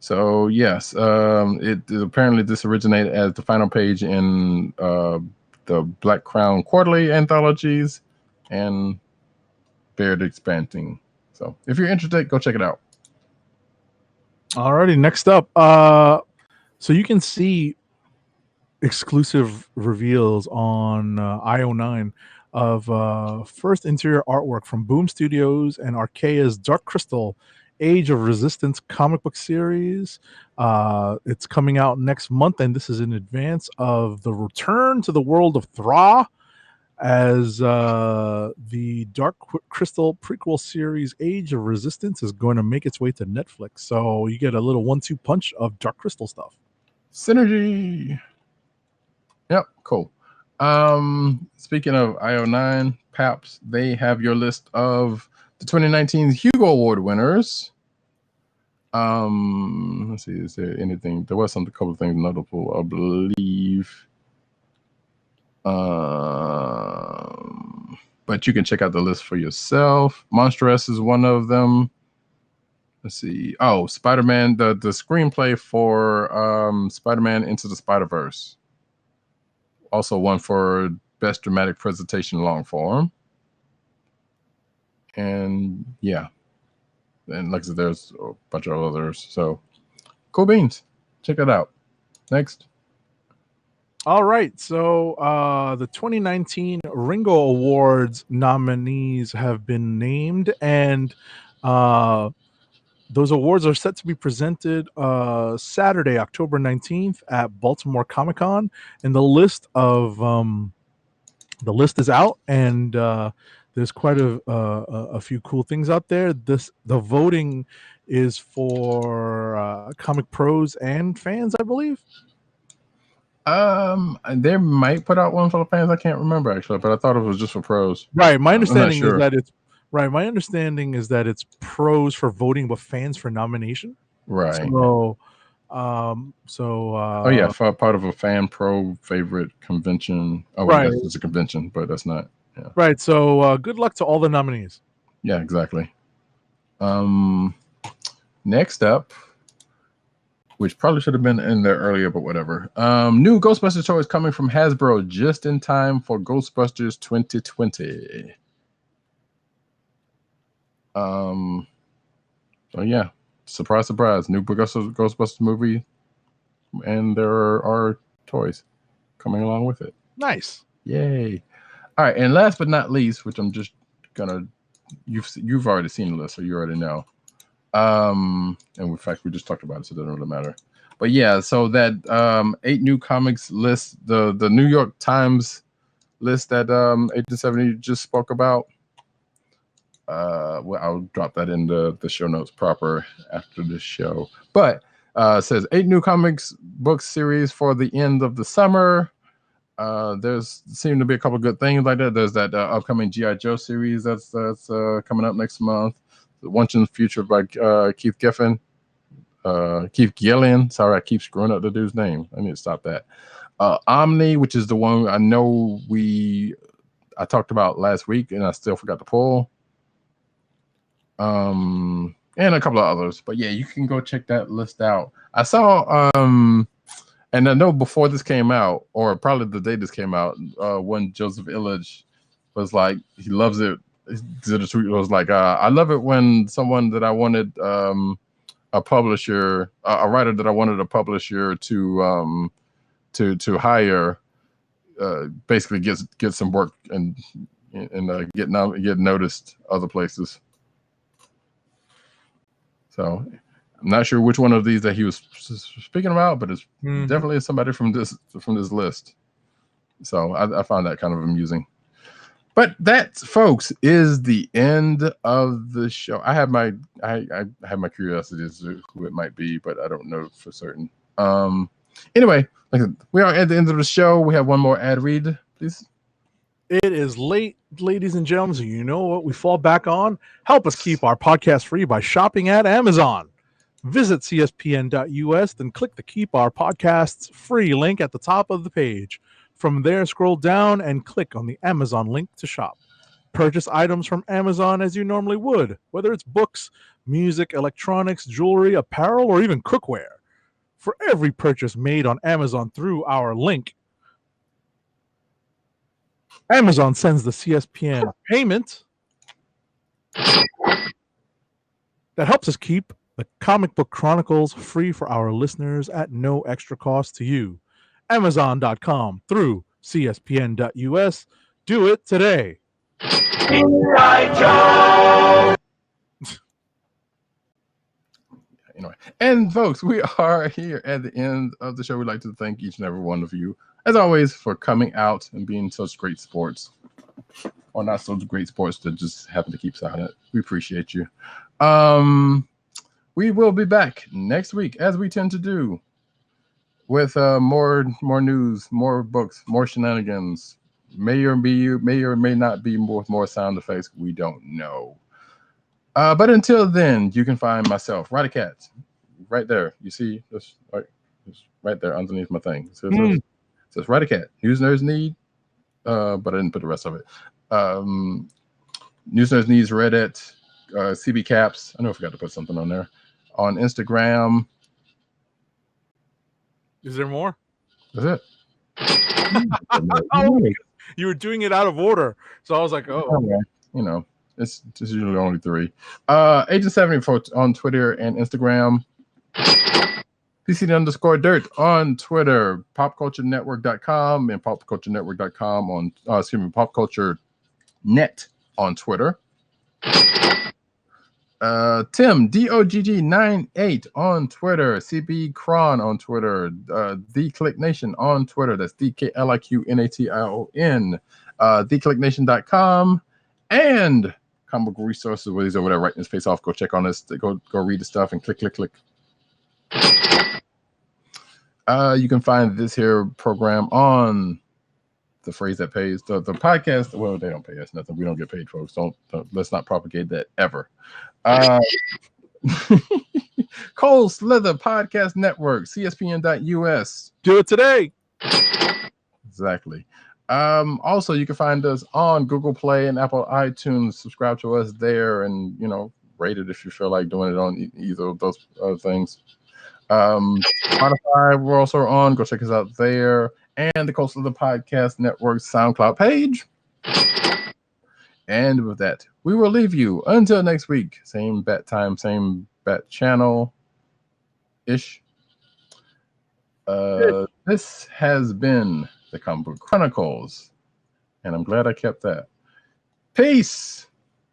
A: So yes, it apparently this originated as the final page in the Black Crown Quarterly anthologies, and Baird expanding. So if you're interested, go check it out.
B: Alrighty, next up, so you can see exclusive reveals on IO9 of first interior artwork from Boom Studios and Archaea's Dark Crystal Age of Resistance comic book series. It's coming out next month, and this is in advance of the return to the world of Thra, as the Dark Crystal prequel series Age of Resistance is going to make its way to Netflix. So you get a little 1-2 punch of Dark Crystal stuff.
A: Synergy. Yep, cool. Speaking of IO9, Paps, they have your list of the 2019 Hugo Award winners. Let's see, is there anything? There was a couple of things notable, I believe. But you can check out the list for yourself. Monstrous is one of them. Let's see. Oh, Spider-Man, the screenplay for Spider-Man Into the Spider-Verse. Also one for Best Dramatic Presentation Long Form. And yeah. And like I said, there's a bunch of others. So cool beans. Check it out. Next.
B: All right. So the 2019 Ringo Awards nominees have been named, and those awards are set to be presented Saturday, October 19th at Baltimore Comic-Con. And the list is out, and there's quite a few cool things out there. The voting is for comic pros and fans, I believe.
A: They might put out one for the fans. I can't remember actually, but I thought it was just for pros.
B: Right. My understanding
A: sure.
B: is that it's right. My understanding is that it's pros for voting, but fans for nomination.
A: Right.
B: So,
A: oh yeah, for part of a fan pro favorite convention. Oh, well,
B: right.
A: It's a convention, but that's not. Yeah.
B: Right. So, good luck to all the nominees.
A: Yeah, exactly. Next up, which probably should have been in there earlier, but whatever. New Ghostbusters toys coming from Hasbro just in time for Ghostbusters 2020. So yeah, surprise, new Ghostbusters movie, and there are toys coming along with it.
B: Nice.
A: Yay. All right, and last but not least, which I'm just gonna, you've already seen the list, so you already know. And in fact, we just talked about it, so it doesn't really matter. But yeah, so that 8 new comics list, the New York Times list that 1870 just spoke about. Well, I'll drop that in the show notes proper after the show. But it says 8 new comics book series for the end of the summer. There's seem to be a couple good things like that. There's that upcoming G.I. Joe series that's coming up next month. The Once in the Future by Keith Giffen. Keith Gillian. Sorry, I keep screwing up the dude's name. I need to stop that. Omni, which is the one I know I talked about last week and I still forgot to pull. And a couple of others. But yeah, you can go check that list out. I saw And I know before this came out, or probably the day this came out, when Joseph Illich was like, he loves it. He did a tweet. It was like, I love it when someone that I wanted a publisher, a writer that I wanted a publisher to hire, basically get some work and get noticed other places. So I'm not sure which one of these that he was speaking about, but it's definitely somebody from this list. So I found that kind of amusing. But that, folks, is the end of the show. I have my curiosity as to who it might be, but I don't know for certain. Anyway, we are at the end of the show. We have one more ad read, please.
B: It is late, ladies and gentlemen. So you know what we fall back on? Help us keep our podcast free by shopping at Amazon. Visit cspn.us, then click the Keep Our Podcasts Free link at the top of the page. From there, scroll down and click on the Amazon link to shop. Purchase items from Amazon as you normally would, whether it's books, music, electronics, jewelry, apparel, or even cookware. For every purchase made on Amazon through our link, Amazon sends the CSPN payment that helps us keep the Comic Book Chronicles free for our listeners at no extra cost to you. Amazon.com through CSPN.us. Do it today.
A: Anyway, and folks, we are here at the end of the show. We'd like to thank each and every one of you, as always, for coming out and being such great sports, or not so great sports that just happen to keep silent. We appreciate you. We will be back next week, as we tend to do, with more news, more books, more shenanigans. May or may not be more sound effects. We don't know. But until then, you can find myself, Roddykat, right there. You see this right there underneath my thing. So it says Roddykat. News Nerds Need, but I didn't put the rest of it. News Nerds Needs Reddit, CB Caps. I know I forgot to put something on there. On Instagram.
B: Is there more?
A: That's
B: it. You were doing it out of order, so I was like, "Oh,
A: okay. You know, it's usually only 3." Agent 74 on Twitter and Instagram. PC_dirt on Twitter. PopCultureNetwork.com and PopCultureNetwork.com on PopCultureNet on Twitter. Tim DOGG98 on Twitter, CB Cron on Twitter, The Click Nation on Twitter. That's DKLIQNATION. TheClickNation.com and Comic Book Resources, where he's over there writing his face off. Go check on this. Go read the stuff and click. You can find this here program on the phrase that pays the podcast. Well, they don't pay us nothing. We don't get paid, folks. Don't let's not propagate that ever. Cold Slither Podcast Network, CSPN.us.
B: do it today."
A: Exactly. Also, you can find us on Google Play and Apple iTunes. Subscribe to us there, and rate it if you feel like doing it on either of those things. Spotify, we're also on. Go check us out there, and the Cold Slither Podcast Network SoundCloud page. And with that, we will leave you until next week. Same bat time, same bat channel ish. This has been the Comic Book Chronicles, and I'm glad I kept that. Peace.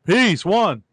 B: Peace. One.